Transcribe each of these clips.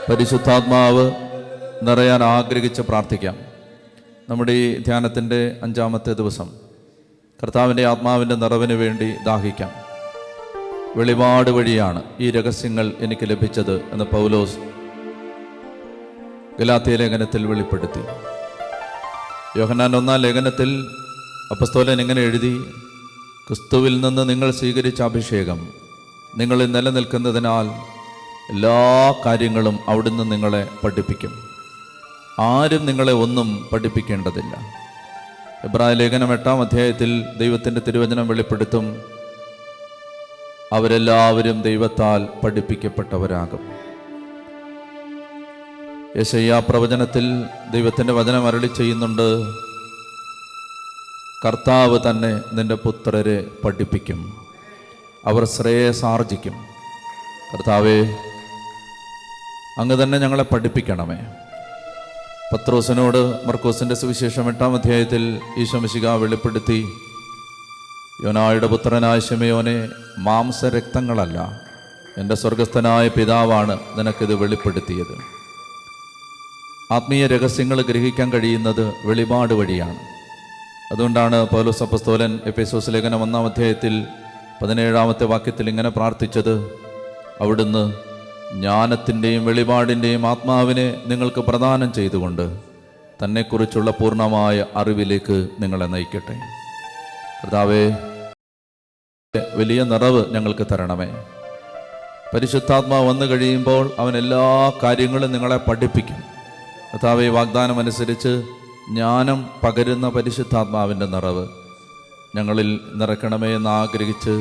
പരിശുദ്ധാത്മാവ് നിറയാൻ ആഗ്രഹിച്ച് പ്രാർത്ഥിക്കാം. നമ്മുടെ ഈ ധ്യാനത്തിൻ്റെ 5-ാമത്തെ ദിവസം കർത്താവിൻ്റെ ആത്മാവിൻ്റെ നിറവിന് വേണ്ടി ദാഹിക്കാം. വെളിപാട് വഴിയാണ് ഈ രഹസ്യങ്ങൾ എനിക്ക് ലഭിച്ചത് എന്ന് പൗലോസ് ഗലാത്യ ലേഖനത്തിൽ വെളിപ്പെടുത്തി. യോഹന്നാൻ 1-ാം ലേഖനത്തിൽ അപ്പസ്തോലൻ ഇങ്ങനെ എഴുതി: ക്രിസ്തുവിൽ നിന്ന് നിങ്ങൾ സ്വീകരിച്ച അഭിഷേകം നിങ്ങളിൽ നിലനിൽക്കുന്നതിനാൽ എല്ലാ കാര്യങ്ങളും അവിടുന്ന് നിങ്ങളെ പഠിപ്പിക്കും. ആരും നിങ്ങളെ ഒന്നും പഠിപ്പിക്കേണ്ടതില്ല. എബ്രായ ലേഖനം 8-ാം അധ്യായത്തിൽ ദൈവത്തിൻ്റെ തിരുവചനം വെളിപ്പെടുത്തും: അവരെല്ലാവരും ദൈവത്താൽ പഠിപ്പിക്കപ്പെട്ടവരാകും. യെശയ്യാ പ്രവചനത്തിൽ ദൈവത്തിൻ്റെ വചനം അരുളി ചെയ്യുന്നുണ്ട്: കർത്താവ് തന്നെ നിന്റെ പുത്രരെ പഠിപ്പിക്കും, അവർ ശ്രേയസാർജിക്കും. കർത്താവേ, അങ്ങ് തന്നെ ഞങ്ങളെ പഠിപ്പിക്കണമേ. പത്രോസിനോട് മർക്കോസിൻ്റെ സുവിശേഷം 8-ാം അധ്യായത്തിൽ ഈശോ മിശിഹാ വെളിപ്പെടുത്തി: യോനായുടെ പുത്രനായ ശിമയോനെ, മാംസരക്തങ്ങളല്ല, എൻ്റെ സ്വർഗസ്ഥനായ പിതാവാണ് നിനക്കിത് വെളിപ്പെടുത്തിയത്. ആത്മീയ രഹസ്യങ്ങൾ ഗ്രഹിക്കാൻ കഴിയുന്നത് വെളിപാട് വഴിയാണ്. അതുകൊണ്ടാണ് പൗലോസ് അപ്പോസ്തലൻ എഫെസോസ് ലേഖനം 1-ാം അധ്യായത്തിൽ 17-ാമത്തെ വാക്യത്തിൽ ഇങ്ങനെ പ്രാർത്ഥിച്ചത്: അവിടുന്ന് ജ്ഞാനത്തിൻ്റെയും വെളിപാടിൻ്റെയും ആത്മാവിനെ നിങ്ങൾക്ക് പ്രദാനം ചെയ്തുകൊണ്ട് തന്നെക്കുറിച്ചുള്ള പൂർണ്ണമായ അറിവിലേക്ക് നിങ്ങളെ നയിക്കട്ടെ. കർത്താവേ, വലിയ നിറവ് ഞങ്ങൾക്ക് തരണമേ. പരിശുദ്ധാത്മാവ് വന്നു കഴിയുമ്പോൾ അവൻ എല്ലാ കാര്യങ്ങളും നിങ്ങളെ പഠിപ്പിക്കും. കർത്താവേ, വാഗ്ദാനം അനുസരിച്ച് ജ്ഞാനം പകരുന്ന പരിശുദ്ധാത്മാവിൻ്റെ നിറവ് ഞങ്ങളിൽ നിറയ്ക്കണമേ എന്ന് ആഗ്രഹിച്ച്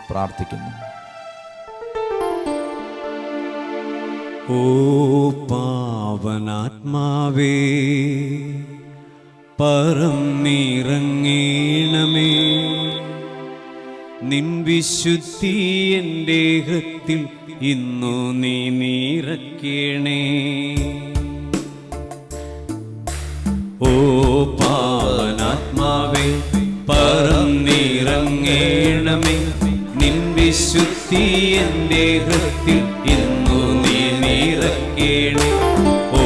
പ്രാർത്ഥിക്കുന്നു. ഓ പാവനാത്മാവേ, പറന്നിറങ്ങീണമേ, നിൻ വിശുദ്ധി എൻ്റെ ഹൃത്തിൽ ഇന്നു നീ നിറയ്ക്കണേ. ഓ പാവനാത്മാവേ, പറന്നിറങ്ങീണമേ, നിൻ വിശുദ്ധി എൻ്റെ ഹൃത്തിൽ ഇന്നു നീ നിറയ്ക്കണേ. ഓ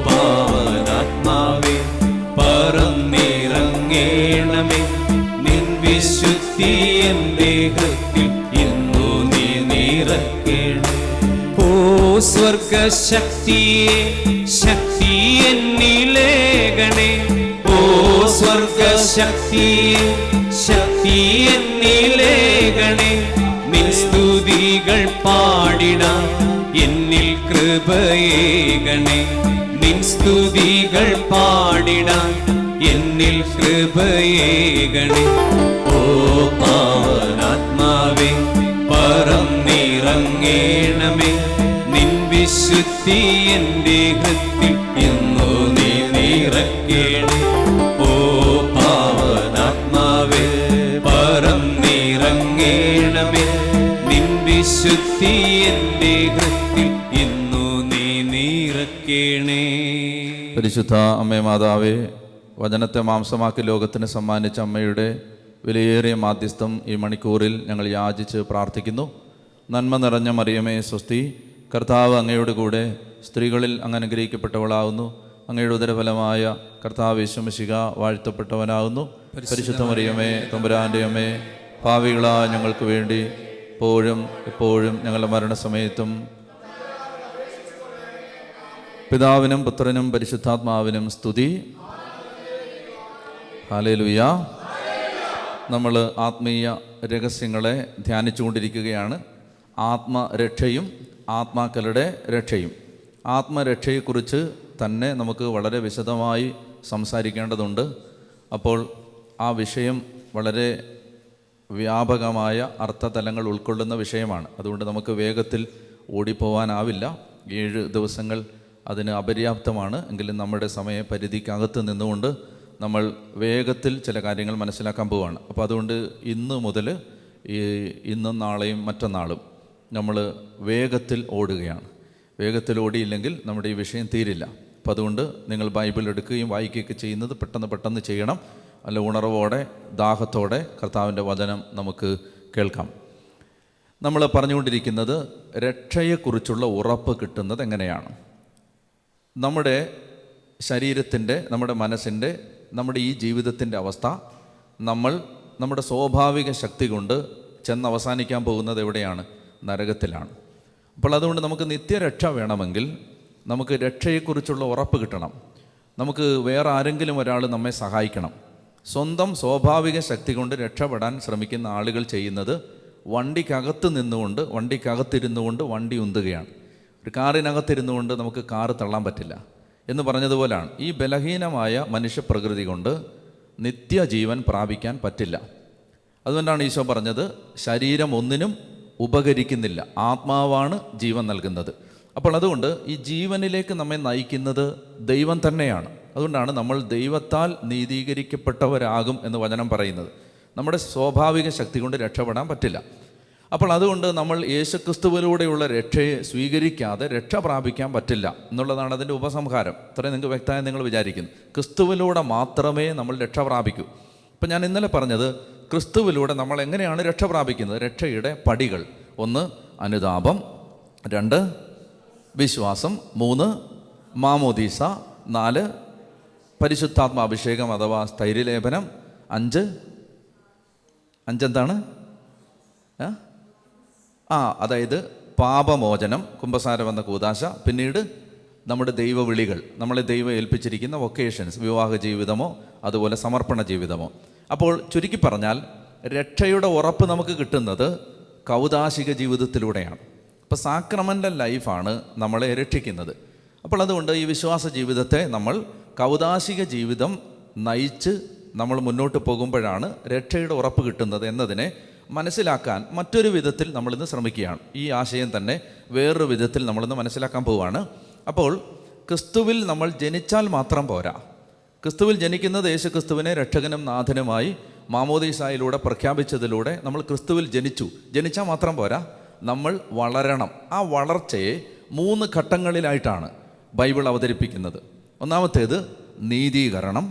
പാവനാത്മാവേ, പറന്നിറങ്ങണമേ, നിൻ വിശുദ്ധി എൻ്റെ ഹൃത്തിൽ ഇന്നു നീ നിറയ്ക്കണേ. ഓ സ്വർഗശക്തിയെ, ശക്തി എന്നിലേകണേ. ഓ സ്വർഗശക്തിയെ, ശക്തി എന്നിലേകണേ. നിൻ സ്തുതികൾ പാടിടാൻ എന്നിൽ കൃപയേകണേ. നിൻ സ്തുതികൾ പാടിടാൻ എന്നിൽ കൃപയേകണേ. ഓ പാവനാത്മാവേ, പറന്നിറങ്ങണമേ, നിൻ വിശുദ്ധി എൻ്റെ ഹൃത്തിൽ ഇന്നു നീ നിറയ്ക്കണേ. ഓ പാവനാത്മാവേ, പറന്നിറങ്ങണമേ, നിൻ വിശുദ്ധി എൻ്റെ ഹൃത്തിൽ ഇന്നു നീ നിറയ്ക്കണേ. പരിശുദ്ധ അമ്മേ മാതാവേ, വചനത്തെ മാംസമാക്കി ലോകത്തിന് സമ്മാനിച്ച അമ്മയുടെ വിലയേറിയ മാധ്യസ്ഥം ഈ മണിക്കൂറിൽ ഞങ്ങൾ യാചിച്ച് പ്രാർത്ഥിക്കുന്നു. നന്മ നിറഞ്ഞ മറിയമേ സ്വസ്തി, കർത്താവ് അങ്ങയുടെ കൂടെ സ്ത്രീകളിൽ അങ്ങ് അനുഗ്രഹിക്കപ്പെട്ടവളാകുന്നു. അങ്ങയുടെ ഉദരഫലമായ കർത്താവ് യേശു മിശിഹാ വാഴ്ത്തപ്പെട്ടവനാകുന്നു. പരിശുദ്ധ മറിയമേ, തമ്പുരാൻ്റെ അമ്മേ, പാപികളായ ഞങ്ങൾക്ക് വേണ്ടി എപ്പോഴും എപ്പോഴും ഞങ്ങളുടെ മരണസമയത്തും പിതാവിനും പുത്രനും പരിശുദ്ധാത്മാവിനും സ്തുതി. ഹല്ലേലൂയ. നമ്മൾ ആത്മീയ രഹസ്യങ്ങളെ ധ്യാനിച്ചുകൊണ്ടിരിക്കുകയാണ്. ആത്മരക്ഷയും ആത്മാക്കളുടെ രക്ഷയും. ആത്മരക്ഷയെക്കുറിച്ച് തന്നെ നമുക്ക് വളരെ വിശദമായി സംസാരിക്കേണ്ടതുണ്ട്. അപ്പോൾ ആ വിഷയം വളരെ വ്യാപകമായ അർത്ഥതലങ്ങൾ ഉൾക്കൊള്ളുന്ന വിഷയമാണ്. അതുകൊണ്ട് നമുക്ക് വേഗത്തിൽ ഓടിപ്പോവാനാവില്ല. 7 ദിവസങ്ങൾ അതിന് അപര്യാപ്തമാണ്. എങ്കിലും നമ്മുടെ സമയപരിധിക്കകത്ത് നിന്നുകൊണ്ട് നമ്മൾ വേഗത്തിൽ ചില കാര്യങ്ങൾ മനസ്സിലാക്കാൻ പോവുകയാണ്. അപ്പോൾ അതുകൊണ്ട് ഇന്ന് മുതൽ ഇന്നും നാളെയും മറ്റന്നാളും നമ്മൾ വേഗത്തിൽ ഓടുകയാണ്. വേഗത്തിൽ ഓടിയില്ലെങ്കിൽ നമ്മുടെ ഈ വിഷയം തീരില്ല. അപ്പോൾ അതുകൊണ്ട് നിങ്ങൾ ബൈബിൾ എടുക്കുകയും വായിക്കുകയൊക്കെ ചെയ്യുന്നത് പെട്ടെന്ന് ചെയ്യണം. അല്ല ഉണർവോടെ ദാഹത്തോടെ കർത്താവിൻ്റെ വചനം നമുക്ക് കേൾക്കാം. നമ്മൾ പറഞ്ഞുകൊണ്ടിരിക്കുന്നത് രക്ഷയെക്കുറിച്ചുള്ള ഉറപ്പ് കിട്ടുന്നത് എങ്ങനെയാണ്. നമ്മുടെ ശരീരത്തിൻ്റെ, നമ്മുടെ മനസ്സിൻ്റെ, നമ്മുടെ ഈ ജീവിതത്തിൻ്റെ അവസ്ഥ നമ്മുടെ സ്വാഭാവിക ശക്തി കൊണ്ട് ചെന്ന് അവസാനിക്കാൻ പോകുന്നത് എവിടെയാണ്? നരകത്തിലാണ്. അപ്പോൾ അതുകൊണ്ട് നമുക്ക് നിത്യരക്ഷ വേണമെങ്കിൽ നമുക്ക് രക്ഷയെക്കുറിച്ചുള്ള ഉറപ്പ് കിട്ടണം. നമുക്ക് വേറെ ആരെങ്കിലും ഒരാൾ നമ്മെ സഹായിക്കണം. സ്വന്തം സ്വാഭാവിക ശക്തി കൊണ്ട് രക്ഷപ്പെടാൻ ശ്രമിക്കുന്ന ആളുകൾ ചെയ്യുന്നത് വണ്ടിക്കകത്തിരുന്നു കൊണ്ട് വണ്ടി ഉന്തുകയാണ്. ഒരു കാറിനകത്തിരുന്നു കൊണ്ട് നമുക്ക് കാറ് തള്ളാൻ പറ്റില്ല എന്ന് പറഞ്ഞതുപോലെയാണ്. ഈ ബലഹീനമായ മനുഷ്യപ്രകൃതി കൊണ്ട് നിത്യജീവൻ പ്രാപിക്കാൻ പറ്റില്ല. അതുകൊണ്ടാണ് ഈശോ പറഞ്ഞത്, ശരീരം ഒന്നിനും ഉപകരിക്കുന്നില്ല, ആത്മാവാണ് ജീവൻ നൽകുന്നത്. അപ്പോൾ അതുകൊണ്ട് ഈ ജീവനിലേക്ക് നമ്മെ നയിക്കുന്നത് ദൈവം തന്നെയാണ്. അതുകൊണ്ടാണ് നമ്മൾ ദൈവത്താൽ നീതീകരിക്കപ്പെട്ടവരാകും എന്ന് വചനം പറയുന്നത്. നമ്മുടെ സ്വാഭാവിക ശക്തി കൊണ്ട് രക്ഷപ്പെടാൻ പറ്റില്ല. അപ്പോൾ അതുകൊണ്ട് നമ്മൾ യേശുക്രിസ്തുവിലൂടെയുള്ള രക്ഷയെ സ്വീകരിക്കാതെ രക്ഷ പ്രാപിക്കാൻ പറ്റില്ല എന്നുള്ളതാണ് അതിൻ്റെ ഉപസംഹാരം. ഇത്രയും നിങ്ങൾക്ക് വ്യക്തമായി നിങ്ങൾ വിചാരിക്കുന്നു. ക്രിസ്തുവിലൂടെ മാത്രമേ നമ്മൾ രക്ഷ പ്രാപിക്കൂ. ഇപ്പം ഞാൻ ഇന്നലെ പറഞ്ഞത്, ക്രിസ്തുവിലൂടെ നമ്മൾ എങ്ങനെയാണ് രക്ഷ പ്രാപിക്കുന്നത്? രക്ഷയുടെ പടികൾ: 1 അനുതാപം, 2 വിശ്വാസം, 3 മാമോദീസ, 4 പരിശുദ്ധാത്മാഭിഷേകം അഥവാ സ്ഥൈര്യലേപനം, 5 എന്താണ്? അതായത് പാപമോചനം, കുമ്പസാരം എന്ന കൂദാശ. പിന്നീട് നമ്മുടെ ദൈവവിളികൾ, നമ്മളെ ദൈവം ഏൽപ്പിച്ചിരിക്കുന്ന വൊക്കേഷൻസ്, വിവാഹ ജീവിതമോ അതുപോലെ സമർപ്പണ ജീവിതമോ. അപ്പോൾ ചുരുക്കി പറഞ്ഞാൽ രക്ഷയുടെ ഉറപ്പ് നമുക്ക് കിട്ടുന്നത് കൗദാശിക ജീവിതത്തിലൂടെയാണ്. ഇപ്പോൾ സാക്രമെൻ്റൽ ലൈഫാണ് നമ്മളെ രക്ഷിക്കുന്നത്. അപ്പോൾ അതുകൊണ്ട് ഈ വിശ്വാസ ജീവിതത്തെ നമ്മൾ കൗദാശിക ജീവിതം നയിച്ച് നമ്മൾ മുന്നോട്ട് പോകുമ്പോഴാണ് രക്ഷയുടെ ഉറപ്പ് കിട്ടുന്നത് എന്നതിനെ മനസ്സിലാക്കാൻ മറ്റൊരു വിധത്തിൽ നമ്മളിന്ന് ശ്രമിക്കുകയാണ്. ഈ ആശയം തന്നെ വേറൊരു വിധത്തിൽ നമ്മളിന്ന് മനസ്സിലാക്കാൻ പോവുകയാണ്. അപ്പോൾ ക്രിസ്തുവിൽ നമ്മൾ ജനിച്ചാൽ മാത്രം പോരാ. ക്രിസ്തുവിൽ ജനിക്കുന്നത് യേശു ക്രിസ്തുവിനെ രക്ഷകനും നാഥനുമായി മാമോദീസായിലൂടെ പ്രഖ്യാപിച്ചതിലൂടെ നമ്മൾ ക്രിസ്തുവിൽ ജനിച്ചാൽ മാത്രം പോരാ, നമ്മൾ വളരണം. ആ വളർച്ചയെ 3 ഘട്ടങ്ങളിലായിട്ടാണ് ബൈബിൾ അവതരിപ്പിക്കുന്നത്. ഒന്നാമത്തേത് നീതീകരണം,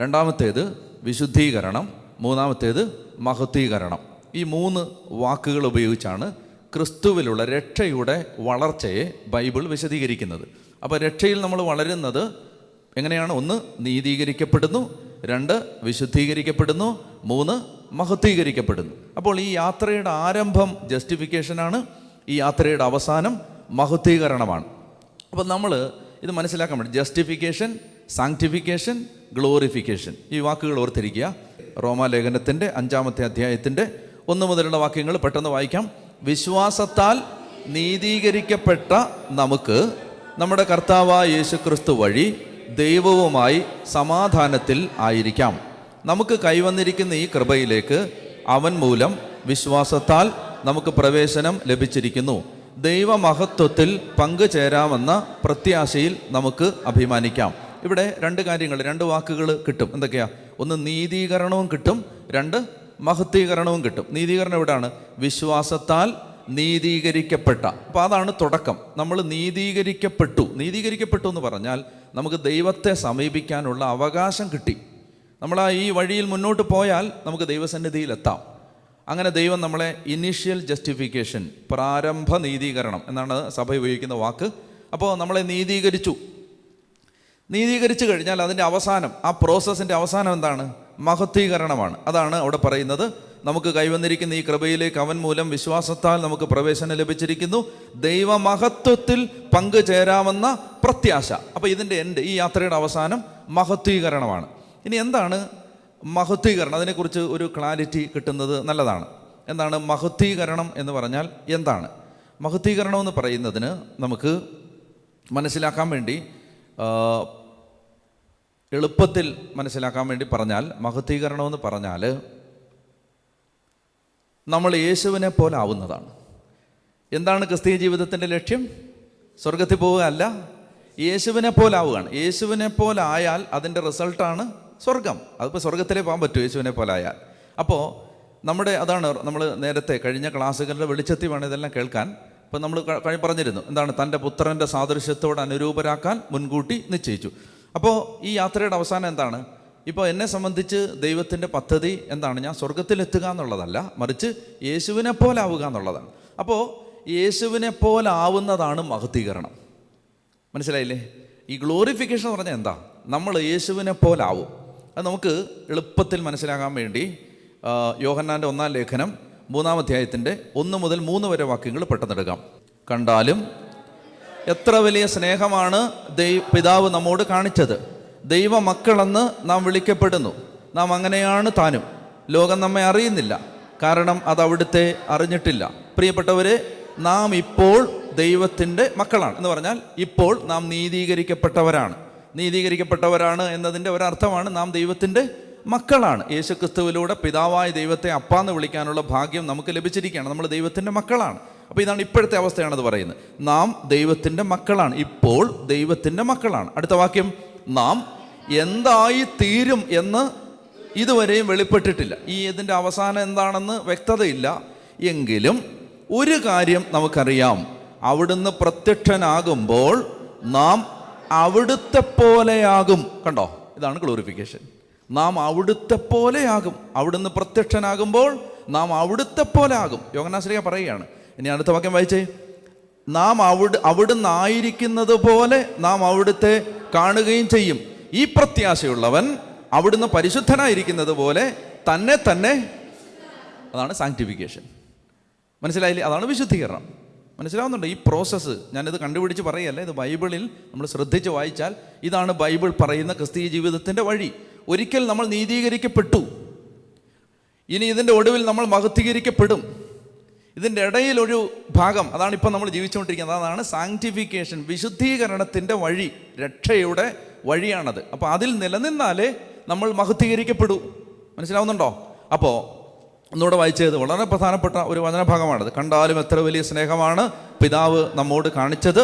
രണ്ടാമത്തേത് വിശുദ്ധീകരണം, മൂന്നാമത്തേത് മഹത്വീകരണം. ഈ 3 വാക്കുകൾ ഉപയോഗിച്ചാണ് ക്രിസ്തുവിലുള്ള രക്ഷയുടെ വളർച്ചയെ ബൈബിൾ വിശദീകരിക്കുന്നത്. അപ്പോൾ രക്ഷയിൽ നമ്മൾ വളരുന്നത് എങ്ങനെയാണ്? 1 നീതീകരിക്കപ്പെടുന്നു, 2 വിശുദ്ധീകരിക്കപ്പെടുന്നു, 3 മഹത്വീകരിക്കപ്പെടുന്നു. അപ്പോൾ ഈ യാത്രയുടെ ആരംഭം ജസ്റ്റിഫിക്കേഷനാണ്, ഈ യാത്രയുടെ അവസാനം മഹത്വീകരണമാണ്. അപ്പോൾ നമ്മൾ ഇത് മനസ്സിലാക്കാൻ വേണ്ടി ജസ്റ്റിഫിക്കേഷൻ, സാങ്ക്ടിഫിക്കേഷൻ, ഗ്ലോറിഫിക്കേഷൻ, ഈ വാക്കുകൾ ഓർത്തിരിക്കുക. റോമാലേഖനത്തിൻ്റെ 5-ാമത്തെ അധ്യായത്തിൻ്റെ 1 മുതലുള്ള വാക്യങ്ങൾ പെട്ടെന്ന് വായിക്കാം. വിശ്വാസത്താൽ നീതീകരിക്കപ്പെട്ട നമുക്ക് നമ്മുടെ കർത്താവായ യേശുക്രിസ്തു വഴി ദൈവവുമായി സമാധാനത്തിൽ ആയിരിക്കാം. നമുക്ക് കൈവന്നിരിക്കുന്ന ഈ കൃപയിലേക്ക് അവൻ മൂലം വിശ്വാസത്താൽ നമുക്ക് പ്രവേശനം ലഭിച്ചിരിക്കുന്നു. ദൈവമഹത്വത്തിൽ പങ്കുചേരാമെന്ന പ്രത്യാശയിൽ നമുക്ക് അഭിമാനിക്കാം. ഇവിടെ 2 കാര്യങ്ങൾ, 2 വാക്കുകൾ കിട്ടും. എന്തൊക്കെയാ? 1 നീതീകരണവും കിട്ടും, 2 മഹത്വീകരണവും കിട്ടും. നീതീകരണം എവിടെയാണ്? വിശ്വാസത്താൽ നീതീകരിക്കപ്പെട്ട. അപ്പോൾ അതാണ് തുടക്കം. നമ്മൾ നീതീകരിക്കപ്പെട്ടു എന്ന് പറഞ്ഞാൽ നമുക്ക് ദൈവത്തെ സമീപിക്കാനുള്ള അവകാശം കിട്ടി. നമ്മൾ ഈ വഴിയിൽ മുന്നോട്ട് പോയാൽ നമുക്ക് ദൈവസന്നിധിയിലെത്താം. അങ്ങനെ ദൈവം നമ്മളെ ഇനീഷ്യൽ ജസ്റ്റിഫിക്കേഷൻ, പ്രാരംഭ നീതീകരണം എന്നാണ് സഭ ഉപയോഗിക്കുന്ന വാക്ക്. അപ്പോൾ നമ്മളെ നീതീകരിച്ചു കഴിഞ്ഞാൽ അതിൻ്റെ അവസാനം, ആ പ്രോസസ്സിൻ്റെ അവസാനം എന്താണ്? മഹത്വീകരണമാണ്. അതാണ് അവിടെ പറയുന്നത്. നമുക്ക് കൈവന്നിരിക്കുന്ന ഈ കൃപയിലേക്ക് അവൻ മൂലം വിശ്വാസത്താൽ നമുക്ക് പ്രവേശനം ലഭിച്ചിരിക്കുന്നു, ദൈവമഹത്വത്തിൽ പങ്കുചേരാമെന്ന പ്രത്യാശ. അപ്പോൾ ഇതിൻ്റെ ഈ യാത്രയുടെ അവസാനം മഹത്വീകരണമാണ്. ഇനി എന്താണ് മഹത്വീകരണം? അതിനെക്കുറിച്ച് ഒരു ക്ലാരിറ്റി കിട്ടുന്നത് നല്ലതാണ്. എന്താണ് മഹത്വീകരണം എന്ന് പറഞ്ഞാൽ? എന്താണ് മഹത്വീകരണം എന്ന് പറയുന്നതിന് നമുക്ക് മനസ്സിലാക്കാൻ വേണ്ടി, എളുപ്പത്തിൽ മനസ്സിലാക്കാൻ വേണ്ടി പറഞ്ഞാൽ, മഹത്വീകരണം എന്ന് പറഞ്ഞാൽ നമ്മൾ യേശുവിനെ പോലെ ആവുന്നതാണ്. എന്താണ് ക്രിസ്തീയ ജീവിതത്തിൻ്റെ ലക്ഷ്യം? സ്വർഗത്തിൽ പോവുക അല്ല, യേശുവിനെ പോലെ ആവുകയാണ്. യേശുവിനെ പോലെ ആയാൽ അതിൻ്റെ റിസൾട്ടാണ് സ്വർഗം. അതിപ്പോൾ സ്വർഗത്തിലേ പോകാൻ പറ്റും യേശുവിനെ പോലെ ആയാൽ. അപ്പോൾ അതാണ് നമ്മൾ നേരത്തെ കഴിഞ്ഞ ക്ലാസ്സുകളുടെ വെളിച്ചത്തിൽ വേണം ഇതെല്ലാം കേൾക്കാൻ. ഇപ്പം നമ്മൾ പറഞ്ഞിരുന്നു, എന്താണ്? തൻ്റെ പുത്രൻ്റെ സാദൃശ്യത്തോട് അനുരൂപരാക്കാൻ മുൻകൂട്ടി നിശ്ചയിച്ചു. അപ്പോൾ ഈ യാത്രയുടെ അവസാനം എന്താണ്? ഇപ്പോൾ എന്നെ സംബന്ധിച്ച് ദൈവത്തിൻ്റെ പദ്ധതി എന്താണ്? ഞാൻ സ്വർഗത്തിലെത്തുക എന്നുള്ളതല്ല, മറിച്ച് യേശുവിനെ പോലെ ആവുക എന്നുള്ളതാണ്. അപ്പോൾ യേശുവിനെ പോലെ ആവുന്നതാണ് മഹത്വീകരണം. മനസ്സിലായില്ലേ? ഈ ഗ്ലോറിഫിക്കേഷൻ എന്ന് പറഞ്ഞാൽ എന്താ? നമ്മൾ യേശുവിനെ പോലാവും. അത് നമുക്ക് എളുപ്പത്തിൽ മനസ്സിലാകാൻ വേണ്ടി യോഹന്നാൻ്റെ 1-ാം ലേഖനം 3-ാം അധ്യായത്തിൻ്റെ 1 മുതൽ 3 വരെ വാക്യങ്ങൾ പെട്ടെന്നെടുക്കാം. കണ്ടാലും എത്ര വലിയ സ്നേഹമാണ് പിതാവ് നമ്മോട് കാണിച്ചത്, ദൈവ മക്കളെന്ന് നാം വിളിക്കപ്പെടുന്നു. നാം അങ്ങനെയാണ് താനും. ലോകം നമ്മെ അറിയുന്നില്ല, കാരണം അത് അവിടുത്തെ അറിഞ്ഞിട്ടില്ല. പ്രിയപ്പെട്ടവരെ, നാം ഇപ്പോൾ ദൈവത്തിൻ്റെ മക്കളാണ് എന്ന് പറഞ്ഞാൽ ഇപ്പോൾ നാം നീതീകരിക്കപ്പെട്ടവരാണ്. നീതീകരിക്കപ്പെട്ടവരാണ് എന്നതിൻ്റെ ഒരർത്ഥമാണ് നാം ദൈവത്തിൻ്റെ മക്കളാണ്. യേശുക്രിസ്തുവിലൂടെ പിതാവായ ദൈവത്തെ അപ്പാന്ന് വിളിക്കാനുള്ള ഭാഗ്യം നമുക്ക് ലഭിച്ചിരിക്കുകയാണ്. നമ്മൾ ദൈവത്തിൻ്റെ മക്കളാണ്. അപ്പോൾ ഇതാണ് ഇപ്പോഴത്തെ അവസ്ഥയാണത് പറയുന്നത്. നാം ദൈവത്തിൻ്റെ മക്കളാണ്, ഇപ്പോൾ ദൈവത്തിൻ്റെ മക്കളാണ്. അടുത്ത വാക്യം, നാം എന്തായി തീരും എന്ന് ഇതുവരെയും വെളിപ്പെട്ടിട്ടില്ല. ഇതിൻ്റെ അവസാനം എന്താണെന്ന് വ്യക്തതയില്ല. എങ്കിലും ഒരു കാര്യം നമുക്കറിയാം, അവിടുന്ന് പ്രത്യക്ഷനാകുമ്പോൾ നാം അവിടുത്തെ പോലെയാകും. കണ്ടോ, ഇതാണ് ഗ്ലോറിഫിക്കേഷൻ. നാം അവിടുത്തെ പോലെയാകും. അവിടുന്ന് പ്രത്യക്ഷനാകുമ്പോൾ നാം അവിടുത്തെ പോലെ ആകും. യോഹന്നാൻ ശ്ലീഹ പറയുകയാണ്. ഇനി അടുത്ത വാക്യം വായിച്ചേ. നാം അവിടുന്ന് ആയിരിക്കുന്നത് പോലെ നാം അവിടുത്തെ കാണുകയും ചെയ്യും. ഈ പ്രത്യാശയുള്ളവൻ അവിടുന്ന് പരിശുദ്ധനായിരിക്കുന്നത് പോലെ തന്നെ തന്നെ. അതാണ് സാങ്ക്ടിഫിക്കേഷൻ. മനസ്സിലായില്ലേ? അതാണ് വിശുദ്ധീകരണം. മനസ്സിലാവുന്നുണ്ട് ഈ പ്രോസസ്സ്? ഞാനിത് കണ്ടുപിടിച്ച് പറയല്ല, ഇത് ബൈബിളിൽ നമ്മൾ ശ്രദ്ധിച്ച് വായിച്ചാൽ ഇതാണ് ബൈബിൾ പറയുന്ന ക്രിസ്തീയ ജീവിതത്തിൻ്റെ വഴി. ഒരിക്കൽ നമ്മൾ നീതീകരിക്കപ്പെട്ടു, ഇനി ഇതിൻ്റെ ഒടുവിൽ നമ്മൾ മഹത്വീകരിക്കപ്പെടും. ഇതിൻ്റെ ഇടയിലൊരു ഭാഗം, അതാണ് ഇപ്പം നമ്മൾ ജീവിച്ചുകൊണ്ടിരിക്കുന്നത്. അതാണ് സാങ്ക്ടിഫിക്കേഷൻ, വിശുദ്ധീകരണത്തിൻ്റെ വഴി, രക്ഷയുടെ വഴിയാണത്. അപ്പോൾ അതിൽ നിലനിന്നാലേ നമ്മൾ മഹത്വീകരിക്കപ്പെടൂ. മനസ്സിലാവുന്നുണ്ടോ? അപ്പോൾ ഒന്നുകൂടെ വായിച്ചത് വളരെ പ്രധാനപ്പെട്ട ഒരു വചനഭാഗമാണത്. കണ്ടാലും എത്ര വലിയ സ്നേഹമാണ് പിതാവ് നമ്മോട് കാണിച്ചത്,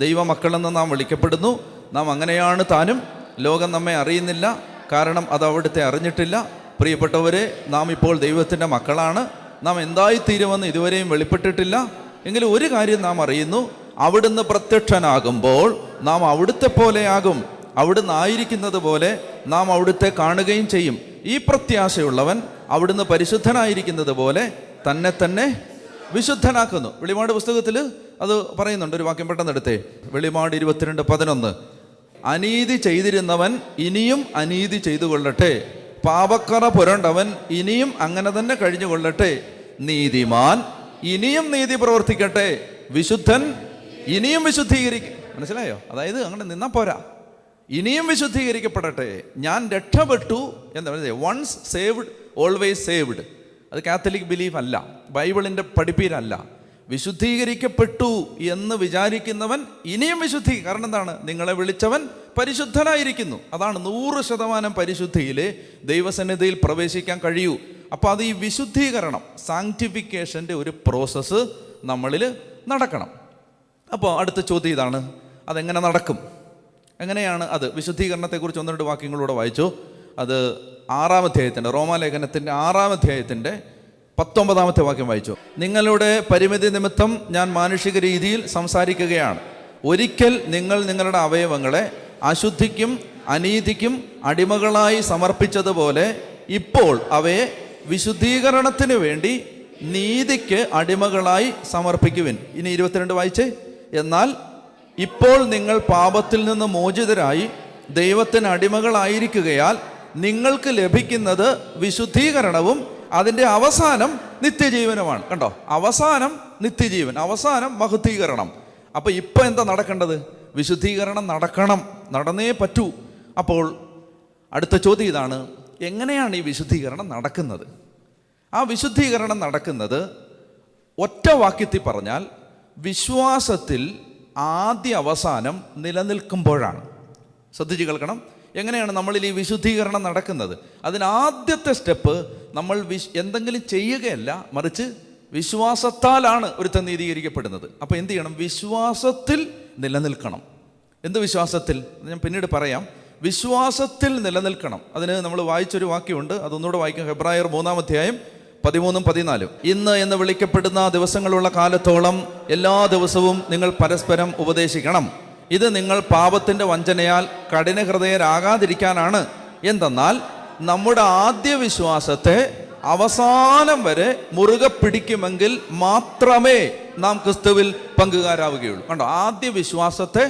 ദൈവമക്കളെന്ന് നാം വിളിക്കപ്പെടുന്നു. നാം അങ്ങനെയാണ് താനും. ലോകം നമ്മെ അറിയുന്നില്ല, കാരണം അത് അവിടുത്തെ അറിഞ്ഞിട്ടില്ല. പ്രിയപ്പെട്ടവരെ, നാം ഇപ്പോൾ ദൈവത്തിൻ്റെ മക്കളാണ്. നാം എന്തായിത്തീരുമെന്ന് ഇതുവരെയും വെളിപ്പെട്ടിട്ടില്ല. എങ്കിലും ഒരു കാര്യം നാം അറിയുന്നു, അവിടുന്ന് പ്രത്യക്ഷനാകുമ്പോൾ നാം അവിടുത്തെ പോലെയാകും. അവിടുന്ന് ആയിരിക്കുന്നത് പോലെ നാം അവിടുത്തെ കാണുകയും ചെയ്യും. ഈ പ്രത്യാശയുള്ളവൻ അവിടുന്ന് പരിശുദ്ധനായിരിക്കുന്നത് പോലെ തന്നെ തന്നെ വിശുദ്ധനാക്കുന്നു. വെളിപാട് പുസ്തകത്തിൽ അത് പറയുന്നുണ്ട്. ഒരു വാക്യം പെട്ടെന്നെടുത്തേ. വെളിപാട് 22:11. അനീതി ചെയ്തിരുന്നവൻ ഇനിയും അനീതി ചെയ്തു കൊള്ളട്ടെ, പാപക്കറ പുരണ്ടവൻ ഇനിയും അങ്ങനെ തന്നെ കഴിഞ്ഞുകൊള്ളട്ടെ, നീതിമാൻ ഇനിയും നീതി പ്രവർത്തിക്കട്ടെ, വിശുദ്ധൻ ഇനിയും വിശുദ്ധീകരിക്കും. മനസ്സിലായോ? അതായത് അങ്ങനെ നിന്നാ പോരാ, ഇനിയും വിശുദ്ധീകരിക്കപ്പെടട്ടെ. ഞാൻ രക്ഷപ്പെട്ടു എന്താ പറയുക? Once saved always saved. അത് കാത്തലിക് ബിലീഫ് അല്ല, ബൈബിളിൻ്റെ പഠിപ്പീരല്ല. വിശുദ്ധീകരിക്കപ്പെട്ടു എന്ന് വിചാരിക്കുന്നവൻ ഇനിയും കാരണം എന്താണ്? നിങ്ങളെ വിളിച്ചവൻ പരിശുദ്ധനായിരിക്കുന്നു. അതാണ് 100% പരിശുദ്ധിയിൽ ദൈവസന്നിധിയിൽ പ്രവേശിക്കാൻ കഴിയൂ. അപ്പോൾ അത് ഈ വിശുദ്ധീകരണം, സാങ്ക്ടിഫിക്കേഷൻ്റെ ഒരു പ്രോസസ്സ് നമ്മളിൽ നടക്കണം. അപ്പോൾ അടുത്ത ചോദ്യം ഇതാണ്, അതെങ്ങനെ നടക്കും? എങ്ങനെയാണ് അത്? വിശുദ്ധീകരണത്തെക്കുറിച്ച് 1-2 വാക്യങ്ങളൂടെ വായിച്ചു. അത് 6-ാം അധ്യായത്തിൻ്റെ, റോമാലേഖനത്തിൻ്റെ 6-ാം അധ്യായത്തിൻ്റെ 19-ാമത്തെ വാക്യം വായിച്ചു. നിങ്ങളുടെ പരിമിതി നിമിത്തം ഞാൻ മാനുഷിക രീതിയിൽ സംസാരിക്കുകയാണ്. ഒരിക്കൽ നിങ്ങൾ നിങ്ങളുടെ അവയവങ്ങളെ അശുദ്ധിക്കും അനീതിക്കും അടിമകളായി സമർപ്പിച്ചതുപോലെ ഇപ്പോൾ അവയെ വിശുദ്ധീകരണത്തിന് വേണ്ടി നീതിക്ക് അടിമകളായി സമർപ്പിക്കുവിൻ. ഇനി 22 വായിച്ചേ. എന്നാൽ ഇപ്പോൾ നിങ്ങൾ പാപത്തിൽ നിന്ന് മോചിതരായി ദൈവത്തിന് അടിമകളായിരിക്കുകയാൽ നിങ്ങൾക്ക് ലഭിക്കുന്നത് വിശുദ്ധീകരണവും അതിൻ്റെ അവസാനം നിത്യജീവനുമാണ്. കണ്ടോ, അവസാനം നിത്യജീവൻ, അവസാനം മഹത്വീകരണം. അപ്പോൾ ഇപ്പം എന്താ നടക്കേണ്ടത്? വിശുദ്ധീകരണം നടക്കണം, നടന്നേ പറ്റൂ. അപ്പോൾ അടുത്ത ചോദ്യം ഇതാണ്, എങ്ങനെയാണ് ഈ വിശുദ്ധീകരണം നടക്കുന്നത്? ആ വിശുദ്ധീകരണം നടക്കുന്നത് ഒറ്റ വാക്യത്തിൽ പറഞ്ഞാൽ വിശ്വാസത്തിൽ ആദ്യ അവസാനം നിലനിൽക്കുമ്പോഴാണ്. ശ്രദ്ധിച്ച് കേൾക്കണം. എങ്ങനെയാണ് നമ്മളിൽ ഈ വിശുദ്ധീകരണം നടക്കുന്നത്? അതിനാദ്യത്തെ സ്റ്റെപ്പ് നമ്മൾ എന്തെങ്കിലും ചെയ്യുകയല്ല, മറിച്ച് വിശ്വാസത്താലാണ് ഒരുത്തൻ നീതീകരിക്കപ്പെടുന്നത്. അപ്പോൾ എന്ത് ചെയ്യണം? വിശ്വാസത്തിൽ നിലനിൽക്കണം. എന്ത് വിശ്വാസത്തിൽ? ഞാൻ പിന്നീട് പറയാം. വിശ്വാസത്തിൽ നിലനിൽക്കണം. അതിന് നമ്മൾ വായിച്ചൊരു വാക്യമുണ്ട്, അതൊന്നുകൂടെ വായിക്കാം. ഹെബ്രായർ 3-ാം അധ്യായം 13-14. ഇന്ന് എന്ന് വിളിക്കപ്പെടുന്ന ദിവസങ്ങളുള്ള കാലത്തോളം എല്ലാ ദിവസവും നിങ്ങൾ പരസ്പരം ഉപദേശിക്കണം. ഇത് നിങ്ങൾ പാപത്തിൻ്റെ വഞ്ചനയാൽ കഠിനഹൃദയരാകാതിരിക്കാനാണ്. എന്തെന്നാൽ നമ്മുടെ ആദ്യ വിശ്വാസത്തെ അവസാനം വരെ മുറുകെ പിടിക്കുമെങ്കിൽ മാത്രമേ നാം ക്രിസ്തുവിൽ പങ്കുകാരാവുകയുള്ളൂ. കണ്ടോ, ആദ്യ വിശ്വാസത്തെ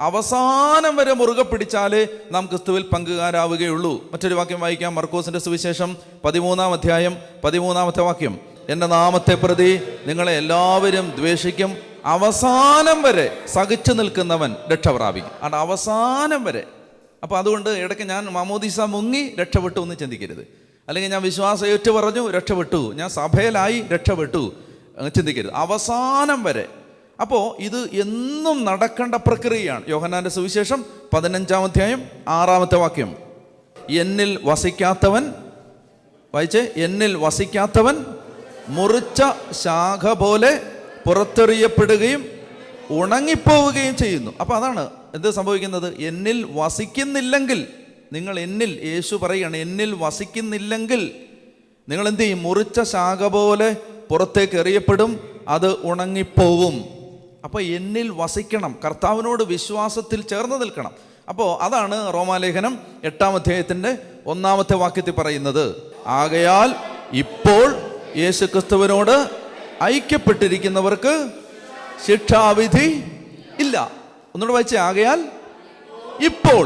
അവസാനം വരെ മുറുകെ പിടിച്ചാലേ നാം ക്രിസ്തുവിൽ പങ്കുകാരാവുകയുള്ളൂ. മറ്റൊരു വാക്യം വായിക്കാം. മർക്കോസിന്റെ സുവിശേഷം 13-ാം അധ്യായം 13-ാമത്തെ വാക്യം. എൻ്റെ നാമത്തെ പ്രതി നിങ്ങളെ എല്ലാവരും ദ്വേഷിക്കും, അവസാനം വരെ സഹിച്ചു നിൽക്കുന്നവൻ രക്ഷ പ്രാപിക്കും. അത് അവസാനം വരെ. അപ്പോൾ അതുകൊണ്ട് ഇടയ്ക്ക് ഞാൻ മാമോദീസ മുങ്ങി രക്ഷപ്പെട്ടു എന്ന് ചിന്തിക്കരുത്. അല്ലെങ്കിൽ ഞാൻ വിശ്വാസം ഏറ്റു പറഞ്ഞു രക്ഷപ്പെട്ടു, ഞാൻ സഭയിലായി രക്ഷപ്പെട്ടു ചിന്തിക്കരുത്. അവസാനം വരെ. അപ്പോൾ ഇത് എന്നും നടക്കേണ്ട പ്രക്രിയയാണ്. യോഹന്നാന്റെ സുവിശേഷം 15-ാം അധ്യായം 6-ാമത്തെ വാക്യം. എന്നിൽ വസിക്കാത്തവൻ, വായിച്ചേ, എന്നിൽ വസിക്കാത്തവൻ മുറിച്ച ശാഖ പോലെ പുറത്തെറിയപ്പെടുകയും ഉണങ്ങിപ്പോവുകയും ചെയ്യുന്നു. അപ്പോൾ അതാണ് എന്ത് സംഭവിക്കുന്നത്. എന്നിൽ വസിക്കുന്നില്ലെങ്കിൽ, നിങ്ങൾ എന്നിൽ, യേശു പറയുകയാണ്, എന്നിൽ വസിക്കുന്നില്ലെങ്കിൽ നിങ്ങൾ എന്ത് ചെയ്യും? മുറിച്ച ശാഖ പോലെ പുറത്തേക്ക് എറിയപ്പെടും, അത് ഉണങ്ങിപ്പോവും. അപ്പോൾ എന്നിൽ വസിക്കണം, കർത്താവിനോട് വിശ്വാസത്തിൽ ചേർന്ന് നിൽക്കണം. അപ്പോൾ അതാണ് റോമാലേഖനം 8-ാം അധ്യായത്തിൻ്റെ 1-ാമത്തെ വാക്യത്തിൽ പറയുന്നത്. ആകയാൽ ഇപ്പോൾ യേശു ക്രിസ്തുവിനോട് ഐക്യപ്പെട്ടിരിക്കുന്നവർക്ക് ശിക്ഷാവിധി ഇല്ല. ഒന്നുകൂടെ വായിച്ചേ. ആകയാൽ ഇപ്പോൾ,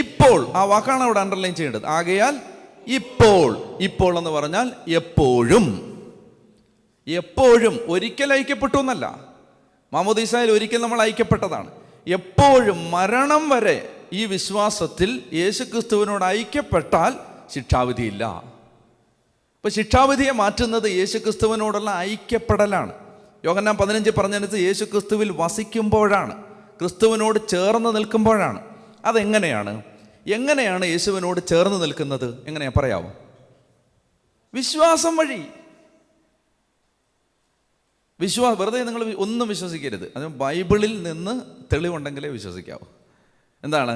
ഇപ്പോൾ ആ വാക്കാണ് അവിടെ അണ്ടർലൈൻ ചെയ്യേണ്ടത്. ആകയാൽ ഇപ്പോൾ. ഇപ്പോൾ എന്ന് പറഞ്ഞാൽ എപ്പോഴും. എപ്പോഴും, ഒരിക്കൽ ഐക്യപ്പെട്ടു എന്നല്ല. മാമോദീസായിൽ ഒരിക്കൽ നമ്മൾ ഐക്യപ്പെട്ടതാണ്. എപ്പോഴും, മരണം വരെ ഈ വിശ്വാസത്തിൽ യേശുക്രിസ്തുവിനോട് ഐക്യപ്പെട്ടാൽ ശിക്ഷാവിധിയില്ല. ഇപ്പം ശിക്ഷാവിധിയെ മാറ്റുന്നത് യേശുക്രിസ്തുവിനോടുള്ള ഐക്യപ്പെടലാണ്. യോഹന്നാൻ 15 പറഞ്ഞനുസരിച്ച് യേശുക്രിസ്തുവിൽ വസിക്കുമ്പോഴാണ്, ക്രിസ്തുവിനോട് ചേർന്ന് നിൽക്കുമ്പോഴാണ്. അതെങ്ങനെയാണ്? എങ്ങനെയാണ് യേശുവിനോട് ചേർന്ന് നിൽക്കുന്നത്? എങ്ങനെയാ പറയാമോ? വിശ്വാസം വഴി. വെറുതെ നിങ്ങൾ ഒന്നും വിശ്വസിക്കരുത്. അത് ബൈബിളിൽ നിന്ന് തെളിവുണ്ടെങ്കിലേ വിശ്വസിക്കാവൂ. എന്താണ്?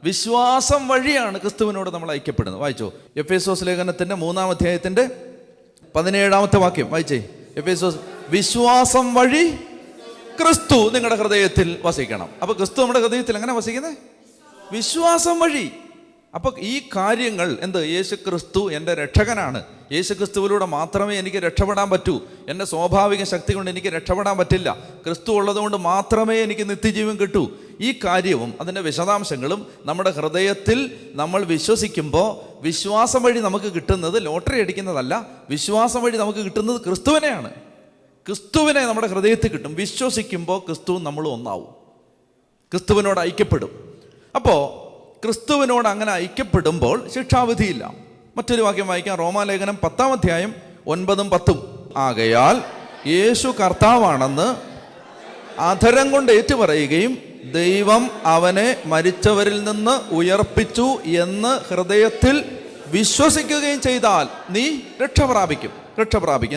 വിശ്വാസം വഴിയാണ് ക്രിസ്തുവിനോട് നമ്മൾ ഐക്യപ്പെടുന്നത്. വായിച്ചോ, എഫേസോസ് ലേഖനത്തിന്റെ 3-ാം അധ്യായത്തിന്റെ 17-ാമത്തെ വാക്യം വായിച്ചേ. എഫേസോസ്, വിശ്വാസം വഴി ക്രിസ്തു നിങ്ങളുടെ ഹൃദയത്തിൽ വസിക്കണം. അപ്പൊ ക്രിസ്തു നമ്മുടെ ഹൃദയത്തിൽ എങ്ങനെ വസിക്കുന്നത്? വിശ്വാസം വഴി. അപ്പൊ ഈ കാര്യങ്ങൾ എന്ത്? യേശു ക്രിസ്തു എൻ്റെ രക്ഷകനാണ്, യേശു ക്രിസ്തുവിലൂടെ മാത്രമേ എനിക്ക് രക്ഷപ്പെടാൻ പറ്റൂ, എൻ്റെ സ്വാഭാവിക ശക്തി കൊണ്ട് എനിക്ക് രക്ഷപ്പെടാൻ പറ്റില്ല, ക്രിസ്തു ഉള്ളതുകൊണ്ട് മാത്രമേ എനിക്ക് നിത്യജീവൻ കിട്ടൂ. ഈ കാര്യവും അതിൻ്റെ വിശദാംശങ്ങളും നമ്മുടെ ഹൃദയത്തിൽ നമ്മൾ വിശ്വസിക്കുമ്പോൾ, വിശ്വാസം വഴി നമുക്ക് കിട്ടുന്നത് ലോട്ടറി അടിക്കുന്നതല്ല, വിശ്വാസം വഴി നമുക്ക് കിട്ടുന്നത് ക്രിസ്തുവിനെയാണ്. ക്രിസ്തുവിനെ നമ്മുടെ ഹൃദയത്തിൽ കിട്ടും. വിശ്വസിക്കുമ്പോൾ ക്രിസ്തു നമ്മൾ ഒന്നാവും, ക്രിസ്തുവിനോട് ഐക്യപ്പെടും. അപ്പോൾ ക്രിസ്തുവിനോട് അങ്ങനെ ഐക്യപ്പെടുമ്പോൾ ശിക്ഷാവിധിയില്ല. മറ്റൊരു വാക്യം വായിക്കാം. റോമാലേഖനം 10-ാം അധ്യായം 9-ഉം 10-ഉം. ആകയാൽ യേശു കർത്താവാണെന്ന് അധരം കൊണ്ട് ഏറ്റുപറയുകയും ദൈവം അവനെ മരിച്ചവരിൽ നിന്ന് ഉയർപ്പിച്ചു എന്ന് ഹൃദയത്തിൽ വിശ്വസിക്കുകയും ചെയ്താൽ നീ രക്ഷ പ്രാപിക്കും.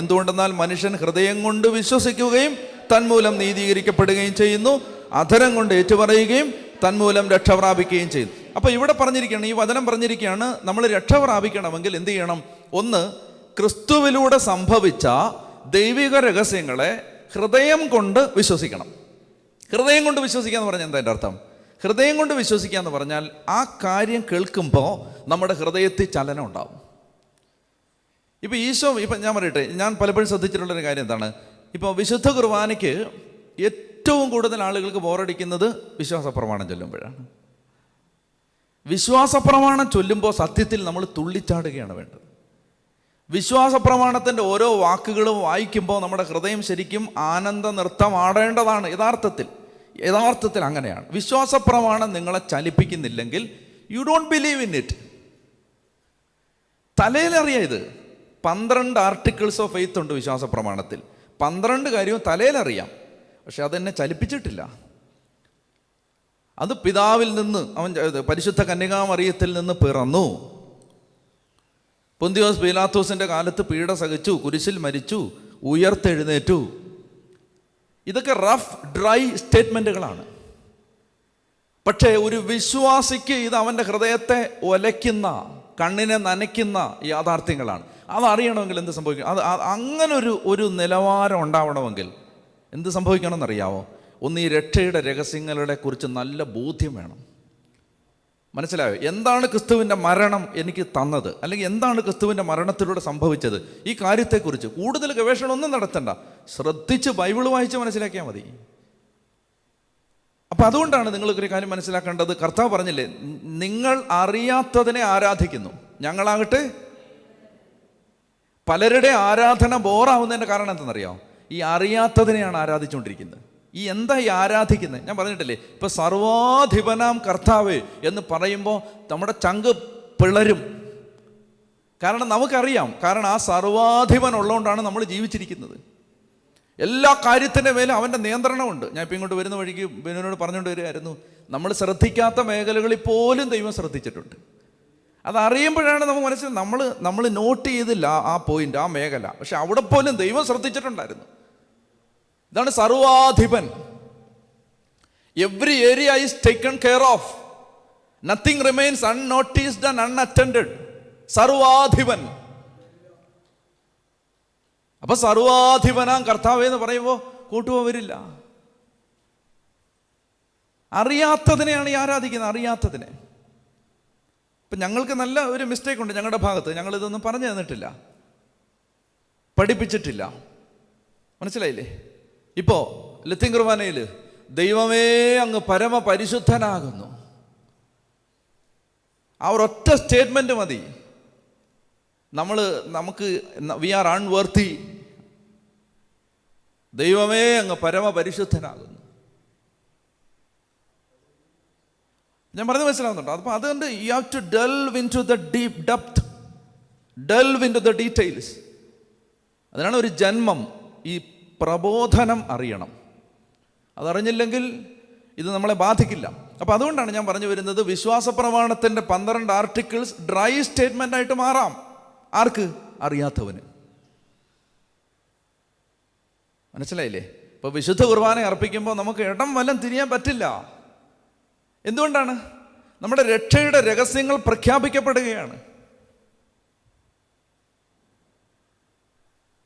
എന്തുകൊണ്ടെന്നാൽ മനുഷ്യൻ ഹൃദയം കൊണ്ട് വിശ്വസിക്കുകയും തന്മൂലം നീതീകരിക്കപ്പെടുകയും ചെയ്യുന്നു, അധരം കൊണ്ട് ഏറ്റുപറയുകയും തന്മൂലം രക്ഷ പ്രാപിക്കുകയും ചെയ്യുന്നു. അപ്പോൾ ഇവിടെ പറഞ്ഞിരിക്കുകയാണ്, ഈ വചനം പറഞ്ഞിരിക്കുകയാണ്, നമ്മൾ രക്ഷ പ്രാപിക്കണമെങ്കിൽ എന്ത് ചെയ്യണം? ഒന്ന്, ക്രിസ്തുവിലൂടെ സംഭവിച്ച ദൈവിക രഹസ്യങ്ങളെ ഹൃദയം കൊണ്ട് വിശ്വസിക്കണം. ഹൃദയം കൊണ്ട് വിശ്വസിക്കുക എന്ന് പറഞ്ഞാൽ എന്താ എൻ്റെ അർത്ഥം? ഹൃദയം കൊണ്ട് വിശ്വസിക്കുക എന്ന് പറഞ്ഞാൽ ആ കാര്യം കേൾക്കുമ്പോൾ നമ്മുടെ ഹൃദയത്തിൽ ചലനം ഉണ്ടാവും. ഇപ്പം ഇപ്പം ഞാൻ പറയട്ടെ, ഞാൻ പലപ്പോഴും ശ്രദ്ധിച്ചിട്ടുള്ളൊരു കാര്യം എന്താണ്? ഇപ്പോൾ വിശുദ്ധ കുർബാനയ്ക്ക് ഏറ്റവും കൂടുതൽ ആളുകൾക്ക് ബോറടിക്കുന്നത് വിശ്വാസപ്രമാണം ചൊല്ലുമ്പോഴാണ്. വിശ്വാസപ്രമാണം ചൊല്ലുമ്പോൾ സത്യത്തിൽ നമ്മൾ തുള്ളിച്ചാടുകയാണ് വേണ്ടത്. വിശ്വാസപ്രമാണത്തിൻ്റെ ഓരോ വാക്കുകളും വായിക്കുമ്പോൾ നമ്മുടെ ഹൃദയം ശരിക്കും ആനന്ദ നൃത്തം ആടേണ്ടതാണ്. യഥാർത്ഥത്തിൽ അങ്ങനെയാണ്. വിശ്വാസപ്രമാണം നിങ്ങളെ ചലിപ്പിക്കുന്നില്ലെങ്കിൽ you don't believe in it. തലയിലറിയാം. ഇത് 12 ആർട്ടിക്കിൾസ് ഓഫ് ഫെയ്ത്ത് ഉണ്ട് വിശ്വാസപ്രമാണത്തിൽ. 12 കാര്യവും തലയിലറിയാം, പക്ഷെ അതെന്നെ ചലിപ്പിച്ചിട്ടില്ല. അത് പിതാവിൽ നിന്ന്, അവൻ പരിശുദ്ധ കന്യകാമറിയത്തിൽ നിന്ന് പിറന്നു, പൊന്തിയോസ് പീലാത്തോസിന്റെ കാലത്ത് പീഡ സഹിച്ചു, കുരിശിൽ മരിച്ചു, ഉയർത്തെഴുന്നേറ്റു. ഇതൊക്കെ റഫ് ഡ്രൈ സ്റ്റേറ്റ്മെന്റുകളാണ്. പക്ഷേ ഒരു വിശ്വാസിക്ക് ഇത് അവൻ്റെ ഹൃദയത്തെ ഒലയ്ക്കുന്ന, കണ്ണിനെ നനയ്ക്കുന്ന യാഥാർത്ഥ്യങ്ങളാണ്. അതറിയണമെങ്കിൽ എന്ത് സംഭവിക്കണം? അങ്ങനൊരു നിലവാരം ഉണ്ടാവണമെങ്കിൽ എന്ത് സംഭവിക്കണമെന്നറിയാമോ? ഒന്ന്, ഈ രക്ഷയുടെ രഹസ്യങ്ങളുടെ കുറിച്ച് നല്ല ബോധ്യം വേണം. മനസ്സിലായോ? എന്താണ് ക്രിസ്തുവിൻ്റെ മരണം എനിക്ക് തന്നത്, അല്ലെങ്കിൽ എന്താണ് ക്രിസ്തുവിൻ്റെ മരണത്തിലൂടെ സംഭവിച്ചത്? ഈ കാര്യത്തെക്കുറിച്ച് കൂടുതൽ ഗവേഷണം ഒന്നും നടത്തണ്ട, ശ്രദ്ധിച്ച് ബൈബിൾ വായിച്ച് മനസ്സിലാക്കിയാൽ മതി. അപ്പം അതുകൊണ്ടാണ് നിങ്ങൾക്കൊരു കാര്യം മനസ്സിലാക്കേണ്ടത്. കർത്താവ് പറഞ്ഞില്ലേ, നിങ്ങൾ അറിയാത്തതിനെ ആരാധിക്കുന്നു. ഞങ്ങളാകട്ടെ പലരുടെ ആരാധന ബോറാവുന്നതിൻ്റെ കാരണം എന്തെന്നറിയാമോ? ഈ അറിയാത്തതിനെയാണ് ആരാധിച്ചുകൊണ്ടിരിക്കുന്നത്. ഈ എന്താ ഈ ആരാധിക്കുന്നത്? ഞാൻ പറഞ്ഞിട്ടില്ലേ, ഇപ്പം സർവാധിപനാം കർത്താവ് എന്ന് പറയുമ്പോൾ നമ്മുടെ ചങ്ക് പിളരും. കാരണം നമുക്കറിയാം, കാരണം ആ സർവാധിപൻ ഉള്ളതുകൊണ്ടാണ് നമ്മൾ ജീവിച്ചിരിക്കുന്നത്. എല്ലാ കാര്യത്തിൻ്റെ മേലും അവൻ്റെ നിയന്ത്രണമുണ്ട്. ഞാൻ ഇപ്പം ഇങ്ങോട്ട് വരുന്ന വഴിക്ക് ബിനുവിനോട് പറഞ്ഞുകൊണ്ട് വരികയായിരുന്നു, നമ്മൾ ശ്രദ്ധിക്കാത്ത മേഖലകളിൽ പോലും ദൈവം ശ്രദ്ധിച്ചിട്ടുണ്ട്. അതറിയുമ്പോഴാണ് നമുക്ക് മനസ്സിലായി, നമ്മൾ നോട്ട് ചെയ്തില്ല ആ പോയിന്റ്, ആ മേഖല, പക്ഷെ അവിടെ പോലും ദൈവം ശ്രദ്ധിച്ചിട്ടുണ്ടായിരുന്നു. ഇതാണ് സർവാധിപൻ. Every area is taken care of, nothing remains unnoticed and unattended. സർവാധിപൻ. അപ്പൊ സർവാധിപനാം കർത്താവ് എന്ന് പറയുമ്പോൾ കൂട്ടുപോവരില്ല. അറിയാത്തതിനെയാണ് ഈ ആരാധിക്കുന്നത്, അറിയാത്തതിനെ. ഇപ്പം ഞങ്ങൾക്ക് നല്ല ഒരു മിസ്റ്റേക്ക് ഉണ്ട് ഞങ്ങളുടെ ഭാഗത്ത്. ഞങ്ങളിതൊന്നും പറഞ്ഞു തന്നിട്ടില്ല, പഠിപ്പിച്ചിട്ടില്ല. മനസ്സിലായില്ലേ? ഇപ്പോൾ ലത്തീൻ കുർബാനയിൽ ദൈവമേ അങ്ങ് പരമപരിശുദ്ധനാകുന്നു, ആ ഒരൊറ്റ സ്റ്റേറ്റ്മെന്റ് മതി. നമുക്ക് വി ആർ അൺവർത്തി, ദൈവമേ അങ്ങ് പരമപരിശുദ്ധനാകുന്നു. ഞാൻ പറഞ്ഞത് മനസ്സിലാവുന്നുണ്ടോ? അപ്പോൾ അതുകൊണ്ട് you have to delve into the deep depth, delve into the details. അതിനാണ് ഒരു ജന്മം. ഈ പ്രബോധനം അറിയണം. അതറിഞ്ഞില്ലെങ്കിൽ ഇത് നമ്മളെ ബാധിക്കില്ല. അപ്പോൾ അതുകൊണ്ടാണ് ഞാൻ പറഞ്ഞു വരുന്നത്, വിശ്വാസ പ്രമാണത്തിൻ്റെ 12 ആർട്ടിക്കിൾസ് ഡ്രൈ സ്റ്റേറ്റ്മെൻ്റ് ആയിട്ട് മാറാം. ആർക്ക്? അറിയാത്തവന്. മനസ്സിലായില്ലേ? ഇപ്പോൾ വിശുദ്ധ കുർബാന അർപ്പിക്കുമ്പോൾ നമുക്ക് ഇടം വലം തിരിയാൻ പറ്റില്ല. എന്തുകൊണ്ടാണ്? നമ്മുടെ രക്ഷയുടെ രഹസ്യങ്ങൾ പ്രഖ്യാപിക്കപ്പെടുകയാണ്.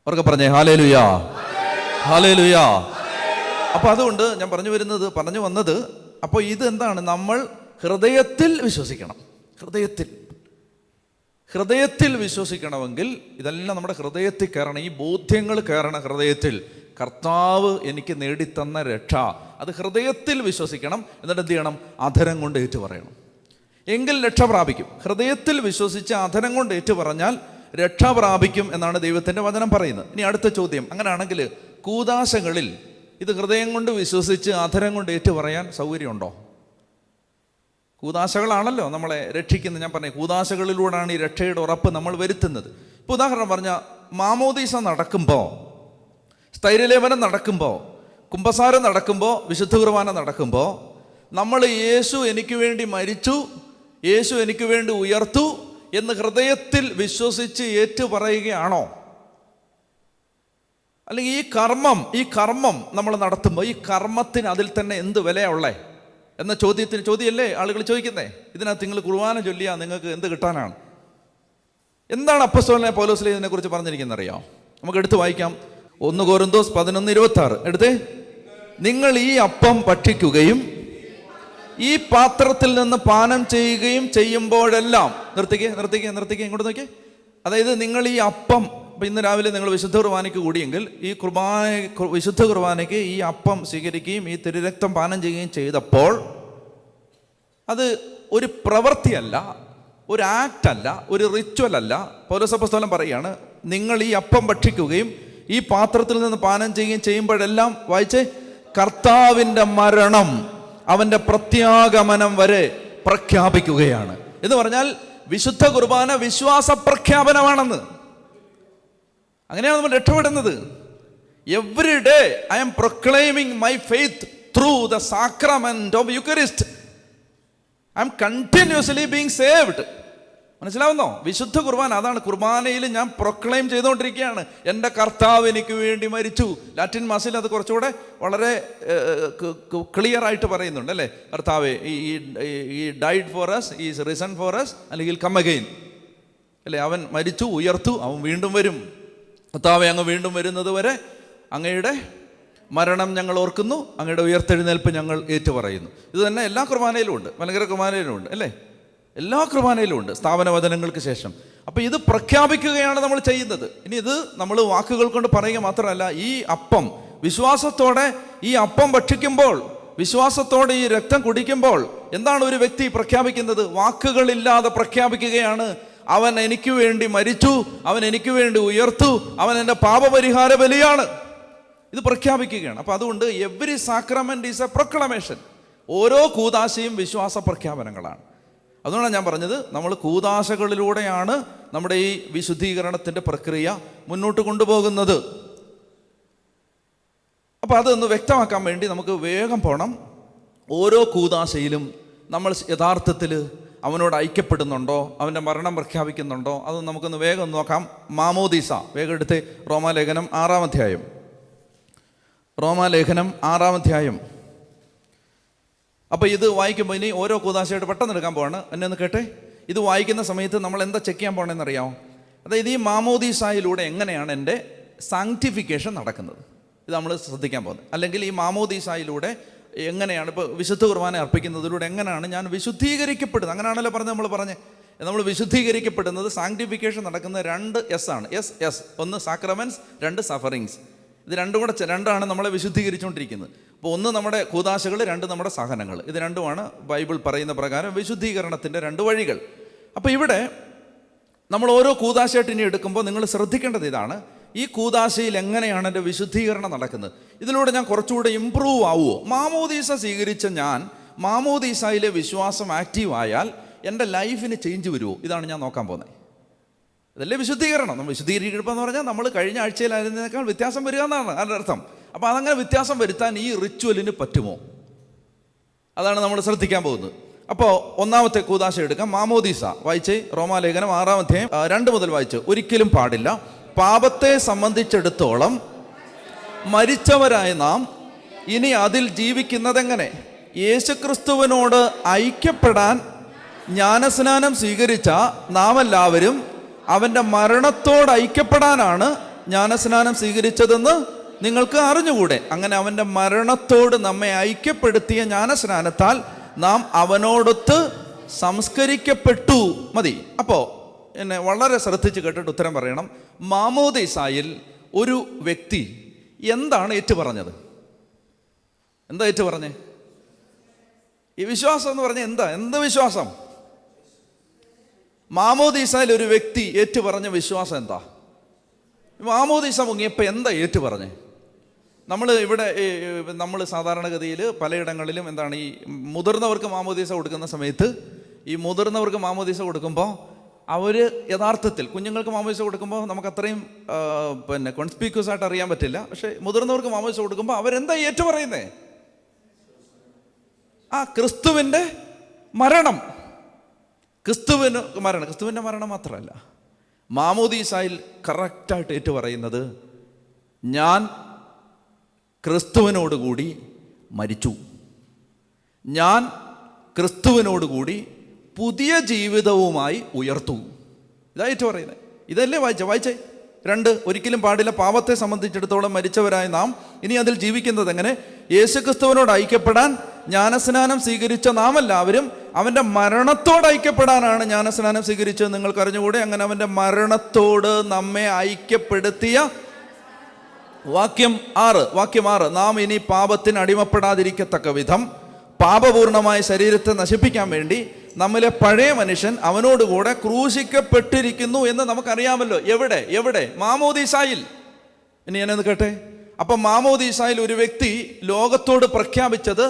അവർക്ക് പറഞ്ഞേ ഹല്ലേലൂയാ, ഹല്ലേലൂയാ. അപ്പൊ അതുകൊണ്ട് ഞാൻ പറഞ്ഞു വന്നത് അപ്പോൾ ഇത് എന്താണ്? നമ്മൾ ഹൃദയത്തിൽ വിശ്വസിക്കണം. ഹൃദയത്തിൽ വിശ്വസിക്കണമെങ്കിൽ ഇതെല്ലാം നമ്മുടെ ഹൃദയത്തിൽ കയറണം. ഈ ബോധ്യങ്ങൾ കയറണം ഹൃദയത്തിൽ. കർത്താവ് എനിക്ക് നേടിത്തന്ന രക്ഷ, അത് ഹൃദയത്തിൽ വിശ്വസിക്കണം. എന്നിട്ട് എന്ത് ചെയ്യണം? അധരം കൊണ്ട് ഏറ്റു പറയണം. എങ്കിൽ രക്ഷ പ്രാപിക്കും. ഹൃദയത്തിൽ വിശ്വസിച്ച് അധരം കൊണ്ട് ഏറ്റു പറഞ്ഞാൽ രക്ഷ പ്രാപിക്കും എന്നാണ് ദൈവത്തിൻ്റെ വചനം പറയുന്നത്. ഇനി അടുത്ത ചോദ്യം, അങ്ങനെയാണെങ്കിൽ കൂദാശകളിൽ ഇത് ഹൃദയം കൊണ്ട് വിശ്വസിച്ച് അധരം കൊണ്ട് ഏറ്റു പറയാൻ സൗകര്യമുണ്ടോ? കൂദാശകളാണല്ലോ നമ്മളെ രക്ഷിക്കുന്നത്. ഞാൻ പറഞ്ഞ കൂദാശകളിലൂടെയാണ് ഈ രക്ഷയുടെ ഉറപ്പ് നമ്മൾ വരുത്തുന്നത്. ഇപ്പോൾ ഉദാഹരണം പറഞ്ഞാൽ, മാമോദീസ നടക്കുമ്പോൾ, സ്ഥൈര്യലേപനം നടക്കുമ്പോൾ, കുമ്പസാരം നടക്കുമ്പോൾ, വിശുദ്ധ കുർബാന നടക്കുമ്പോൾ നമ്മൾ യേശു എനിക്ക് വേണ്ടി മരിച്ചു, യേശു എനിക്ക് വേണ്ടി ഉയർത്തു എന്ന് ഹൃദയത്തിൽ വിശ്വസിച്ച് ഏറ്റു പറയുകയാണോ? അല്ലെങ്കിൽ ഈ കർമ്മം നമ്മൾ നടത്തുമ്പോൾ ഈ കർമ്മത്തിന് അതിൽ തന്നെ എന്ത് വിലയുള്ളേ എന്ന ചോദ്യമല്ലേ ആളുകൾ ചോദിക്കുന്നേ. ഇതിനകത്ത് നിങ്ങൾ കുർബാന ചൊല്ലിയാൽ നിങ്ങൾക്ക് എന്ത് കിട്ടാനാണ്? എന്താണ് അപ്പോസ്തലനായ പൗലോസ് ഇതിനെക്കുറിച്ച് പറഞ്ഞിരിക്കുന്നത് അറിയാം? നമുക്ക് എടുത്ത് വായിക്കാം. 1 കൊരിന്തോസ് 11:26 എടുത്തേ. നിങ്ങൾ ഈ അപ്പം ഭക്ഷിക്കുകയും ഈ പാത്രത്തിൽ നിന്ന് പാനം ചെയ്യുകയും ചെയ്യുമ്പോഴെല്ലാം, നിർത്തിക്കേ ഇങ്ങോട്ട് നോക്കിയേ. അതായത് നിങ്ങൾ ഈ അപ്പം, ഇപ്പം ഇന്ന് രാവിലെ നിങ്ങൾ വിശുദ്ധ കുർബാനയ്ക്ക് കൂടിയെങ്കിൽ ഈ വിശുദ്ധ കുർബാനയ്ക്ക് ഈ അപ്പം സ്വീകരിക്കുകയും ഈ തിരുരക്തം പാനം ചെയ്യുകയും ചെയ്തപ്പോൾ അത് ഒരു പ്രവൃത്തിയല്ല, ഒരു ആക്റ്റല്ല, ഒരു റിച്വൽ അല്ല. പൗലോസ് അപ്പോസ്തലൻ പറയുകയാണ്, നിങ്ങൾ ഈ അപ്പം ഭക്ഷിക്കുകയും ഈ പാത്രത്തിൽ നിന്ന് പാനം ചെയ്യുകയും ചെയ്യുമ്പോഴെല്ലാം, വായിച്ചേ, കർത്താവിൻ്റെ മരണം, അവൻ്റെ പ്രത്യാഗമനം വരെ പ്രഖ്യാപിക്കുകയാണ്. എന്ന് പറഞ്ഞാൽ വിശുദ്ധ കുർബാന വിശ്വാസ പ്രഖ്യാപനമാണെന്ന്. അങ്ങനെയാണ് നമ്മൾ രക്ഷപ്പെടുന്നത്. Every day I am proclaiming my faith through the sacrament of Eucharist. I am continuously being saved. മനസ്സിലാവുന്നോ? വിശുദ്ധ കുർബാന അതാണ്. കുർബാനയിൽ ഞാൻ പ്രൊക്ലെയിം ചെയ്തുകൊണ്ടിരിക്കുകയാണ്, എൻ്റെ കർത്താവ് എനിക്ക് വേണ്ടി മരിച്ചു. ലാറ്റിൻ മാസിൽ അത് കുറച്ചുകൂടെ വളരെ ക്ലിയർ ആയിട്ട് പറയുന്നുണ്ട് അല്ലേ? കർത്താവേ, he died for us, he's risen for us, അല്ലെങ്കിൽ കം അഗെയിൻ അല്ലേ? അവൻ മരിച്ചു, ഉയർത്തു, അവൻ വീണ്ടും വരും. കർത്താവേ, അങ്ങ് വീണ്ടും വരുന്നത് വരെ അങ്ങയുടെ മരണം ഞങ്ങൾ ഓർക്കുന്നു, അങ്ങയുടെ ഉയർത്തെഴുന്നേൽപ്പ് ഞങ്ങൾ ഏറ്റുപറയുന്നു. ഇത് തന്നെ എല്ലാ കുർബാനയിലും ഉണ്ട്, മലങ്കര കുർബാനയിലും ഉണ്ട് അല്ലേ? എല്ലാ കുർബാനയിലും ഉണ്ട്, സ്ഥാപന വചനങ്ങൾക്ക് ശേഷം. അപ്പോൾ ഇത് പ്രഖ്യാപിക്കുകയാണ് നമ്മൾ ചെയ്യുന്നത്. ഇനി ഇത് നമ്മൾ വാക്കുകൾ കൊണ്ട് പറയുക മാത്രമല്ല, ഈ അപ്പം വിശ്വാസത്തോടെ ഈ അപ്പം ഭക്ഷിക്കുമ്പോൾ വിശ്വാസത്തോടെ ഈ രക്തം കുടിക്കുമ്പോൾ എന്താണ് ഒരു വ്യക്തി പ്രഖ്യാപിക്കുന്നത്? വാക്കുകളില്ലാതെ പ്രഖ്യാപിക്കുകയാണ്, അവൻ എനിക്ക് വേണ്ടി മരിച്ചു, അവൻ എനിക്ക് വേണ്ടി ഉയർത്തു, അവൻ എൻ്റെ പാപപരിഹാര ബലിയാണ്. ഇത് പ്രഖ്യാപിക്കുകയാണ്. അപ്പം അതുകൊണ്ട് every sacrament is A proclamation. ഓരോ കൂദാശയും വിശ്വാസ പ്രഖ്യാപനങ്ങളാണ്. അതുകൊണ്ടാണ് ഞാൻ പറഞ്ഞത്, നമ്മൾ കൂദാശകളിലൂടെയാണ് നമ്മുടെ ഈ വിശുദ്ധീകരണത്തിൻ്റെ പ്രക്രിയ മുന്നോട്ട് കൊണ്ടുപോകുന്നത്. അപ്പോൾ അതൊന്ന് വ്യക്തമാക്കാൻ വേണ്ടി നമുക്ക് വേഗം പോകണം. ഓരോ കൂദാശയിലും നമ്മൾ യഥാർത്ഥത്തിൽ അവനോട് ഐക്യപ്പെടുന്നുണ്ടോ, അവൻ്റെ മരണം പ്രഖ്യാപിക്കുന്നുണ്ടോ, അത് നമുക്കൊന്ന് വേഗം നോക്കാം. മാമോദീസ വേഗം എടുത്ത് റോമാലേഖനം 6-ാം അധ്യായം. റോമാലേഖനം 6-ാം അധ്യായം. അപ്പോൾ ഇത് വായിക്കുമ്പോൾ ഇനി ഓരോ കൂദാശയായിട്ട് പെട്ടെന്ന് എടുക്കാൻ പോവാണ്. എന്നെ ഒന്ന് കേട്ടെ. ഇത് വായിക്കുന്ന സമയത്ത് നമ്മൾ എന്താ ചെക്ക് ചെയ്യാൻ പോകണമെന്ന് അറിയാമോ? അതായത് ഈ മാമോദീസായിലൂടെ എങ്ങനെയാണ് എൻ്റെ സാങ്ക്ടിഫിക്കേഷൻ നടക്കുന്നത്, ഇത് നമ്മൾ ശ്രദ്ധിക്കാൻ പോകുന്നത്. അല്ലെങ്കിൽ ഈ മാമോദീസായിലൂടെ എങ്ങനെയാണ് ഇപ്പോൾ വിശുദ്ധ കുർബാന അർപ്പിക്കുന്നതിലൂടെ എങ്ങനെയാണ് ഞാൻ വിശുദ്ധീകരിക്കപ്പെടുന്നത്? അങ്ങനെയാണല്ലോ നമ്മൾ വിശുദ്ധീകരിക്കപ്പെടുന്നത്. സാങ്ക്ടിഫിക്കേഷൻ നടക്കുന്ന 2 എസ് ആണ്. എസ് ഒന്ന് സാക്രമെന്റ്സ്, 2 സഫറിങ്സ്. ഇത് രണ്ടാണ് നമ്മളെ വിശുദ്ധീകരിച്ചുകൊണ്ടിരിക്കുന്നത്. അപ്പോൾ ഒന്ന് നമ്മുടെ കൂദാശകൾ, 2 നമ്മുടെ സഹനങ്ങൾ. ഇത് രണ്ടുമാണ് ബൈബിൾ പറയുന്ന പ്രകാരം വിശുദ്ധീകരണത്തിൻ്റെ 2 വഴികൾ. അപ്പോൾ ഇവിടെ നമ്മൾ ഓരോ കൂദാശയായിട്ട് ഇനി എടുക്കുമ്പോൾ നിങ്ങൾ ശ്രദ്ധിക്കേണ്ടത് ഇതാണ്, ഈ കൂദാശയിൽ എങ്ങനെയാണ് എൻ്റെ വിശുദ്ധീകരണം നടക്കുന്നത്? ഇതിലൂടെ ഞാൻ കുറച്ചുകൂടെ ഇമ്പ്രൂവ് ആവുമോ? മാമോദീസ സ്വീകരിച്ച ഞാൻ മാമോദീസയിലെ വിശ്വാസം ആക്റ്റീവ് ആയാൽ എൻ്റെ ലൈഫിന് ചേഞ്ച് വരുമോ? ഇതാണ് ഞാൻ നോക്കാൻ പോകുന്നത്. ഇതല്ലേ വിശുദ്ധീകരണം. നമ്മൾ വിശുദ്ധീകരിക്കണം എന്ന് പറഞ്ഞാൽ നമ്മൾ കഴിഞ്ഞ ആഴ്ചയിലായിരുന്നതിനേക്കാൾ വ്യത്യാസം വരിക എന്നാണ് അതിൻ്റെ അർത്ഥം. അപ്പോൾ അതങ്ങനെ വ്യത്യാസം വരുത്താൻ ഈ റിച്വലിന് പറ്റുമോ? അതാണ് നമ്മൾ ശ്രദ്ധിക്കാൻ പോകുന്നത്. അപ്പോൾ ഒന്നാമത്തെ കൂദാശ എടുക്കാം, മാമോദീസ. വായിച്ചേ, റോമാലേഖനം 6-ാം അധ്യായം 2 മുതൽ വായിച്ച്. ഒരിക്കലും പാടില്ല, പാപത്തെ സംബന്ധിച്ചിടത്തോളം മരിച്ചവരായ നാം ഇനി അതിൽ ജീവിക്കുന്നതെങ്ങനെ? യേശുക്രിസ്തുവിനോട് ഐക്യപ്പെടാൻ ജ്ഞാനസ്നാനം സ്വീകരിച്ച നാം എല്ലാവരും അവൻ്റെ മരണത്തോട് ഐക്യപ്പെടാനാണ് ജ്ഞാനസ്നാനം സ്വീകരിച്ചതെന്ന് നിങ്ങൾക്ക് അറിഞ്ഞുകൂടെ? അങ്ങനെ അവൻ്റെ മരണത്തോട് നമ്മെ ഐക്യപ്പെടുത്തിയ ജ്ഞാനസ്നാനത്താൽ നാം അവനോടൊത്ത് സംസ്കരിക്കപ്പെട്ടു. മതി. അപ്പോൾ എന്നെ വളരെ ശ്രദ്ധിച്ച് കേട്ടിട്ട് ഉത്തരം പറയണം. മാമോദീസായിൽ ഒരു വ്യക്തി എന്താണ് ഏറ്റുപറഞ്ഞത്? എന്താ ഏറ്റുപറഞ്ഞേ? ഈ വിശ്വാസം എന്ന് പറഞ്ഞാൽ എന്ത് വിശ്വാസം? മാമോദീസയിൽ ഒരു വ്യക്തി ഏറ്റുപറഞ്ഞ വിശ്വാസം എന്താ? മാമോദീസ മുങ്ങിയപ്പോൾ എന്താ ഏറ്റുപറഞ്ഞേ? നമ്മൾ സാധാരണഗതിയിൽ പലയിടങ്ങളിലും എന്താണ്, ഈ മുതിർന്നവർക്ക് മാമോദീസ കൊടുക്കുന്ന സമയത്ത് ഈ മുതിർന്നവർക്ക് മാമോദീസ കൊടുക്കുമ്പോൾ അവർ യഥാർത്ഥത്തിൽ കുഞ്ഞുങ്ങൾക്ക് മാമോദീസ കൊടുക്കുമ്പോൾ നമുക്ക് അത്രയും കോൺസ്പീക്വസ് ആയിട്ട് അറിയാൻ പറ്റില്ല. പക്ഷേ മുതിർന്നവർക്ക് മാമോദീസ കൊടുക്കുമ്പോൾ അവരെന്താ ഏറ്റുപറയുന്നേ? ക്രിസ്തുവിൻ്റെ മരണം. ക്രിസ്തുവിൻ്റെ മരണം മാത്രമല്ല, മാമോദീസായിൽ കറക്റ്റായിട്ട് ഏറ്റുപറയുന്നത്, ഞാൻ ക്രിസ്തുവിനോടുകൂടി മരിച്ചു, ഞാൻ ക്രിസ്തുവിനോടുകൂടി പുതിയ ജീവിതവുമായി ഉയർത്തു. ഇതായിട്ട് പറയുന്നത്. ഇതല്ലേ വായിച്ചേ 2. ഒരിക്കലും പാടില്ല, പാപത്തെ സംബന്ധിച്ചിടത്തോളം മരിച്ചവരായ നാം ഇനി അതിൽ ജീവിക്കുന്നത് എങ്ങനെ? യേശുക്രിസ്തുവിനോട് ഐക്യപ്പെടാൻ ജ്ഞാനസ്നാനം സ്വീകരിച്ച നാം എല്ലാവരും അവൻ്റെ മരണത്തോട് ഐക്യപ്പെടാനാണ് ജ്ഞാനസ്നാനം സ്വീകരിച്ചത് നിങ്ങൾക്ക് അറിഞ്ഞുകൂടെ? അങ്ങനെ അവൻ്റെ മരണത്തോട് നമ്മെ ഐക്യപ്പെടുത്തിയ വാക്യം 6 നാം ഇനി പാപത്തിന് അടിമപ്പെടാതിരിക്കത്തക്ക വിധം പാപപൂർണമായ ശരീരത്തെ നശിപ്പിക്കാൻ വേണ്ടി നമ്മിലെ പഴയ മനുഷ്യൻ അവനോടുകൂടെ ക്രൂശിക്കപ്പെട്ടിരിക്കുന്നു എന്ന് നമുക്കറിയാമല്ലോ. എവിടെ? മാമോദീസായിൽ. ഇനി ഞാനത് കേട്ടെ. അപ്പം മാമോദീസായിൽ ഒരു വ്യക്തി ലോകത്തോട് പ്രഖ്യാപിച്ചത്,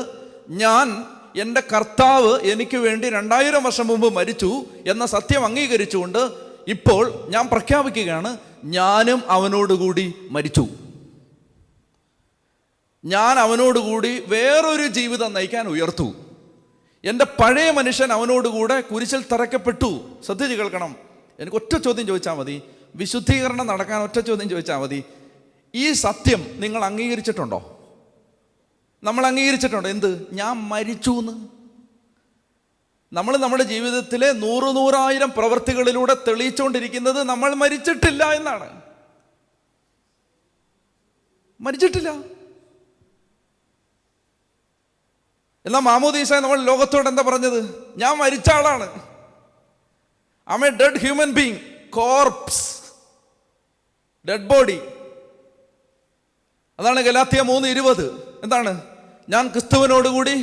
ഞാൻ എൻ്റെ കർത്താവ് എനിക്ക് വേണ്ടി 2000 വർഷം മുമ്പ് മരിച്ചു എന്ന സത്യം അംഗീകരിച്ചുകൊണ്ട് ഇപ്പോൾ ഞാൻ പ്രഖ്യാപിക്കുകയാണ്, ഞാനും അവനോടുകൂടി മരിച്ചു, ഞാൻ അവനോടുകൂടി വേറൊരു ജീവിതം നയിക്കാൻ ഉയർത്തു, എൻ്റെ പഴയ മനുഷ്യൻ അവനോടുകൂടെ കുരിശിൽ തറയ്ക്കപ്പെട്ടു. ശ്രദ്ധിച്ച് കേൾക്കണം. എനിക്ക് ഒറ്റ ചോദ്യം ചോദിച്ചാൽ മതി, വിശുദ്ധീകരണം നടക്കാൻ ഒറ്റ ചോദ്യം ചോദിച്ചാൽ മതി. ഈ സത്യം നിങ്ങൾ അംഗീകരിച്ചിട്ടുണ്ടോ? നമ്മൾ അംഗീകരിച്ചിട്ടുണ്ടോ? എന്ത്? ഞാൻ മരിച്ചു എന്ന്. നമ്മൾ നമ്മുടെ ജീവിതത്തിലെ 100,000 പ്രവൃത്തികളിലൂടെ തെളിയിച്ചുകൊണ്ടിരിക്കുന്നത് നമ്മൾ മരിച്ചിട്ടില്ല എന്നാണ്. മരിച്ചിട്ടില്ല. എന്നാൽ മാമോദീസ നമ്മൾ ലോകത്തോട് എന്താ പറഞ്ഞത്? ഞാൻ മരിച്ച ആളാണ്. I am a dead human being, corpse, dead body. അതാണ് ഗലാത്യ 3:20. എന്താണ്? ഞാൻ ക്രിസ്തുവിനോടുകൂടി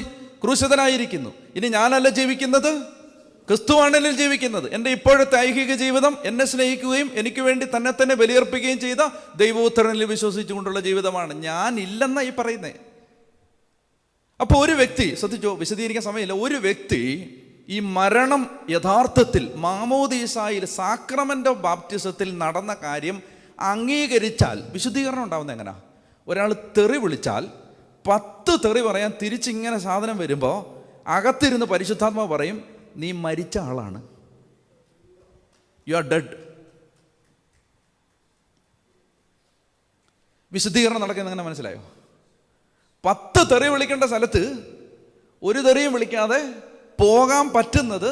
ക്രൂശിതനായിരിക്കുന്നു. ഇനി ഞാനല്ല ജീവിക്കുന്നത്, ക്രിസ്തുവാണല്ലോ ജീവിക്കുന്നത്. എൻ്റെ ഇപ്പോഴത്തെ ഐഹിക ജീവിതം എന്നെ സ്നേഹിക്കുകയും എനിക്ക് വേണ്ടി തന്നെ തന്നെ ബലിയർപ്പിക്കുകയും ചെയ്ത ദൈവപുത്രനിൽ വിശ്വസിച്ചുകൊണ്ടുള്ള ജീവിതമാണ്. ഞാൻ ഇല്ലെന്നാണ് ഈ പറയുന്നത്. അപ്പോൾ ഒരു വ്യക്തി, ശ്രദ്ധിച്ചോ, വിശദീകരിക്കാൻ സമയമില്ല, ഒരു വ്യക്തി ഈ മരണം യഥാർത്ഥത്തിൽ മാമോദീസായിൽ സാക്രമെന്റ് ഓഫ് ബാപ്റ്റിസത്തിൽ നടന്ന കാര്യം അംഗീകരിച്ചാൽ വിശുദ്ധീകരണം ഉണ്ടാവുന്നത് എങ്ങനെയാ? ഒരാൾ തെറി വിളിച്ചാൽ 10 തെറി പറയാൻ തിരിച്ചിങ്ങനെ സാധനം വരുമ്പോൾ അകത്തിരുന്ന് പരിശുദ്ധാത്മാവ് പറയും, നീ മരിച്ച ആളാണ്, യു ആർ ഡെഡ്. വിശുദ്ധീകരണം നടക്കുന്നത് എങ്ങനെ മനസ്സിലായോ? 10 തെറി വിളിക്കേണ്ട സ്ഥലത്ത് ഒരു തെറിയും വിളിക്കാതെ പോകാൻ പറ്റുന്നത്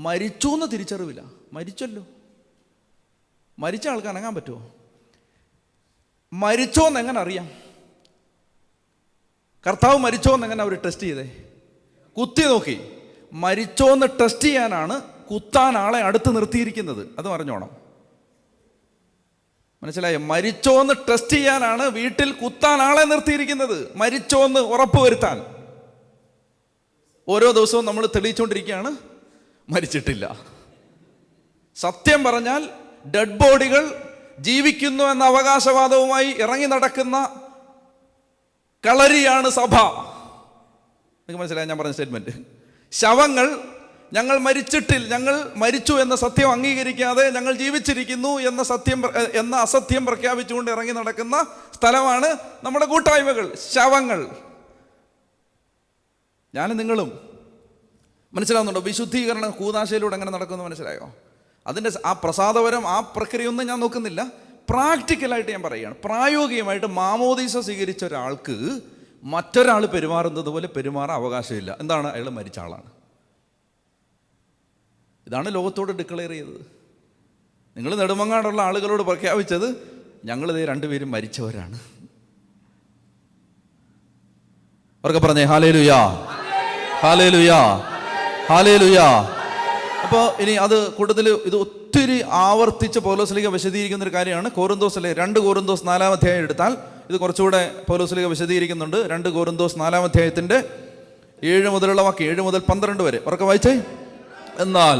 മരിച്ചു എന്ന് തിരിച്ചറിവില്ല. മരിച്ചല്ലോ, മരിച്ച ആൾക്ക് അനങ്ങാൻ പറ്റുമോ? മരിച്ചോന്ന് എങ്ങനെ അറിയാം? കർത്താവ് മരിച്ചോന്ന് എങ്ങനെ അവർ ടെസ്റ്റ് ചെയ്തേ? കുത്തി നോക്കി. മരിച്ചോന്ന് ടെസ്റ്റ് ചെയ്യാനാണ് കുത്താൻ ആളെ അടുത്ത് നിർത്തിയിരിക്കുന്നത്. അത് പറഞ്ഞോണം, മനസ്സിലായോ? മരിച്ചോന്ന് ടെസ്റ്റ് ചെയ്യാനാണ് വീട്ടിൽ കുത്താൻ ആളെ നിർത്തിയിരിക്കുന്നത്, മരിച്ചോന്ന് ഉറപ്പുവരുത്താൻ. ഓരോ ദിവസവും നമ്മൾ തെളിയിച്ചുകൊണ്ടിരിക്കുകയാണ് മരിച്ചിട്ടില്ല. സത്യം പറഞ്ഞാൽ ഡെഡ് ബോഡികൾ ജീവിക്കുന്നു എന്ന അവകാശവാദവുമായി ഇറങ്ങി നടക്കുന്ന കളരിയാണ് സഭ. നിങ്ങൾക്ക് മനസ്സിലായി ഞാൻ പറഞ്ഞ സ്റ്റേറ്റ്മെന്റ്? ശവങ്ങൾ ഞങ്ങൾ മരിച്ചിട്ടില്ല, ഞങ്ങൾ മരിച്ചു എന്ന സത്യം അംഗീകരിക്കാതെ ഞങ്ങൾ ജീവിച്ചിരിക്കുന്നു എന്ന അസത്യം പ്രഖ്യാപിച്ചുകൊണ്ട് ഇറങ്ങി നടക്കുന്ന സ്ഥലമാണ് നമ്മുടെ കൂട്ടായ്മകൾ, ശവങ്ങൾ. ഞാനും നിങ്ങളും മനസ്സിലാവുന്നുണ്ടോ? വിശുദ്ധീകരണം കൂദാശയിലൂടെ എങ്ങനെ നടക്കുമെന്ന് മനസ്സിലായോ? അതിൻ്റെ ആ പ്രസാദപരം ആ പ്രക്രിയയൊന്നും ഞാൻ നോക്കുന്നില്ല. പ്രാക്ടിക്കലായിട്ട് ഞാൻ പറയുകയാണ്. പ്രായോഗികമായിട്ട് മാമോദീസ സ്വീകരിച്ച ഒരാൾക്ക് മറ്റൊരാൾ പെരുമാറുന്നത് പോലെ പെരുമാറാൻ അവകാശമില്ല. എന്താണ്? അയാൾ മരിച്ച ആളാണ്. ഇതാണ് ലോകത്തോട് ഡിക്ലെയർ ചെയ്തത്. നിങ്ങൾ നെടുമങ്ങാടുള്ള ആളുകളോട് പ്രഖ്യാപിച്ചത് ഞങ്ങളിതേ 2 പേരും മരിച്ചവരാണ്. അവർക്ക് പറഞ്ഞേ ഹല്ലേലൂയാ, ഹല്ലേലൂയാ, ഹല്ലേലൂയാ. അപ്പോൾ ഇനി അത് കൂടുതൽ ഇത് ഒത്തിരി ആവർത്തിച്ച് പൗലോസ്ലീഹ വിശദീകരിക്കുന്ന ഒരു കാര്യമാണ്. 2 കോരിന്തോസ് 4-ാം അധ്യായം എടുത്താൽ ഇത് കുറച്ചുകൂടെ പൗലോസ്ലീഹ വിശദീകരിക്കുന്നുണ്ട്. 2 കോരിന്തോസ് 4-ാം അധ്യായത്തിൻ്റെ 7 മുതലുള്ള വാക്യം, 7 മുതൽ 12 വരെ ഉറക്കെ വായിച്ചേ. എന്നാൽ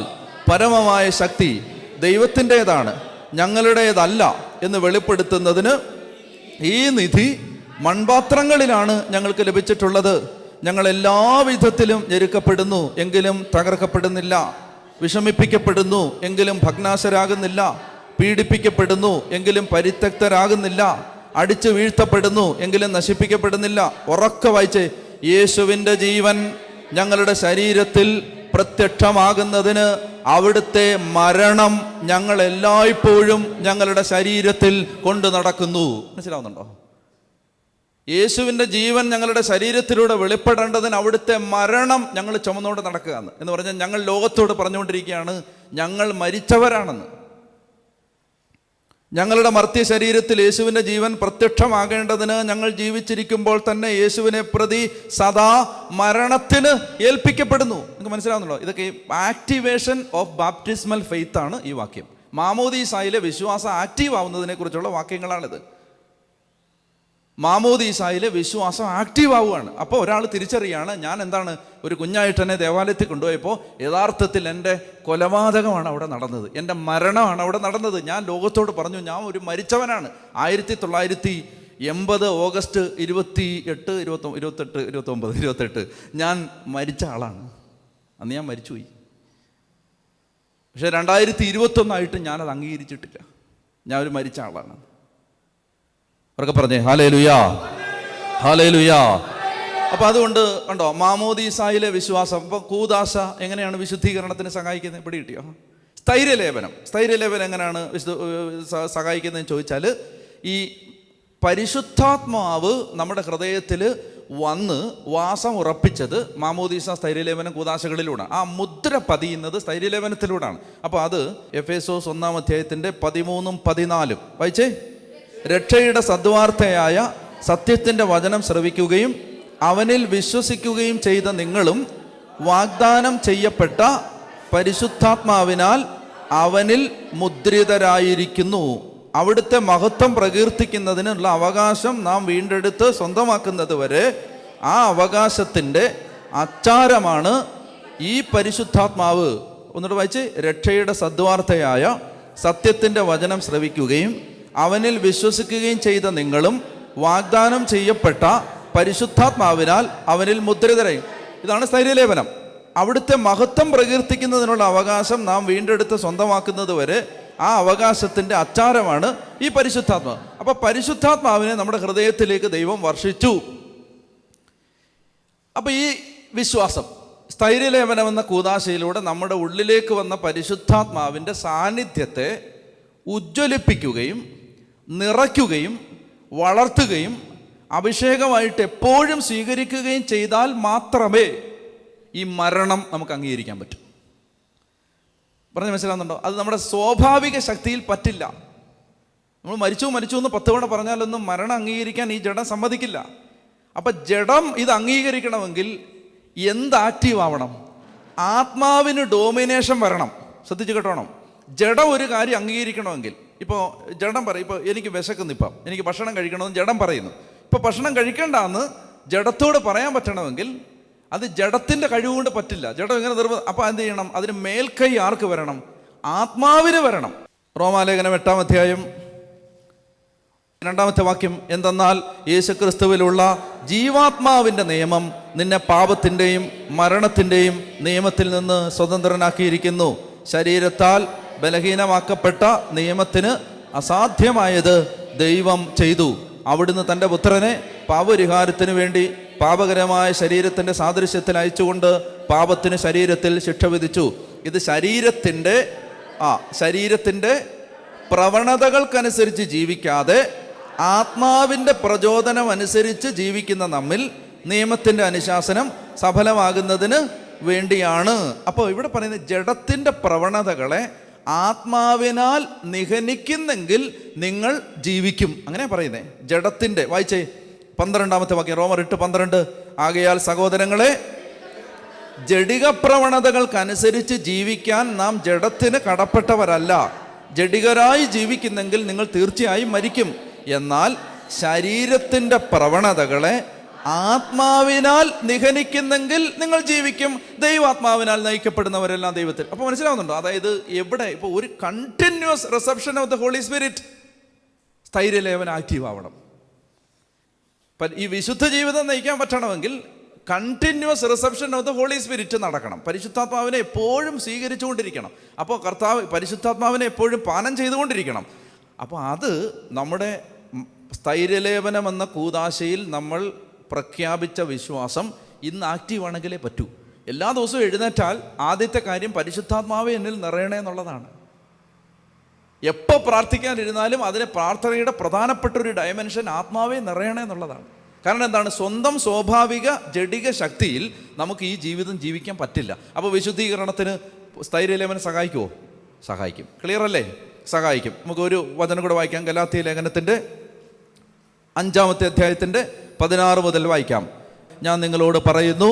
പരമമായ ശക്തി ദൈവത്തിൻ്റെതാണ്, ഞങ്ങളുടേതല്ല എന്ന് വെളിപ്പെടുത്തുന്നതിന് ഈ നിധി മൺപാത്രങ്ങളിലാണ് ഞങ്ങൾക്ക് ലഭിച്ചിട്ടുള്ളത്. ഞങ്ങൾ എല്ലാവിധത്തിലും ഞെരുക്കപ്പെടുന്നു, എങ്കിലും തകർക്കപ്പെടുന്നില്ല. വിഷമിപ്പിക്കപ്പെടുന്നു, എങ്കിലും ഭഗ്നാശരാകുന്നില്ല. പീഡിപ്പിക്കപ്പെടുന്നു, എങ്കിലും പരിത്യക്തരാകുന്നില്ല. അടിച്ചു വീഴ്ത്തപ്പെടുന്നു, എങ്കിലും നശിപ്പിക്കപ്പെടുന്നില്ല. ഉറക്കെ വായിച്ചേ. യേശുവിൻ്റെ ജീവൻ ഞങ്ങളുടെ ശരീരത്തിൽ പ്രത്യക്ഷമാകുന്നതിന് അവിടുത്തെ മരണം ഞങ്ങൾ എല്ലായ്പ്പോഴും ഞങ്ങളുടെ ശരീരത്തിൽ കൊണ്ടു നടക്കുന്നു. മനസ്സിലാവുന്നുണ്ടോ? യേശുവിൻ്റെ ജീവൻ ഞങ്ങളുടെ ശരീരത്തിലൂടെ വെളിപ്പെടേണ്ടതിന് അവിടുത്തെ മരണം ഞങ്ങൾ ചുമന്നുകൊണ്ട് നടക്കുക എന്ന് പറഞ്ഞാൽ ഞങ്ങൾ ലോകത്തോട് പറഞ്ഞുകൊണ്ടിരിക്കുകയാണ് ഞങ്ങൾ മരിച്ചവരാണെന്ന്. ഞങ്ങളുടെ മർത്യ ശരീരത്തിൽ യേശുവിൻ്റെ ജീവൻ പ്രത്യക്ഷമാകേണ്ടതിന് ഞങ്ങൾ ജീവിച്ചിരിക്കുമ്പോൾ തന്നെ യേശുവിനെ പ്രതി സദാ മരണത്തിന് ഏൽപ്പിക്കപ്പെടുന്നു. നിങ്ങൾക്ക് മനസ്സിലാവുന്നുണ്ടോ? ഇതൊക്കെ ആക്ടിവേഷൻ ഓഫ് ബാപ്റ്റിസ്മൽ ഫെയ്ത്ത് ആണ് ഈ വാക്യം. മാമോദീസായിലെ വിശ്വാസം ആക്റ്റീവ് ആവുന്നതിനെ കുറിച്ചുള്ള വാക്യങ്ങളാണിത്. മാമോദീസായിലെ വിശ്വാസം ആക്റ്റീവ് ആവുകയാണ്. അപ്പോൾ ഒരാൾ തിരിച്ചറിയാണ്, ഞാൻ എന്താണ് ഒരു കുഞ്ഞായിട്ട് എന്നെ ദേവാലയത്തിൽ കൊണ്ടുപോയപ്പോൾ യഥാർത്ഥത്തിൽ എൻ്റെ കൊലപാതകമാണ് അവിടെ നടന്നത്, എൻ്റെ മരണമാണ് അവിടെ നടന്നത്. ഞാൻ ലോകത്തോട് പറഞ്ഞു ഞാൻ ഒരു മരിച്ചവനാണ്. 1980 ഓഗസ്റ്റ് 28, 29 ഞാൻ മരിച്ച ആളാണ്. അന്ന് ഞാൻ മരിച്ചുപോയി. പക്ഷേ 2021 ഞാനത് അംഗീകരിച്ചിട്ടില്ല. ഞാൻ ഒരു മരിച്ച ആളാണ്. അവർക്ക് പറഞ്ഞേ ഹല്ലേലൂയാ, ഹല്ലേലൂയാ. അപ്പം അതുകൊണ്ട് കണ്ടോ മാമോദീസായിലെ വിശ്വാസം. അപ്പം കൂദാശ എങ്ങനെയാണ് വിശുദ്ധീകരണത്തിന് സഹായിക്കുന്നത്? പിടി കിട്ടിയോ? സ്ഥൈര്യലേപനം എങ്ങനെയാണ് സഹായിക്കുന്നതെന്ന് ചോദിച്ചാൽ, ഈ പരിശുദ്ധാത്മാവ് നമ്മുടെ ഹൃദയത്തിൽ വന്ന് വാസം ഉറപ്പിച്ചത് മാമോദീസ, സ്ഥൈര്യലേപനം, കൂദാശകളിലൂടെ. ആ മുദ്ര പതിയുന്നത് സ്ഥൈര്യലേപനത്തിലൂടെയാണ്. അപ്പോൾ അത് എഫേസോസ് 1-ാം അധ്യായത്തിൻ്റെ 13-ഉം 14 വായിച്ചേ. രക്ഷയുടെ സദ്വാർത്തയായ സത്യത്തിൻ്റെ വചനം ശ്രവിക്കുകയും അവനിൽ വിശ്വസിക്കുകയും ചെയ്ത നിങ്ങളും വാഗ്ദാനം ചെയ്യപ്പെട്ട പരിശുദ്ധാത്മാവിനാൽ അവനിൽ മുദ്രിതരായിരിക്കുന്നു. അവിടുത്തെ മഹത്വം പ്രകീർത്തിക്കുന്നതിനുള്ള അവകാശം നാം വീണ്ടെടുത്ത് സ്വന്തമാക്കുന്നത് വരെ ആ അവകാശത്തിൻ്റെ അച്ചാരമാണ് ഈ പരിശുദ്ധാത്മാവ്. ഒന്നിട്ട് വായിച്ച്, രക്ഷയുടെ സദ്വാർത്തയായ സത്യത്തിൻ്റെ വചനം ശ്രവിക്കുകയും അവനിൽ വിശ്വസിക്കുകയും ചെയ്ത നിങ്ങളും വാഗ്ദാനം ചെയ്യപ്പെട്ട പരിശുദ്ധാത്മാവിനാൽ അവനിൽ മുദ്രിതരായി. ഇതാണ് സ്ഥൈര്യലേപനം. അവിടുത്തെ മഹത്വം പ്രകീർത്തിക്കുന്നതിനുള്ള അവകാശം നാം വീണ്ടെടുത്ത് സ്വന്തമാക്കുന്നത് വരെ ആ അവകാശത്തിൻ്റെ അച്ചാരമാണ് ഈ പരിശുദ്ധാത്മാവ്. അപ്പോൾ പരിശുദ്ധാത്മാവിനെ നമ്മുടെ ഹൃദയത്തിലേക്ക് ദൈവം വർഷിച്ചു. അപ്പോൾ ഈ വിശ്വാസം, സ്ഥൈര്യലേപനം എന്ന കൂദാശയിലൂടെ നമ്മുടെ ഉള്ളിലേക്ക് വന്ന പരിശുദ്ധാത്മാവിൻ്റെ സാന്നിധ്യത്തെ ഉജ്ജ്വലിപ്പിക്കുകയും നിറയ്ക്കുകയും വളർത്തുകയും അഭിഷേകമായിട്ട് എപ്പോഴും സ്വീകരിക്കുകയും ചെയ്താൽ മാത്രമേ ഈ മരണം നമുക്ക് അംഗീകരിക്കാൻ പറ്റൂ. പറഞ്ഞ് മനസ്സിലാകുന്നുണ്ടോ? അത് നമ്മുടെ സ്വാഭാവിക ശക്തിയിൽ പറ്റില്ല. നമ്മൾ മരിച്ചു എന്ന് 10 തവണ പറഞ്ഞാലൊന്നും മരണം അംഗീകരിക്കാൻ ഈ ജഡം സമ്മതിക്കില്ല. അപ്പം ജഡം ഇത് അംഗീകരിക്കണമെങ്കിൽ എന്ത് ആക്റ്റീവ് ആവണം? ആത്മാവിന് ഡോമിനേഷൻ വരണം. ശ്രദ്ധിച്ച് കേട്ടോണം. ജഡം ഒരു കാര്യം അംഗീകരിക്കണമെങ്കിൽ, ഇപ്പോൾ ജഡം പറയും, ഇപ്പോൾ എനിക്ക് വിശക്കുന്നു, ഇപ്പം എനിക്ക് ഭക്ഷണം കഴിക്കണമെന്ന് ജഡം പറയുന്നു. ഇപ്പോൾ ഭക്ഷണം കഴിക്കേണ്ടെന്ന് ജഡത്തോട് പറയാൻ പറ്റണമെങ്കിൽ അത് ജഡത്തിൻ്റെ കഴിവുകൊണ്ട് പറ്റില്ല. ജഡം എങ്ങനെ അപ്പോൾ എന്ത് ചെയ്യണം? അതിന് മേൽക്കൈ ആർക്ക് വരണം? ആത്മാവിന് വരണം. റോമാലേഖനം 8-ാം അധ്യായം 2-ാമത്തെ വാക്യം എന്തെന്നാൽ യേശുക്രിസ്തുവിലുള്ള ജീവാത്മാവിൻ്റെ നിയമം നിന്നെ പാപത്തിൻ്റെയും മരണത്തിൻ്റെയും നിയമത്തിൽ നിന്ന് സ്വതന്ത്രനാക്കിയിരിക്കുന്നു. ശരീരത്താൽ ബലഹീനമാക്കപ്പെട്ട നിയമത്തിന് അസാധ്യമായത് ദൈവം ചെയ്തു. അവിടുന്ന് തൻ്റെ പുത്രനെ പാപപരിഹാരത്തിന് വേണ്ടി പാപകരമായ ശരീരത്തിൻ്റെ സാദൃശ്യത്തിൽ അയച്ചുകൊണ്ട് പാപത്തിന് ശരീരത്തിൽ ശിക്ഷ വിധിച്ചു. ഇത് ശരീരത്തിൻ്റെ പ്രവണതകൾക്കനുസരിച്ച് ജീവിക്കാതെ ആത്മാവിൻ്റെ പ്രചോദനം അനുസരിച്ച് ജീവിക്കുന്ന നമ്മിൽ നിയമത്തിൻ്റെ അനുശാസനം സഫലമാകുന്നതിന് വേണ്ടിയാണ്. അപ്പോൾ ഇവിടെ പറയുന്നത് ജഡത്തിൻ്റെ പ്രവണതകളെ ആത്മാവിനാൽ നിഹനിക്കുന്നെങ്കിൽ നിങ്ങൾ ജീവിക്കും. അങ്ങനെ പറയുന്നേ. ജഡത്തിൻ്റെ, വായിച്ചേ 12-ാമത്തെ വാക്യം, റോമർ 8:12. ആകയാൽ സഹോദരങ്ങളെ, ജഡിക പ്രവണതകൾക്കനുസരിച്ച് ജീവിക്കാൻ നാം ജഡത്തിന് കടപ്പെട്ടവരല്ല. ജഡികരായി ജീവിക്കുന്നെങ്കിൽ നിങ്ങൾ തീർച്ചയായും മരിക്കും. എന്നാൽ ശരീരത്തിൻ്റെ പ്രവണതകളെ ആത്മാവിനാൽ നിഹനിക്കുന്നെങ്കിൽ നിങ്ങൾ ജീവിക്കും. ദൈവാത്മാവിനാൽ നയിക്കപ്പെടുന്നവരെല്ലാം ദൈവത്തിൽ. അപ്പോൾ മനസ്സിലാവുന്നുണ്ടോ? അതായത് എവിടെ ഇപ്പോൾ ഒരു continuous reception of the Holy Spirit, സ്ഥൈര്യലേപനം ആക്റ്റീവ് ആവണം. ഈ വിശുദ്ധ ജീവിതം നയിക്കാൻ പറ്റണമെങ്കിൽ continuous reception of the Holy Spirit നടക്കണം. പരിശുദ്ധാത്മാവിനെ എപ്പോഴും സ്വീകരിച്ചുകൊണ്ടിരിക്കണം. അപ്പോൾ പരിശുദ്ധാത്മാവിനെ എപ്പോഴും പാനം ചെയ്തുകൊണ്ടിരിക്കണം. അപ്പോൾ അത് നമ്മുടെ സ്ഥൈര്യലേപനം എന്ന കൂദാശയിൽ നമ്മൾ പ്രഖ്യാപിച്ച വിശ്വാസം ഇന്ന് ആക്റ്റീവ് ആണെങ്കിലേ പറ്റൂ. എല്ലാ ദിവസവും എഴുന്നേറ്റാൽ ആദ്യത്തെ കാര്യം പരിശുദ്ധാത്മാവെ എന്നിൽ നിറയണേ എന്നുള്ളതാണ്. എപ്പോൾ പ്രാർത്ഥിക്കാനിരുന്നാലും അതിന് പ്രാർത്ഥനയുടെ പ്രധാനപ്പെട്ട ഒരു ഡയമെൻഷൻ ആത്മാവെ നിറയണേ എന്നുള്ളതാണ്. കാരണം എന്താണ്? സ്വന്തം സ്വാഭാവിക ജഡിക ശക്തിയിൽ നമുക്ക് ഈ ജീവിതം ജീവിക്കാൻ പറ്റില്ല. അപ്പോൾ വിശുദ്ധീകരണത്തിന് സ്ഥൈര്യലേപനം സഹായിക്കുമോ? സഹായിക്കും. ക്ലിയർ അല്ലേ? സഹായിക്കും. നമുക്ക് ഒരു വചനം കൂടെ വായിക്കാം. ഗലാത്യ ലേഖനത്തിൻ്റെ 5-ാമത്തെ അധ്യായത്തിൻ്റെ 16 മുതൽ വായിക്കാം. ഞാൻ നിങ്ങളോട് പറയുന്നു,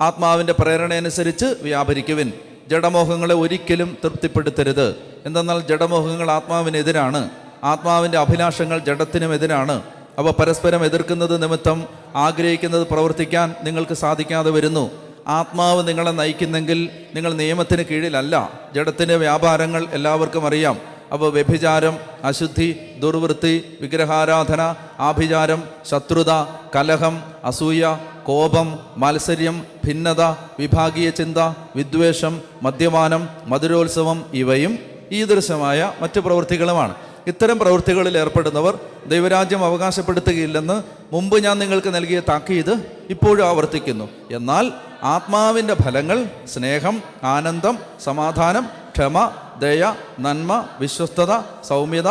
ആത്മാവിൻ്റെ പ്രേരണയനുസരിച്ച് വ്യാപരിക്കുവിൻ. ജഡമോഹങ്ങളെ ഒരിക്കലും തൃപ്തിപ്പെടുത്തരുത്. എന്തെന്നാൽ ജഡമോഹങ്ങൾ ആത്മാവിനെതിരാണ്, ആത്മാവിൻ്റെ അഭിലാഷങ്ങൾ ജഡത്തിനും എതിരാണ്. അവ പരസ്പരം എതിർക്കുന്നത് നിമിത്തം ആഗ്രഹിക്കുന്നത് പ്രവർത്തിക്കാൻ നിങ്ങൾക്ക് സാധിക്കാതെ വരുന്നു. ആത്മാവ് നിങ്ങളെ നയിക്കുന്നെങ്കിൽ നിങ്ങൾ നിയമത്തിന് കീഴിലല്ല. ജഡത്തിൻ്റെ വ്യാപാരങ്ങൾ എല്ലാവർക്കും അറിയാം. അപ്പോൾ വ്യഭിചാരം, അശുദ്ധി, ദുർവൃത്തി, വിഗ്രഹാരാധന, ആഭിചാരം, ശത്രുത, കലഹം, അസൂയ, കോപം, മത്സര്യം, ഭിന്നത, വിഭാഗീയ ചിന്ത, വിദ്വേഷം, മദ്യപാനം, മധുരോത്സവം ഇവയും ഈദൃശമായ മറ്റു പ്രവൃത്തികളുമാണ്. ഇത്തരം പ്രവൃത്തികളിൽ ഏർപ്പെടുന്നവർ ദൈവരാജ്യം അവകാശപ്പെടുത്തുകയില്ലെന്ന് മുമ്പ് ഞാൻ നിങ്ങൾക്ക് നൽകിയ താക്കീത് ഇപ്പോഴും ആവർത്തിക്കുന്നു. എന്നാൽ ആത്മാവിൻ്റെ ഫലങ്ങൾ സ്നേഹം, ആനന്ദം, സമാധാനം, ക്ഷമ, ദയ, നന്മ, വിശ്വസ്തത, സൗമ്യത,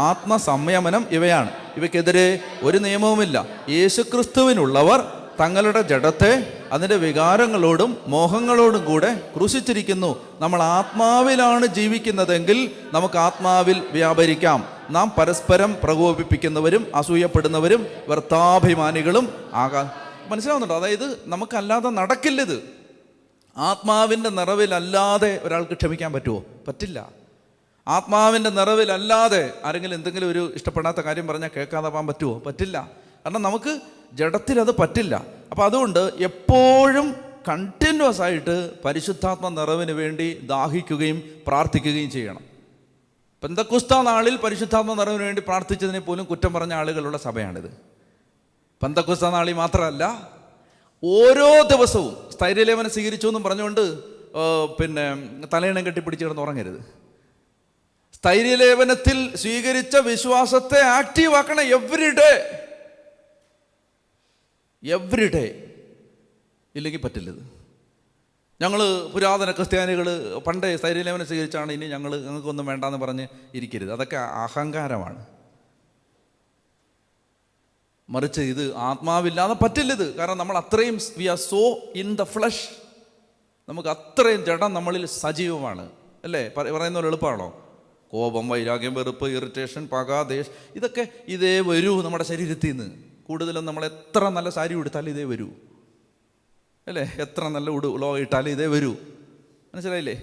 ആത്മസംയമനം ഇവയാണ്. ഇവയ്ക്കെതിരെ ഒരു നിയമവുമില്ല. യേശുക്രിസ്തുവിനുള്ളവർ തങ്ങളുടെ ജഡത്തെ അതിൻ്റെ വികാരങ്ങളോടും മോഹങ്ങളോടും കൂടെ ക്രൂശിച്ചിരിക്കുന്നു. നമ്മൾ ആത്മാവിലാണ് ജീവിക്കുന്നതെങ്കിൽ നമുക്ക് ആത്മാവിൽ വ്യാപരിക്കാം. നാം പരസ്പരം പ്രകോപിപ്പിക്കുന്നവരും അസൂയപ്പെടുന്നവരും വ്യർത്ഥാഭിമാനികളും ആകാൻ. മനസ്സിലാവുന്നുണ്ടോ? അതായത് നമുക്കല്ലാതെ നടക്കില്ലത്. ആത്മാവിൻ്റെ നിറവിലല്ലാതെ ഒരാൾക്ക് ക്ഷമിക്കാൻ പറ്റുമോ? പറ്റില്ല. ആത്മാവിൻ്റെ നിറവിലല്ലാതെ ആരെങ്കിലും എന്തെങ്കിലും ഒരു ഇഷ്ടപ്പെടാത്ത കാര്യം പറഞ്ഞാൽ കേൾക്കാതെ പോകാൻ പറ്റുമോ? പറ്റില്ല. കാരണം നമുക്ക് ജഡത്തിൽ അത് പറ്റില്ല. അപ്പം അതുകൊണ്ട് എപ്പോഴും കണ്ടിന്യൂസ് ആയിട്ട് പരിശുദ്ധാത്മ നിറവിന് വേണ്ടി ദാഹിക്കുകയും പ്രാർത്ഥിക്കുകയും ചെയ്യണം. പെന്തക്കോസ്താ നാളിൽ പരിശുദ്ധാത്മ നിറവിന് വേണ്ടി പ്രാർത്ഥിച്ചതിനെ പോലും കുറ്റം പറഞ്ഞ ആളുകളുള്ള സഭയാണിത്. പെന്തക്കോസ്താ നാളിൽ മാത്രമല്ല, ഓരോ ദിവസവും സ്ഥൈര്യലേപനം സ്വീകരിച്ചു എന്നും പറഞ്ഞുകൊണ്ട് തലയിണം കെട്ടിപ്പിടിച്ച് കിടന്ന് ഉറങ്ങരുത്. സ്ഥൈര്യലേപനത്തിൽ സ്വീകരിച്ച വിശ്വാസത്തെ ആക്റ്റീവ് ആക്കണം എവ്രി ഡേ. ഇല്ലെങ്കിൽ പറ്റില്ലത്. ഞങ്ങൾ പുരാതന ക്രിസ്ത്യാനികൾ പണ്ടേ സ്ഥൈര്യലേപനം സ്വീകരിച്ചാണ്, ഇനി ഞങ്ങൾക്കൊന്നും വേണ്ടാന്ന് പറഞ്ഞ് ഇരിക്കരുത്. അതൊക്കെ അഹങ്കാരമാണ്. മറിച്ച് ഇത് ആത്മാവില്ലാതെ പറ്റില്ലത്. കാരണം നമ്മൾ അത്രയും we are so in the flesh. നമുക്ക് അത്രയും ജഡം നമ്മളിൽ സജീവമാണ്, അല്ലേ? പറയുന്ന പോലെ എളുപ്പമാണോ? കോപം, വൈരാഗ്യം, വെറുപ്പ്, ഇറിറ്റേഷൻ, പക, ദേഷ്യം, ഇതൊക്കെ ഇതേ വരൂ നമ്മുടെ ശരീരത്തിൽ നിന്ന്. കൂടുതലും നമ്മൾ എത്ര നല്ല സാരി ഉടുത്താലും ഇതേ വരൂ, അല്ലേ? എത്ര നല്ല ലോ ഇട്ടാലും ഇതേ വരൂ. മനസ്സിലായില്ലേ?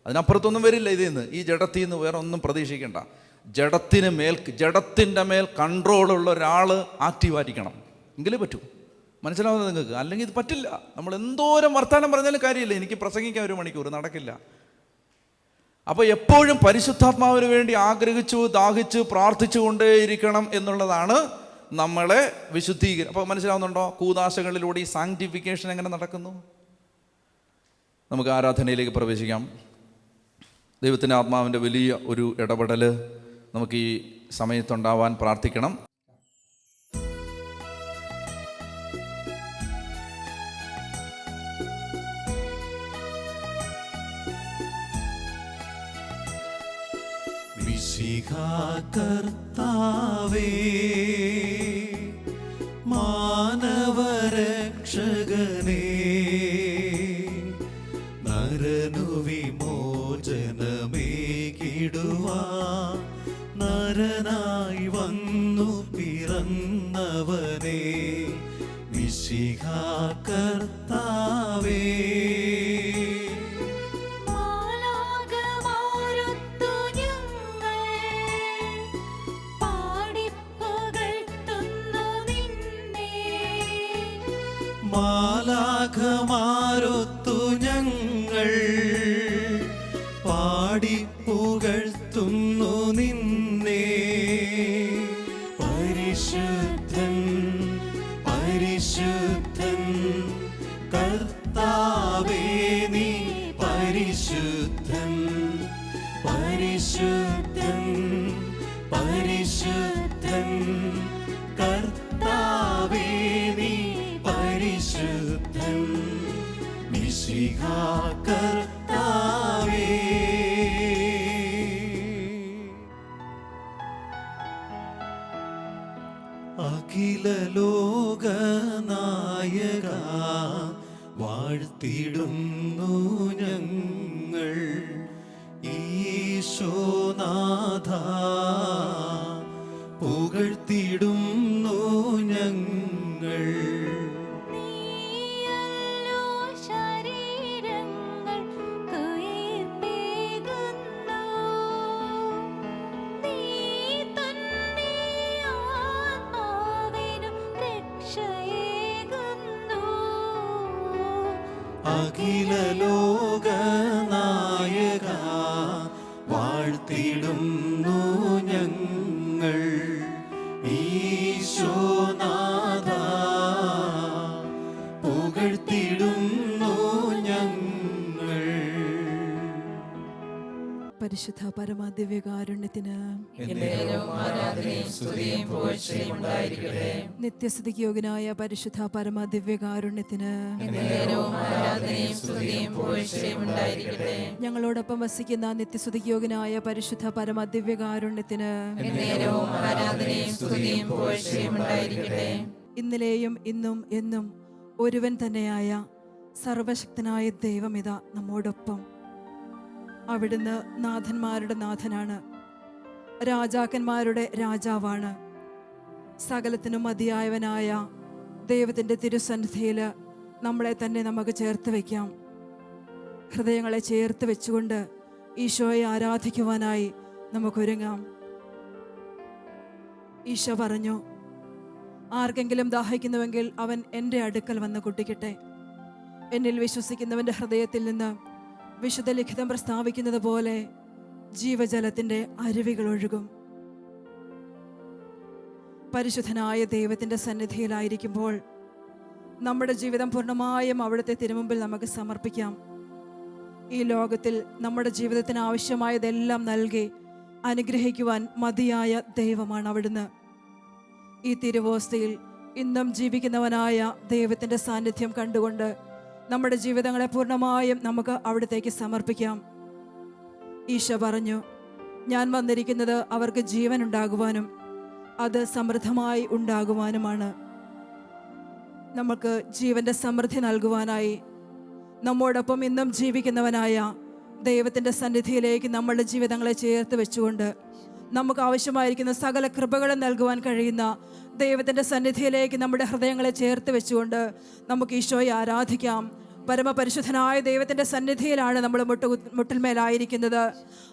അതിനപ്പുറത്തൊന്നും വരില്ല ഇതിൽ നിന്ന്. ഈ ജഡത്തിൽ നിന്ന് വേറെ ഒന്നും പ്രതീക്ഷിക്കേണ്ട. ജഡത്തിൻ്റെ മേൽ കൺട്രോളുള്ള ഒരാൾ ആക്റ്റീവായിരിക്കണം, എങ്കിലേ പറ്റൂ. മനസ്സിലാവുന്നത് നിങ്ങൾക്ക്? അല്ലെങ്കിൽ ഇത് പറ്റില്ല. നമ്മൾ എന്തോരം വർത്താനം പറഞ്ഞാലും കാര്യമില്ല. എനിക്ക് പ്രസംഗിക്കാൻ 1 മണിക്കൂർ നടക്കില്ല. അപ്പോൾ എപ്പോഴും പരിശുദ്ധാത്മാവിന് വേണ്ടി ആഗ്രഹിച്ചു ദാഹിച്ചു പ്രാർത്ഥിച്ചു കൊണ്ടേയിരിക്കണം എന്നുള്ളതാണ് നമ്മളെ വിശുദ്ധീകരണം. അപ്പോൾ മനസ്സിലാവുന്നുണ്ടോ? കൂദാശകളിലൂടെ ഈ സാങ്ക്ടിഫിക്കേഷൻ എങ്ങനെ നടക്കുന്നു? നമുക്ക് ആരാധനയിലേക്ക് പ്രവേശിക്കാം. ദൈവത്തിൻ്റെ ആത്മാവിൻ്റെ വലിയ ഒരു ഇടപെടൽ നമുക്ക് ഈ സമയത്തുണ്ടാവാൻ പ്രാർത്ഥിക്കണം. കർത്താവേ, മാനവരക്ഷകനേ, നരനു വിമോചനമേകിടുവാൻ നരനായി വന്നു പിറന്നവനേ, മിശിഹാ കർത്താവേ. മാലാഖമാരൊത്തു ഞങ്ങൾ പാടിപ്പുകഴ്ത്തുന്നു നിന്നെ. പരിശുദ്ധൻ പരിശുദ്ധൻ കർത്താവേ, നീ പരിശുദ്ധൻ പരിശുദ്ധൻ പരിശുദ്ധൻ കർത്താവേ, നീ പരിശുദ്ധൻ മിശിഹാ കർത്താവേ. അഖില ലോകനായക വാഴ്ത്തിടുന്നു ഞങ്ങൾ. ഈശോനാഥ പുകഴ്ത്തിടുന്നു ഞങ്ങൾ. അഖില ലോകനായക വാഴ്ത്തിടുന്നു ഞങ്ങൾ. ഈശോനാഥ പുകഴ്ത്തിടുന്നു ഞങ്ങൾ. പരിശുദ്ധ പരമദിവ്യകാരുണ്യത്തിന് നിത്യസ്തുതിക്ക് യോഗ്യനായ പരിശുദ്ധ പരമദിവ്യകാരുണ്യത്തിന് ഞങ്ങളോടൊപ്പം വസിക്കുന്ന നിത്യസ്തുതിക്ക് യോഗ്യനായ പരിശുദ്ധ പരമദിവ്യകാരുണ്യത്തിന് ഇന്നലെയും ഇന്നും എന്നും ഒരുവൻ തന്നെയായ സർവശക്തനായ ദൈവമിത നമ്മോടൊപ്പം. അവിടുന്ന് നാഥന്മാരുടെ നാഥനാണ്, രാജാക്കന്മാരുടെ രാജാവാണ്. സകലത്തിനും മതിയായവനായ ദൈവത്തിൻ്റെ തിരുസന്നിധിയിൽ നമ്മളെ തന്നെ നമുക്ക് ചേർത്ത് വയ്ക്കാം. ഹൃദയങ്ങളെ ചേർത്ത് വെച്ചുകൊണ്ട് ഈശോയെ ആരാധിക്കുവാനായി നമുക്കൊരുങ്ങാം. ഈശോ പറഞ്ഞു, ആർക്കെങ്കിലും ദാഹിക്കുന്നുവെങ്കിൽ അവൻ എൻ്റെ അടുക്കൽ വന്ന് കുടിക്കട്ടെ. എന്നിൽ വിശ്വസിക്കുന്നവൻ്റെ ഹൃദയത്തിൽ നിന്ന് വിശുദ്ധ ലിഖിതം പ്രസ്താവിക്കുന്നത് പോലെ ജീവജലത്തിൻ്റെ അരുവികൾ ഒഴുകും. പരിശുദ്ധനായ ദൈവത്തിൻ്റെ സന്നിധിയിലായിരിക്കുമ്പോൾ നമ്മുടെ ജീവിതം പൂർണ്ണമായും അവിടുത്തെ തിരുമുമ്പിൽ നമുക്ക് സമർപ്പിക്കാം. ഈ ലോകത്തിൽ നമ്മുടെ ജീവിതത്തിന് ആവശ്യമായതെല്ലാം നൽകി അനുഗ്രഹിക്കുവാൻ മതിയായ ദൈവമാണ് അവിടുന്ന്. ഈ തിരുവോസ്തിയിൽ ഇന്നും ജീവിക്കുന്നവനായ ദൈവത്തിൻ്റെ സാന്നിധ്യം കണ്ടുകൊണ്ട് നമ്മുടെ ജീവിതങ്ങളെ പൂർണ്ണമായും നമുക്ക് അവിടത്തേക്ക് സമർപ്പിക്കാം. ഈശോ പറഞ്ഞു, ഞാൻ വന്നിരിക്കുന്നത് അവർക്ക് ജീവൻ ഉണ്ടാകുവാനും അത് സമൃദ്ധമായി ഉണ്ടാകുവാനുമാണ്. നമുക്ക് ജീവന്റെ സമൃദ്ധി നൽകുവാനായി നമ്മോടൊപ്പം ഇന്നും ജീവിക്കുന്നവനായ ദൈവത്തിൻ്റെ സന്നിധിയിലേക്ക് നമ്മളുടെ ജീവിതങ്ങളെ ചേർത്ത് വെച്ചുകൊണ്ട് നമുക്ക് ആവശ്യമായിരിക്കുന്ന സകല കൃപകളും നൽകുവാൻ കഴിയുന്ന ദൈവത്തിൻ്റെ സന്നിധിയിലേക്ക് നമ്മുടെ ഹൃദയങ്ങളെ ചേർത്ത് വെച്ചുകൊണ്ട് നമുക്ക് ഈശോയെ ആരാധിക്കാം. പരമപരിശുദ്ധനായ ദൈവത്തിൻ്റെ സന്നിധിയിലാണ് നമ്മൾ മുട്ടിന്മേലായിരിക്കുന്നത്.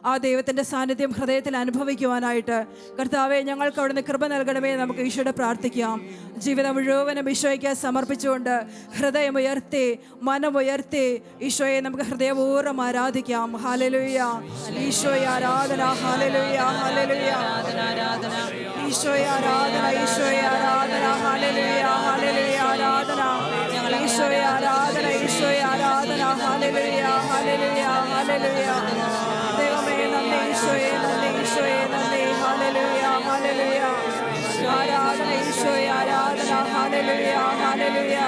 ആ ദൈവത്തിൻ്റെ സാന്നിധ്യം ഹൃദയത്തിൽ അനുഭവിക്കുവാനായിട്ട് കർത്താവെ ഞങ്ങൾക്ക് അവിടുന്ന് കൃപ നൽകണമേ നമുക്ക് ഈശോയോട് പ്രാർത്ഥിക്കാം. ജീവിതം മുഴുവനും ഈശോയ്ക്ക് സമർപ്പിച്ചുകൊണ്ട് ഹൃദയമുയർത്തി മനമുയർത്തി ഈശോയെ നമുക്ക് ഹൃദയപൂർവ്വം ആരാധിക്കാം. ഹല്ലേലൂയ, ഈശോയെ ആരാധന. ഹല്ലേലൂയ, ഹല്ലേലൂയ, ഈശോയെ ആരാധന, ഈശോയെ ആരാധന. ഹല്ലേലൂയ, ഹല്ലേലൂയ, ആരാധന, ഈശോയെ ആരാധന, ഈശോയെ ആരാധന. Hallelujah, hallelujah, hallelujah. ദൈവമേ നന്ദി, ഈശോയെ നന്ദി, ഈശോയെ നന്ദി. ഹല്ലേലൂയ, ഹല്ലേലൂയ, ആരാധന, ഈശോയെ ആരാധന. ഹല്ലേലൂയ, ഹല്ലേലൂയ,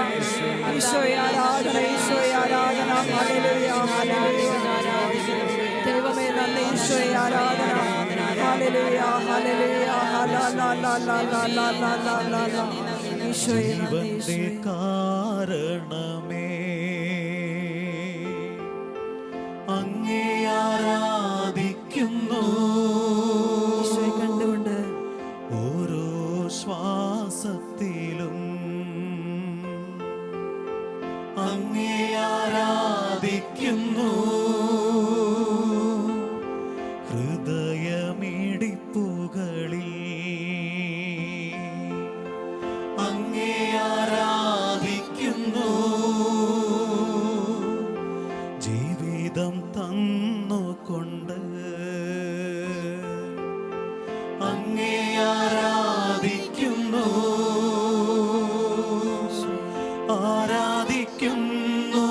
ഈശോയെ ആരാധന, ഈശോയെ ആരാധന. ഹല്ലേലൂയ, ഹല്ലേലൂയ, ദൈവമേ നന്ദി, ഈശോയെ ആരാധന. ഹല്ലേലൂയ, ഹല്ലേലൂയ, ഈശോയെ നന്ദി, ഈശോയെ കാരണമേ അങ്ങേ ആരാധിക്കുന്നു. ഈശോയെ കണ്ടുകൊണ്ട് ഓരോ ശ്വാസത്തിലും അങ്ങേ ആരാധിക്കുന്നു. ഹൃദയമിടിപ്പുകളിൽ അങ്ങേ ആരാധിക്കുന്നു. ജീവിതം തന്നുകൊണ്ട് അങ്ങേ ആരാധിക്കുന്നു. ആരാധിക്കുന്നു,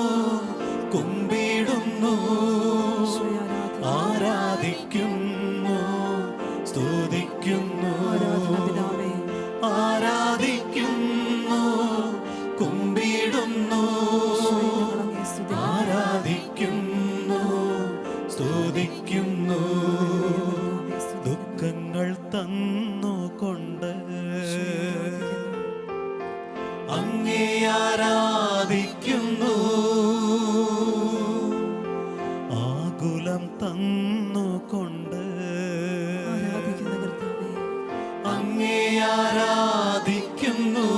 കുമ്പിടുന്നു, ആരാധിക്കുന്നു, സ്തുതിക്കുന്നു. ആരാധിക്കുന്നു, കുമ്പിടുന്നു, ആരാധിക്കുന്നു, സ്തുതിക്കുന്നു. ദുഃഖങ്ങൾ തന്നുകൊണ്ട് അങ്ങേ ആരാധിക്കുന്നു. ആകുലം തന്നുകൊണ്ട് അങ്ങേ ആരാധിക്കുന്നു.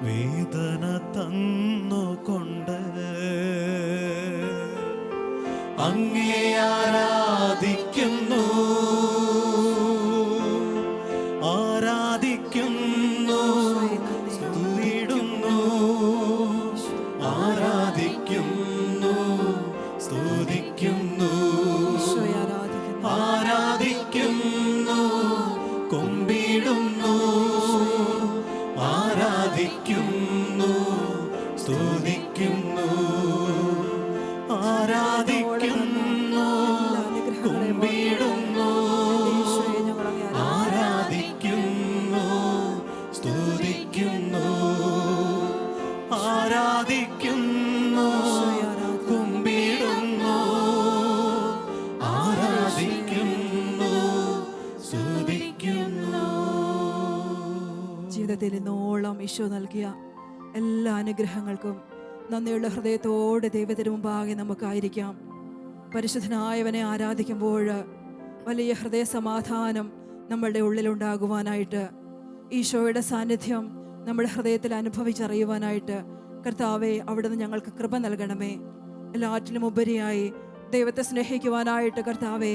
വേദന തന്നുകൊണ്ട് അങ്ങേ ആരാധിക്കുന്നു. ആരാധിക്കുന്നു, സ്തുതിടുന്നു, ആരാധിക്കുന്നു, സ്തുതിക്കുന്നു. ആരാധിക്കുന്നു, കുമ്പിടുന്നു, ആരാധിക്കുന്നു, സ്തുതിക്കുന്നു. ആരാധിക്കുന്നു, കുമ്പിടുന്നു, ആരാധിക്കുന്നു, സ്തുതിക്കുന്നു. ആരാധിക്കുന്നു, കുമ്പിടുന്നു, ആരാധിക്കുന്നു, സ്തുതിക്കുന്നു. ജീവിതത്തിൽ ഇന്നോളം ഈശോ നൽകിയ എല്ലാ അനുഗ്രഹങ്ങൾക്കും നന്ദിയുള്ള ഹൃദയത്തോടെ ദൈവത്തിന് മുമ്പാകെ നമുക്കായിരിക്കാം. പരിശുദ്ധനായവനെ ആരാധിക്കുമ്പോൾ വലിയ ഹൃദയ സമാധാനം നമ്മളുടെ ഉള്ളിലുണ്ടാകുവാനായിട്ട്, ഈശോയുടെ സാന്നിധ്യം നമ്മുടെ ഹൃദയത്തിൽ അനുഭവിച്ചറിയുവാനായിട്ട് കർത്താവെ അവിടുന്ന് ഞങ്ങൾക്ക് കൃപ നൽകണമേ. എല്ലാറ്റിലും ഉപരിയായി ദൈവത്തെ സ്നേഹിക്കുവാനായിട്ട് കർത്താവെ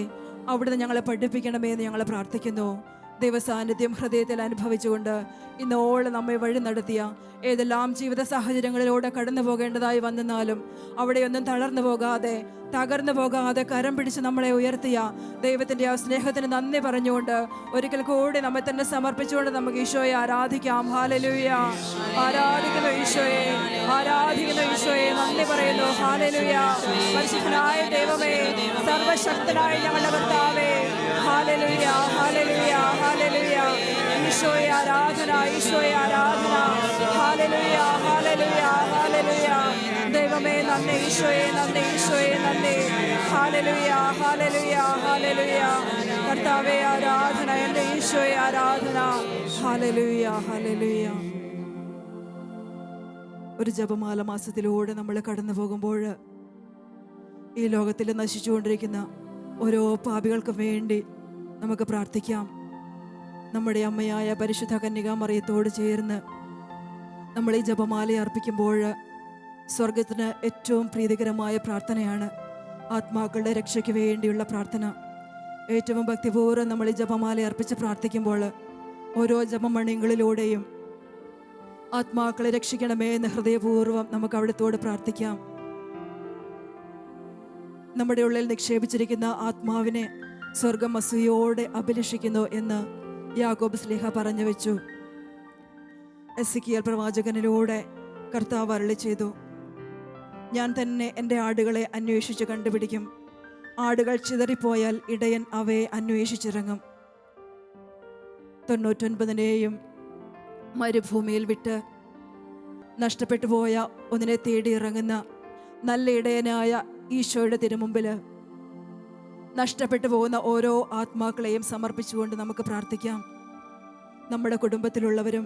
അവിടുന്ന് ഞങ്ങളെ പഠിപ്പിക്കണമേ എന്ന് ഞങ്ങൾ പ്രാർത്ഥിക്കുന്നു. ദൈവസാന്നിധ്യം ഹൃദയത്തിൽ അനുഭവിച്ചുകൊണ്ട് ഇന്നോളം നമ്മെ വഴി നടത്തിയ ഏതെല്ലാം ജീവിത സാഹചര്യങ്ങളിലൂടെ കടന്നു പോകേണ്ടതായി വന്നെന്നാലും അവിടെയൊന്നും തളർന്നു പോകാതെ തകർന്നു പോകാതെ കരം പിടിച്ച് നമ്മളെ ഉയർത്തിയ ദൈവത്തിൻ്റെ ആ സ്നേഹത്തിന് നന്ദി പറഞ്ഞുകൊണ്ട് ഒരിക്കൽ കൂടി നമ്മെ തന്നെ സമർപ്പിച്ചുകൊണ്ട് നമുക്ക് ഈശോയെ ആരാധിക്കാം. ഹല്ലേലൂയ. ആരാധിക്കുന്നു ഈശോയെ, ആരാധിക്കുന്നു ഈശോയെ, നന്ദി പറയുന്നു. ഹല്ലേലൂയ. പരിശുദ്ധനായ ദൈവമേ, സർവശക്തനായ ഞങ്ങളുടെ കർത്താവേ, ഹല്ലേലൂയ, ഹല്ലേലൂയ, ഹല്ലേലൂയ. ഈശോയെ ആരാധന, ഈശോയെ ആരാധന. Hallelujah, hallelujah, hallelujah. ദൈവമേ നന്ദി, ഈശോയെ നന്ദി, ഈശോയെ നന്ദി. Hallelujah, hallelujah, hallelujah. കർത്താവേ ആരാധന, എൻ്റെ ഈശോയെ ആരാധന. Hallelujah, hallelujah. ഒരു ജപമാല മാസത്തിലൂടെ നമ്മൾ കടന്നു പോകുമ്പോൾ ഈ ലോകത്തിൽ നശിച്ചുകൊണ്ടിരിക്കുന്ന ഓരോ പാപികൾക്കും വേണ്ടി നമുക്ക് പ്രാർത്ഥിക്കാം. നമ്മുടെ അമ്മയായ പരിശുദ്ധ കന്യകാമറിയത്തോട് ചേർന്ന് നമ്മൾ ഈ ജപമാല അർപ്പിക്കുമ്പോൾ സ്വർഗത്തിന് ഏറ്റവും പ്രീതികരമായ പ്രാർത്ഥനയാണ് ആത്മാക്കളുടെ രക്ഷയ്ക്ക് വേണ്ടിയുള്ള പ്രാർത്ഥന. ഏറ്റവും ഭക്തിപൂർവ്വം നമ്മൾ ഈ ജപമാല അർപ്പിച്ച് പ്രാർത്ഥിക്കുമ്പോൾ ഓരോ ജപമണികളിലൂടെയും ആത്മാക്കളെ രക്ഷിക്കണമേ എന്ന് ഹൃദയപൂർവ്വം നമുക്ക് അവിടത്തോട് പ്രാർത്ഥിക്കാം. നമ്മുടെ ഉള്ളിൽ നിക്ഷേപിച്ചിരിക്കുന്ന ആത്മാവിനെ സ്വർഗം അസൂയോടെ അഭിലഷിക്കുന്നു എന്ന് യാക്കോബ് ശ്ലീഹ പറഞ്ഞു വെച്ചു. എസെക്കിയേൽ പ്രവാചകനിലൂടെ കർത്താവ് അരുളി ചെയ്തു, ഞാൻ തന്നെ എൻ്റെ ആടുകളെ അന്വേഷിച്ച് കണ്ടുപിടിക്കും. ആടുകൾ ചിതറിപ്പോയാൽ ഇടയൻ അവയെ അന്വേഷിച്ചിറങ്ങും. 99നെയും മരുഭൂമിയിൽ വിട്ട് നഷ്ടപ്പെട്ടു പോയ ഒന്നിനെ തേടി ഇറങ്ങുന്ന നല്ല ഇടയനായ ഈശോയുടെ തിരുമുമ്പിൽ നഷ്ടപ്പെട്ടു പോകുന്ന ഓരോ ആത്മാക്കളെയും സമർപ്പിച്ചുകൊണ്ട് നമുക്ക് പ്രാർത്ഥിക്കാം. നമ്മുടെ കുടുംബത്തിലുള്ളവരും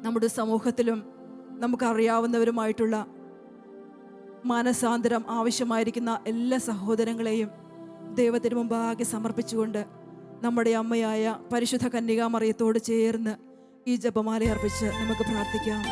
നമ്മുടെ സമൂഹത്തിലും നമുക്കറിയാവുന്നവരുമായിട്ടുള്ള മാനസാന്തരം ആവശ്യമായിരിക്കുന്ന എല്ലാ സഹോദരങ്ങളെയും ദൈവത്തിന് മുമ്പാകെ സമർപ്പിച്ചുകൊണ്ട് നമ്മുടെ അമ്മയായ പരിശുദ്ധ കന്യകാമറിയത്തോട് ചേർന്ന് ഈ ജപമാല അർപ്പിച്ച് നമുക്ക് പ്രാർത്ഥിക്കാം.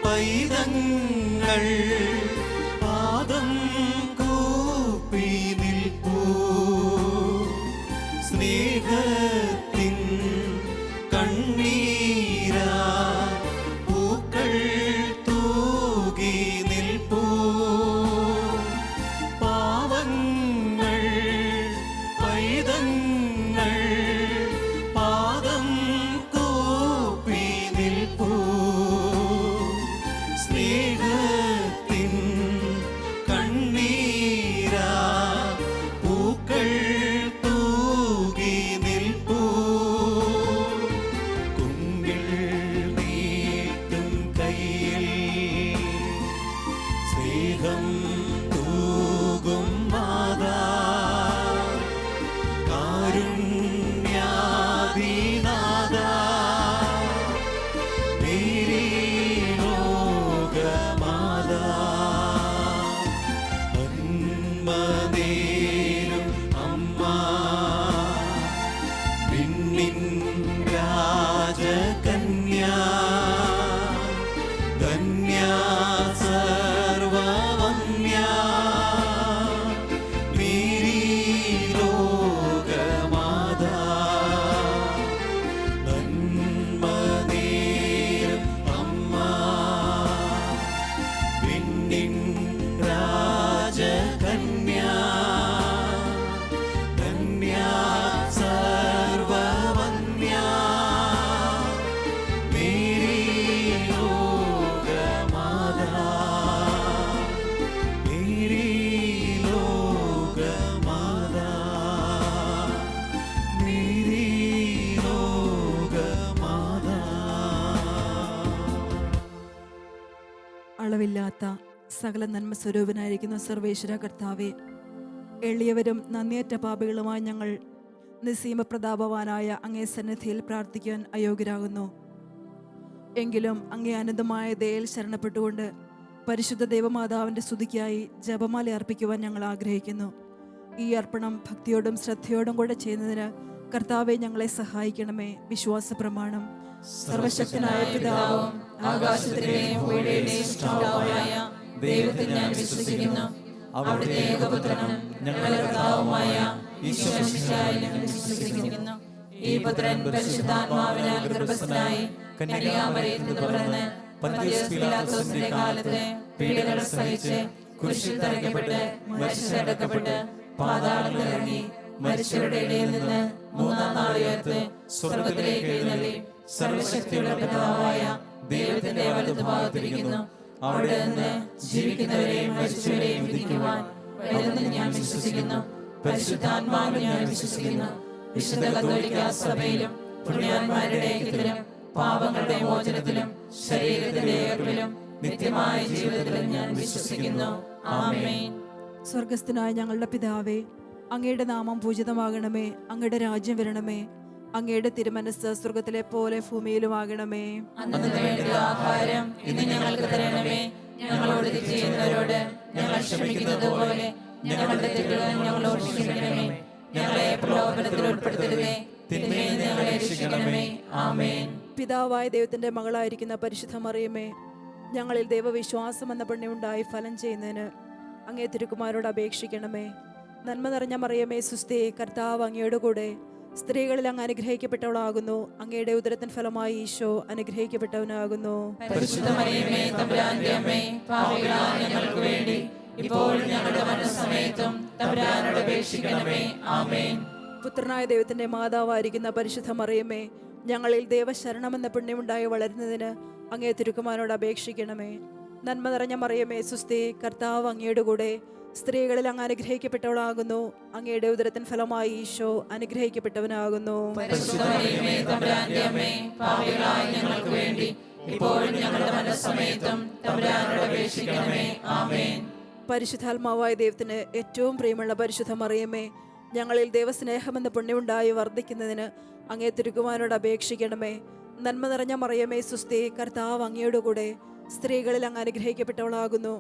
പൈതങ്ങൾ പാദം കൂപ്പി നിൽപ്പൂ, സ്നേഹത്തിൻ കണ്ണീരാ പൂക്കൾ തൂകി നിൽപ്പൂ. പാവങ്ങൾ പൈതങ്ങൾ പാദം കൂപ്പി നിൽപ്പൂ, സ്നേഹത്തിൻ കണ്ണീരാ പൂക്കൾ തൂകി നിൽപ്പൂ. കുമ്പിൾ നീട്ടും കയ്യിൽ സ്നേഹം തൂകും മാതാ, കാരുണ്യാധിനാഥാ മേരി ലോകമാതാ, നന്മനേ അളവില്ലാത്ത സകല നന്മ സ്വരൂപനായിരിക്കുന്ന സർവേശ്വര കർത്താവെ, എളിയവരും നന്ദിയേറ്റ പാപികളുമായി ഞങ്ങൾ നിസ്സീമ പ്രതാപവാനായ അങ്ങേ സന്നിധിയിൽ പ്രാർത്ഥിക്കാൻ അയോഗ്യരാകുന്നു. എങ്കിലും അങ്ങേ അനന്തമായ ദയയിൽ ശരണപ്പെട്ടുകൊണ്ട് പരിശുദ്ധ ദൈവമാതാവിൻ്റെ സ്തുതിക്കായി ജപമാല അർപ്പിക്കുവാൻ ഞങ്ങൾ ആഗ്രഹിക്കുന്നു. ഈ അർപ്പണം ഭക്തിയോടും ശ്രദ്ധയോടും കൂടെ ചെയ്യുന്നതിന് കർത്താവെ ഞങ്ങളെ സഹായിക്കണമേ. വിശ്വാസ പ്രമാണം. സർവശക്തനായ പിതാവും ആകാശത്തിലെയും ഭൂമിയിലെയും സൃഷ്ടാവുമായ ദൈവത്തിൽ ഞാൻ വിശ്വസിക്കുന്നു. അവിടുത്തെ ഏകപുത്രനും ഞങ്ങളുടെ കർത്താവുമായ ഈശോമിശിഹായിൽ ഞാൻ വിശ്വസിക്കുന്നു. ഈ പുത്രൻ പരിശുദ്ധാത്മാവിനാൽ ഗർഭസ്ഥനായി കന്യകാമറിയത്തിൽ പിറന്ന് പന്തിയോസ് പീലാത്തോസിന്റെ കാലത്ത് പീഡകൾ സഹിച്ച് കുരിശിൽ തറയ്ക്കപ്പെട്ട് മരിച്ചടക്കപ്പെട്ട് പാതാളത്തിൽ ഇറങ്ങി മരിച്ചവരുടെ ഇടയിൽ നിന്ന് മൂന്നാം നാൾ ഉയർത്ത് സ്വർഗ്ഗത്തിലേക്ക് എഴുന്നള്ളി സർവശക്തിയുള്ള പിതാവായ ദൈവത്തിന്റെ വലതുഭാഗത്തിരിക്കുന്നു. അവിടെ നിന്ന് ജീവിക്കുന്നവരെയും മരിച്ചവരെയും വിധിക്കുവാൻ വരുമെന്ന് ഞാൻ വിശ്വസിക്കുന്നു. പരിശുദ്ധാത്മാവിൽ ഞാൻ വിശ്വസിക്കുന്നു. വിശുദ്ധ കത്തോലിക്കാ സഭയിലും പുണ്യാന്മാരുടെ ഐക്യത്തിലും പാപങ്ങളുടെ മോചനത്തിലും ശരീരത്തിന്റെ ഉയർപ്പിലും നിത്യമായ ജീവിതത്തിലും ഞാൻ വിശ്വസിക്കുന്നു. ആമേൻ. സ്വർഗസ്ഥനായ ഞങ്ങളുടെ പിതാവേ, അങ്ങയുടെ നാമം പൂജിതമാകണമേ. അങ്ങയുടെ രാജ്യം വരണമേ. അങ്ങയുടെ തിരുമനസ് സ്വർഗത്തിലെ പോലെ ഭൂമിയിലുമാകണമേ. അന്നു വേണ്ട ആഹാരം ഇന്ന് ഞങ്ങൾക്ക് തരണമേ. ഞങ്ങളോട് തെറ്റ് ചെയ്യുന്നവരോട് ഞങ്ങൾ ക്ഷമിക്കുന്നത് പോലെ ഞങ്ങളുടെ തെറ്റുകൾ ഞങ്ങളോട് ക്ഷമിക്കണമേ. ഞങ്ങളെ പ്രലോഭനത്തിൽ ഉൾപ്പെടുത്തരുതേ, തിന്മയിൽ നിന്ന് ഞങ്ങളെ രക്ഷിക്കണമേ. ആമേൻ. പിതാവായ ദൈവത്തിന്റെ മകളായിരിക്കുന്ന പരിശുദ്ധ മറിയമേ, ഞങ്ങളിൽ ദൈവവിശ്വാസം എന്ന പുണ്യമുണ്ടായി ഫലം ചെയ്യുന്നതിന് അങ്ങേ തിരുക്കുമാരോട് അപേക്ഷിക്കണമേ. നന്മ നിറഞ്ഞ മറിയമേ സുസ്ഥി, കർത്താവ് അങ്ങയുടെ കൂടെ സ്ത്രീകളിൽ അങ്ങ് അനുഗ്രഹിക്കപ്പെട്ടവളാകുന്നു. അങ്ങയുടെ ഉദരത്തിൻ ഫലമായി ഈശോ അനുഗ്രഹിക്കപ്പെട്ടവനാകുന്നു. പരിശുദ്ധ മറിയമേ, തമ്പുരാന്റെ അമ്മേ, പാപികളായ ഞങ്ങൾക്ക് വേണ്ടി ഇപ്പോഴും ഞങ്ങളുടെ മരണസമയത്തും തമ്പുരാനോട് അപേക്ഷിക്കണമേ. ആമേൻ. പുത്രനായ ദൈവത്തിന്റെ മാതാവായിരിക്കുന്ന പരിശുദ്ധ മറിയമേ, ഞങ്ങളിൽ ദൈവശരണമെന്ന പുണ്യമുണ്ടായി വളരുന്നതിന് അങ്ങേ തിരുക്കുമാരോട് അപേക്ഷിക്കണമേ. നന്മ നിറഞ്ഞ മറിയമേ സുസ്ഥി, കർത്താവ് അങ്ങയുടെ കൂടെ സ്ത്രീകളിൽ അങ്ങ് അനുഗ്രഹിക്കപ്പെട്ടവളാകുന്നു. അങ്ങയുടെ ഉദരത്തിൻ ഫലമായി ഈശോ അനുഗ്രഹിക്കപ്പെട്ടവനാകുന്നു. പരിശുദ്ധ മറിയമേ, തമ്പുരാന്റെ അമ്മേ, പാപികളായ ഞങ്ങൾക്ക് വേണ്ടി ഇപ്പോഴും ഞങ്ങളുടെ മരണസമയത്തും തമ്പുരാനോട് അപേക്ഷിക്കണമേ. ആമേൻ. പരിശുദ്ധാത്മാവായ ദൈവത്തിന് ഏറ്റവും പ്രിയമുള്ള പരിശുദ്ധ മറിയമേ, ഞങ്ങളിൽ ദൈവസ്നേഹമെന്ന പുണ്യമുണ്ടായി വർദ്ധിക്കുന്നതിന് അങ്ങേ തിരുക്കുമാരോട് അപേക്ഷിക്കണമേ. നന്മ നിറഞ്ഞ മറിയമേ സുസ്ഥി, കർത്താവ് അങ്ങയുടെ കൂടെ സ്ത്രീകളിൽ അങ്ങ് അനുഗ്രഹിക്കപ്പെട്ടവളാകുന്നു.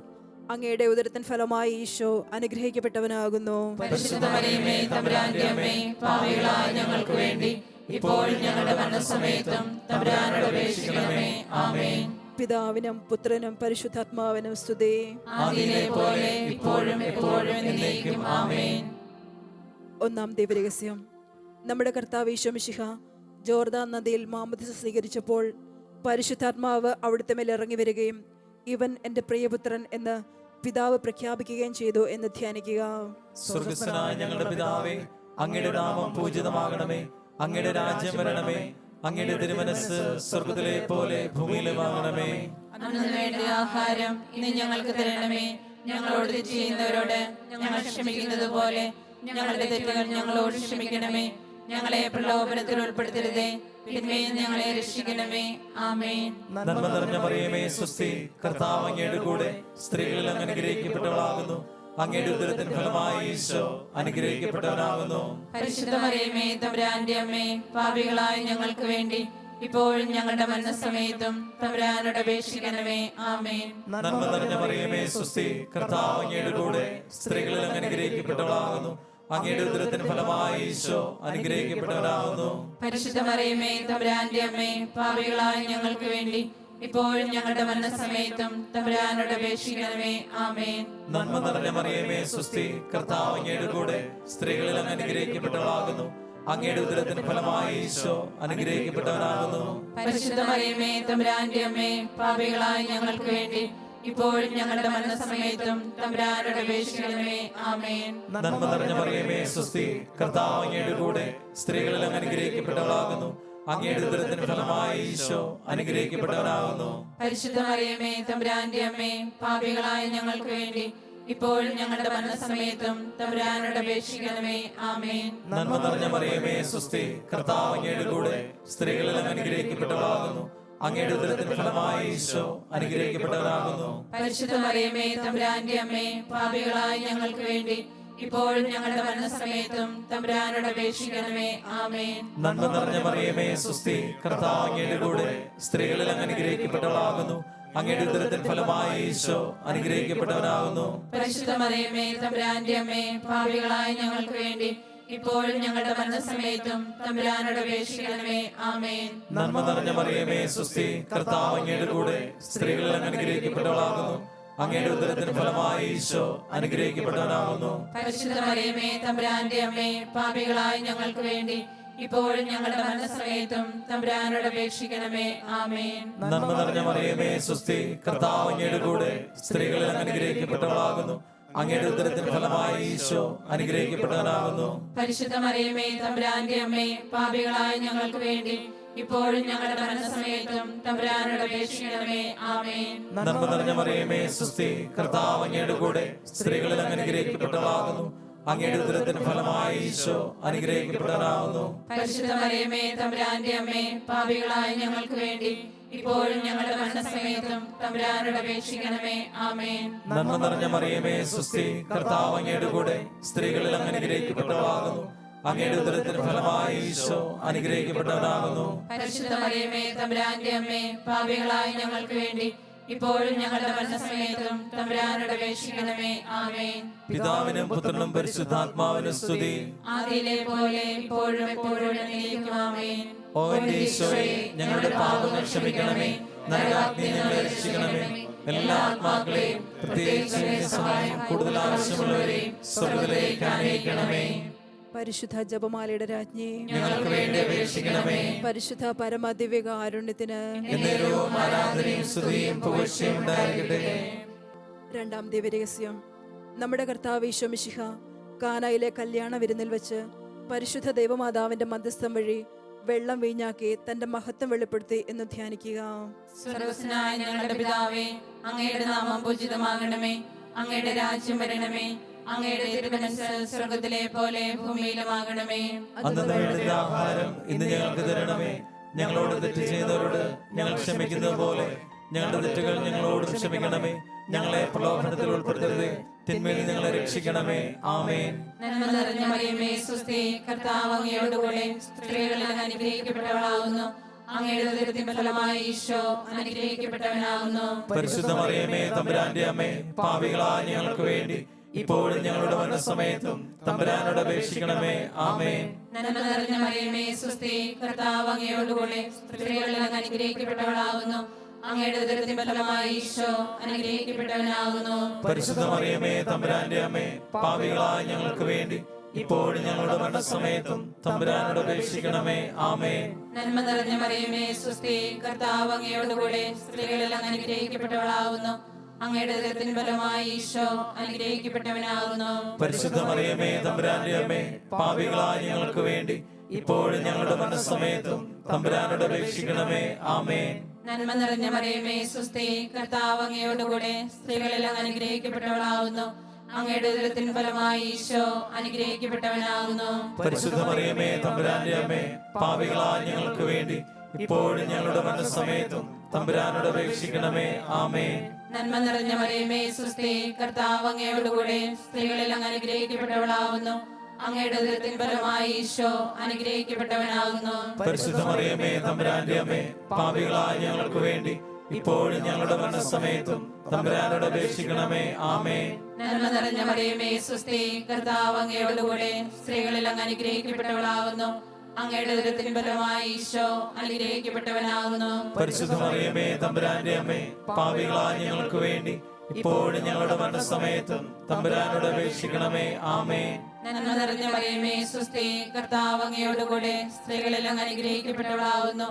അങ്ങയുടെ ഉദരത്തിൻ ഫലമായി ഈശോ അനുഗ്രഹിക്കപ്പെട്ടവനാകുന്നു. പരിശുദ്ധ മറിയമേ, തമ്പുരാന്റെ അമ്മേ, പാപികളായ ഞങ്ങൾക്ക് വേണ്ടി ഇപ്പോഴും ഞങ്ങളുടെ മരണസമയത്തും തമ്പുരാനോട് അപേക്ഷിക്കണമേ. ആമേൻ. പിതാവിനും പുത്രനും പരിശുദ്ധാത്മാവിനും സ്തുതി. ആദിയിലെ പോലെ ഇപ്പോഴും എപ്പോഴും എന്നേക്കും. ആമേൻ. ഒന്നാം ദൈവരഹസ്യം. നമ്മുടെ കർത്താവ് ഈശോ മിശിഹ ജോർദാൻ നദിയിൽ മാമോദീസ സ്വീകരിച്ചപ്പോൾ പരിശുദ്ധാത്മാവ് അവിടുത്തെ മേൽ ഇറങ്ങി വരികയും ഇവൻ എൻ്റെ പ്രിയപുത്രൻ എന്ന് പിതാവ് പ്രഖ്യാപിക്കുകയും ചെയ്തു എന്ന് ധ്യാനിക്കുക. സ്വർഗ്ഗസ്ഥനായ ഞങ്ങളുടെ പിതാവേ, അങ്ങയുടെ നാമം പൂജിതമാകണമേ. അങ്ങയുടെ രാജ്യം വരണമേ. അങ്ങയുടെ തിരുമനസ് സ്വർഗ്ഗത്തിലെ പോലെ ഭൂമിയിലുമാകണമേ. അന്നു വേണ്ട ആഹാരം ഇന്ന് ഞങ്ങൾക്ക് തരണമേ. ഞങ്ങളോട് തെറ്റ് ചെയ്യുന്നവരോട് ഞങ്ങൾ ക്ഷമിക്കുന്നത് പോലെ ഞങ്ങളുടെ തെറ്റുകൾ ഞങ്ങളോട് ക്ഷമിക്കണമേ. ഞങ്ങളെ പ്രലോഭനത്തിൽ ഉൾപ്പെടുത്തരുതേ, തിന്മയിൽ ഞങ്ങളെ രക്ഷിക്കണമേ. ആമേൻ. നന്മ നിറഞ്ഞ മറിയമേ സുസ്ഥി, കർത്താവ് അങ്ങയുടെ കൂടെ സ്ത്രീകളിൽ അങ്ങ് അനുഗ്രഹിക്കപ്പെട്ടവളാകുന്നു. അങ്ങയുടെ ഉദരത്തിൻ ഫലമായി ഈശോ അനുഗ്രഹിക്കപ്പെട്ടവനാകുന്നു. പരിശുദ്ധ മറിയമേ, തമ്പുരാന്റെ അമ്മേ, പാപികളായ ഞങ്ങൾക്ക് വേണ്ടി ഇപ്പോഴും ഞങ്ങളുടെ മരണസമയത്തും തമ്പുരാനോട് അപേക്ഷിക്കണമേ. ആമേൻ. നന്മ നിറഞ്ഞ മറിയമേ സുസ്ഥി, കർത്താവ് അങ്ങയുടെ കൂടെ സ്ത്രീകളിൽ അങ്ങ് അനുഗ്രഹിക്കപ്പെട്ടവളാകുന്നു. അങ്ങയുടെ ഉദരത്തിൻ ഫലമായി ഈശോ അനുഗ്രഹിക്കപ്പെട്ടവനാകുന്നു. പരിശുദ്ധ മറിയമേ, തമ്പുരാന്റെ അമ്മേ, പാപികളായ ഞങ്ങൾക്ക് വേണ്ടി ഇപ്പോഴും ഞങ്ങളുടെ മരണസമയത്തും തമ്പുരാനോട് അപേക്ഷിക്കണമേ. ആമേൻ. നന്മ നിറഞ്ഞ മറിയമേ സുസ്ഥി, കർത്താവ് അങ്ങയുടെ കൂടെ സ്ത്രീകളിൽ അങ്ങ് അനുഗ്രഹിക്കപ്പെട്ടവളാകുന്നു. അങ്ങയുടെ ഉദരത്തിന് ഫലമായി ഈശോ അനുഗ്രഹിക്കപ്പെട്ടവനാകുന്നു. പരിശുദ്ധ മറിയമേ, തമ്പുരാന്റെ അമ്മേ, പാപികളായ ഞങ്ങൾക്ക് വേണ്ടി ഇപ്പോഴും ഞങ്ങളുടെ മരണസമയത്തും തമ്പുരാനോട് അപേക്ഷിക്കണമേ. ആമേൻ. നന്മ നിറഞ്ഞ മറിയമേ സുസ്ഥി, കർത്താവ് അങ്ങയുടെ കൂടെ സ്ത്രീകളിൽ അങ്ങ് അനുഗ്രഹിക്കപ്പെട്ടവളാകുന്നു. അങ്ങയുടെ ഉദരത്തിന് ഫലമായി ഈശോ അനുഗ്രഹിക്കപ്പെട്ടവനാകുന്നു. പരിശുദ്ധ മറിയമേ, തമ്പുരാന്റെ അമ്മേ, പാപികളായ ഞങ്ങൾക്ക് വേണ്ടി ഇപ്പോഴും ഞങ്ങളുടെ മരണസമയത്തും തമ്പുരാനോട് അപേക്ഷിക്കണമേ. ആമേൻ. നന്മ നിറഞ്ഞ മറിയമേ സുസ്ഥി, കർത്താവ് അങ്ങയുടെ കൂടെ സ്ത്രീകളിൽ അങ്ങ് അനുഗ്രഹിക്കപ്പെട്ടവളാകുന്നു. അങ്ങയുടെ ഉദരത്തിൻ ഫലമായി ഈശോ അനുഗ്രഹിക്കപ്പെട്ടവനാകുന്നു. പരിശുദ്ധ മറിയമേ തമ്പുരാന്റെ അമ്മേ, പാപികളായ ഞങ്ങൾക്ക് വേണ്ടി ഇപ്പോഴും ഞങ്ങളുടെ മരണസമയത്തും തമ്പുരാനോട് അപേക്ഷിക്കണമേ. ആമേൻ. നന്മ നിറഞ്ഞ മറിയമേ സ്വസ്തി, കർത്താവ് അങ്ങയുടെ കൂടെ സ്ത്രീകളിൽ അങ്ങ് അനുഗ്രഹിക്കപ്പെട്ടവളാകുന്നു. അങ്ങയുടെ ഉദരത്തിൻ ഫലമായി ഈശോ അനുഗ്രഹിക്കപ്പെട്ടവനാകുന്നു. പരിശുദ്ധ മറിയമേ തമ്പുരാന്റെ അമ്മേ, പാപികളായ ഞങ്ങൾക്ക് വേണ്ടി ഇപ്പോഴും ഞങ്ങളുടെ മരണസമയത്തും തമ്പുരാനോട് അപേക്ഷിക്കണമേ. ആമേൻ. നന്മ നിറഞ്ഞ മറിയമേ സ്വസ്തി, കർത്താവ് അങ്ങയുടെ കൂടെ സ്ത്രീകളിൽ അങ്ങ് അനുഗ്രഹിക്കപ്പെട്ടവളാകുന്നു. അങ്ങയുടെ ഉദരത്തിന് ഫലമായി ഈശോ അനുഗ്രഹിക്കപ്പെട്ടവനാകുന്നു. പരിശുദ്ധ മറിയമേ തമ്പുരാന്റെ അമ്മേ, പാപികളായ ഞങ്ങൾക്ക് വേണ്ടി ഇപ്പോഴും ഞങ്ങളുടെ മരണസമയത്തും തമ്പുരാനോട് അപേക്ഷിക്കണമേ. ആമേൻ. നന്മ നിറഞ്ഞ മറിയമേ സ്വസ്തി, കർത്താവ് അങ്ങയുടെ കൂടെ സ്ത്രീകളിൽ അങ്ങ് അനുഗ്രഹിക്കപ്പെട്ടവളാകുന്നു. അങ്ങയുടെ ഉദരത്തിന് ഫലമായി ഈശോ അനുഗ്രഹിക്കപ്പെട്ടവനാകുന്നു. പരിശുദ്ധ മറിയമേ തമ്പുരാന്റെ അമ്മേ, പാപികളായ ഞങ്ങൾക്ക് വേണ്ടി ഇപ്പോഴും ഞങ്ങളുടെ മരണസമയത്തും തമ്പുരാനോട് അപേക്ഷിക്കണമേ. ആമേൻ. നന്മ നിറഞ്ഞ മറിയമേ സ്വസ്തി, കർത്താവ് അങ്ങയുടെ കൂടെ സ്ത്രീകളിൽ അങ്ങ് അനുഗ്രഹിക്കപ്പെട്ടവളാകുന്നു. അങ്ങയുടെ ഉദരത്തിന് ഫലമായി ഈശോ അനുഗ്രഹിക്കപ്പെട്ടവനാകുന്നു. പരിശുദ്ധ മറിയമേ തമ്പുരാന്റെ അമ്മേ, പാപികളായ ഞങ്ങൾക്ക് വേണ്ടി ഇപ്പോഴും ഞങ്ങളുടെ മരണസമയത്തും തമ്പുരാനോട് അപേക്ഷിക്കണമേ. ആമേൻ. നന്മ നിറഞ്ഞ മറിയമേ സ്വസ്തി, കർത്താവ് അങ്ങയുടെ കൂടെ സ്ത്രീകളിൽ അങ്ങ് അനുഗ്രഹിക്കപ്പെട്ടവളാകുന്നു. അങ്ങയുടെ ഉദരത്തിന് ഫലമായി ഈശോ അനുഗ്രഹിക്കപ്പെട്ടവനാകുന്നു. പരിശുദ്ധ മറിയമേ തമ്പുരാന്റെ അമ്മേ, പാപികളായ ഞങ്ങൾക്ക് വേണ്ടി ഇപ്പോഴും ഞങ്ങളുടെ മരണസമയത്തും തമ്പുരാനോട് അപേക്ഷിക്കണമേ. ആമേൻ. പിതാവിനും പുത്രനും പരിശുദ്ധാത്മാവിനും സ്തുതി. ആദിയിലെ പോലെ ഇപ്പോഴും എപ്പോഴും എന്നേക്കും. ആമേൻ. ഓ എന്റെ ഈശോയെ, ഞങ്ങളുടെ പാപങ്ങൾ ക്ഷമിക്കണമേ, നരകാഗ്നിയിൽ ഞങ്ങളെ രക്ഷിക്കണമേ. എല്ലാ ആത്മാക്കളെയും പ്രത്യേകിച്ച് അങ്ങയുടെ സഹായം കൂടുതൽ ആവശ്യമുള്ളവരെയും സ്വർഗ്ഗത്തിലേക്ക് ആനയിക്കണമേ. പരിശുദ്ധ ജപമാലയുടെ രാജ്ഞി, ഞങ്ങൾക്ക് വേണ്ടി അപേക്ഷിക്കണമേ. പരിശുദ്ധ പരമദിവ്യകാരുണ്യത്തിന് എന്നേരവും ആരാധനയും സ്തുതിയും പുകഴ്ചയും ഉണ്ടായിരിക്കട്ടെ. രണ്ടാം ദിവ്യരഹസ്യം. നമ്മുടെ കർത്താവ് ഈശോ മിശിഹ കാനായിലെ കല്യാണ വിരുന്നിൽ വെച്ച് പരിശുദ്ധ ദൈവമാതാവിന്റെ മധ്യസ്ഥം വഴി വെള്ളം വീഞ്ഞാക്കി തന്റെ മഹത്വം വെളിപ്പെടുത്തി എന്ന് ധ്യാനിക്കുക. സ്വർഗ്ഗസ്ഥനായ ഞങ്ങളുടെ പിതാവേ, അങ്ങയുടെ നാമം പൂജിതമാകണമേ. അങ്ങയുടെ രാജ്യം വരണമേ. അങ്ങയുടെ തിരുമനസ്സ് സ്വർഗ്ഗത്തിലെ പോലെ ഭൂമിയിലുമാകണമേ. അന്ന് വേണ്ടുന്ന ആഹാരം ഇന്ന് ഞങ്ങൾക്ക് തരണമേ. ഞങ്ങളോട് തെറ്റ് ചെയ്യുന്നവരോട് ഞങ്ങൾ ക്ഷമിക്കുന്നത് പോലെ ഞങ്ങളുടെ തെറ്റുകൾ ഞങ്ങളോടും ക്ഷമിക്കണമേ. ഞങ്ങളെ പ്രലോഭനത്തിൽ ഉൾപ്പെടുത്തരുതേ, തിന്മയിൽ ഞങ്ങളെ രക്ഷിക്കണമേ. ആമേൻ. നന്മ നിറഞ്ഞ മറിയമേ സ്വസ്തി, കർത്താവ് അങ്ങയോടുകൂടെ സ്ത്രീകളിൽ അങ്ങ് അനുഗ്രഹിക്കപ്പെട്ടവളാകുന്നു. അങ്ങയുടെ ഉദരത്തിൻ ഫലമായി ഈശോ അനുഗ്രഹിക്കപ്പെട്ടവനാകുന്നു. പരിശുദ്ധ മറിയമേ തമ്പുരാന്റെ അമ്മേ, പാപികളായ ഞങ്ങൾക്ക് വേണ്ടി ഇപ്പോഴും ഞങ്ങളുടെ മരണസമയത്തും തമ്പുരാനോട് അപേക്ഷിക്കണമേ. ആമേൻ. നന്മ നിറഞ്ഞ മറിയമേ സ്വസ്തി, കർത്താവ് അങ്ങയോടുകൂടെ സ്ത്രീകളിൽ അങ്ങ് അനുഗ്രഹിക്കപ്പെട്ടവളാകുന്നു. അങ്ങയുടെ ഉദരത്തിൻ ഫലമായി ഈശോ അനുഗ്രഹിക്കപ്പെട്ടവനാകുന്നു. പരിശുദ്ധ മറിയമേ തമ്പുരാന്റെ അമ്മേ, പാപികളായ ഞങ്ങൾക്ക് വേണ്ടി ഇപ്പോഴും ഞങ്ങളുടെ മരണസമയത്തും തമ്പുരാനോട് അപേക്ഷിക്കണമേ. ആമേൻ. നന്മ നിറഞ്ഞ മറിയമേ സ്വസ്തി, കർത്താവ് അങ്ങയോടുകൂടെ സ്ത്രീകളിൽ അങ്ങ് അനുഗ്രഹിക്കപ്പെട്ടവളാകുന്നു. അങ്ങയുടെ ഉദരത്തിൻ ഫലമായി ഈശോ അനുഗ്രഹിക്കപ്പെട്ടവനാകുന്നു. പരിശുദ്ധ മറിയമേ തമ്പുരാന്റെ അമ്മേ, പാപികളായ ഞങ്ങൾക്ക് വേണ്ടി ഇപ്പോഴും ഞങ്ങളുടെ മരണസമയത്തും തമ്പുരാനോട് അപേക്ഷിക്കണമേ. ആമേൻ. നന്മ നിറഞ്ഞ മറിയമേ സ്വസ്തി, കർത്താവ് അങ്ങയോടുകൂടെ സ്ത്രീകളിൽ അങ്ങ് അനുഗ്രഹിക്കപ്പെട്ടവളാകുന്നു. അങ്ങയുടെ ഉദരത്തിൻ ഫലമായി ഈശോ അനുഗ്രഹിക്കപ്പെട്ടവനാകുന്നു. പരിശുദ്ധ മറിയമേ തമ്പുരാന്റെ അമ്മേ, പാപികളായ ഞങ്ങൾക്ക് വേണ്ടി ഇപ്പോഴും ഞങ്ങളുടെ മരണസമയത്തും തമ്പുരാനോട് അപേക്ഷിക്കണമേ. ആമേൻ. നന്മ നിറഞ്ഞ മറിയമേ സ്വസ്തി, കർത്താവ് അങ്ങയോടുകൂടെ സ്ത്രീകളിൽ അങ്ങ് അനുഗ്രഹിക്കപ്പെട്ടവളാകുന്നു. അങ്ങയുടെ ഉദരത്തിൻ ഫലമായി ഈശോ അനുഗ്രഹിക്കപ്പെട്ടവനാകുന്നു. പരിശുദ്ധ മറിയമേ തമ്പുരാന്റെ അമ്മേ, പാപികളായ ഞങ്ങൾക്ക് വേണ്ടി ഇപ്പോഴും ഞങ്ങളുടെ മരണസമയത്തും തമ്പുരാനോട് അപേക്ഷിക്കണമേ. ആമേൻ. നന്മ നിറഞ്ഞ മറിയമേ സ്വസ്തി, കർത്താവ് അങ്ങയോടുകൂടെ സ്ത്രീകളിൽ അങ്ങ് അനുഗ്രഹിക്കപ്പെട്ടവളാകുന്നു. അങ്ങയുടെ ഉദരത്തിൻ ഫലമായി ഈശോ അനുഗ്രഹിക്കപ്പെട്ടവനാകുന്നു. പരിശുദ്ധ മറിയമേ തമ്പുരാന്റെ അമ്മേ, പാപികളായ ഞങ്ങൾക്ക് വേണ്ടി ഇപ്പോഴും ഞങ്ങളുടെ മരണസമയത്തും തമ്പുരാനോട് അപേക്ഷിക്കണമേ. ആമേൻ. നന്മ നിറഞ്ഞ മറിയമേ സ്വസ്തി, കർത്താവ് അങ്ങയോടുകൂടെ സ്ത്രീകളിൽ അങ്ങ് അനുഗ്രഹിക്കപ്പെട്ടവളാകുന്നു.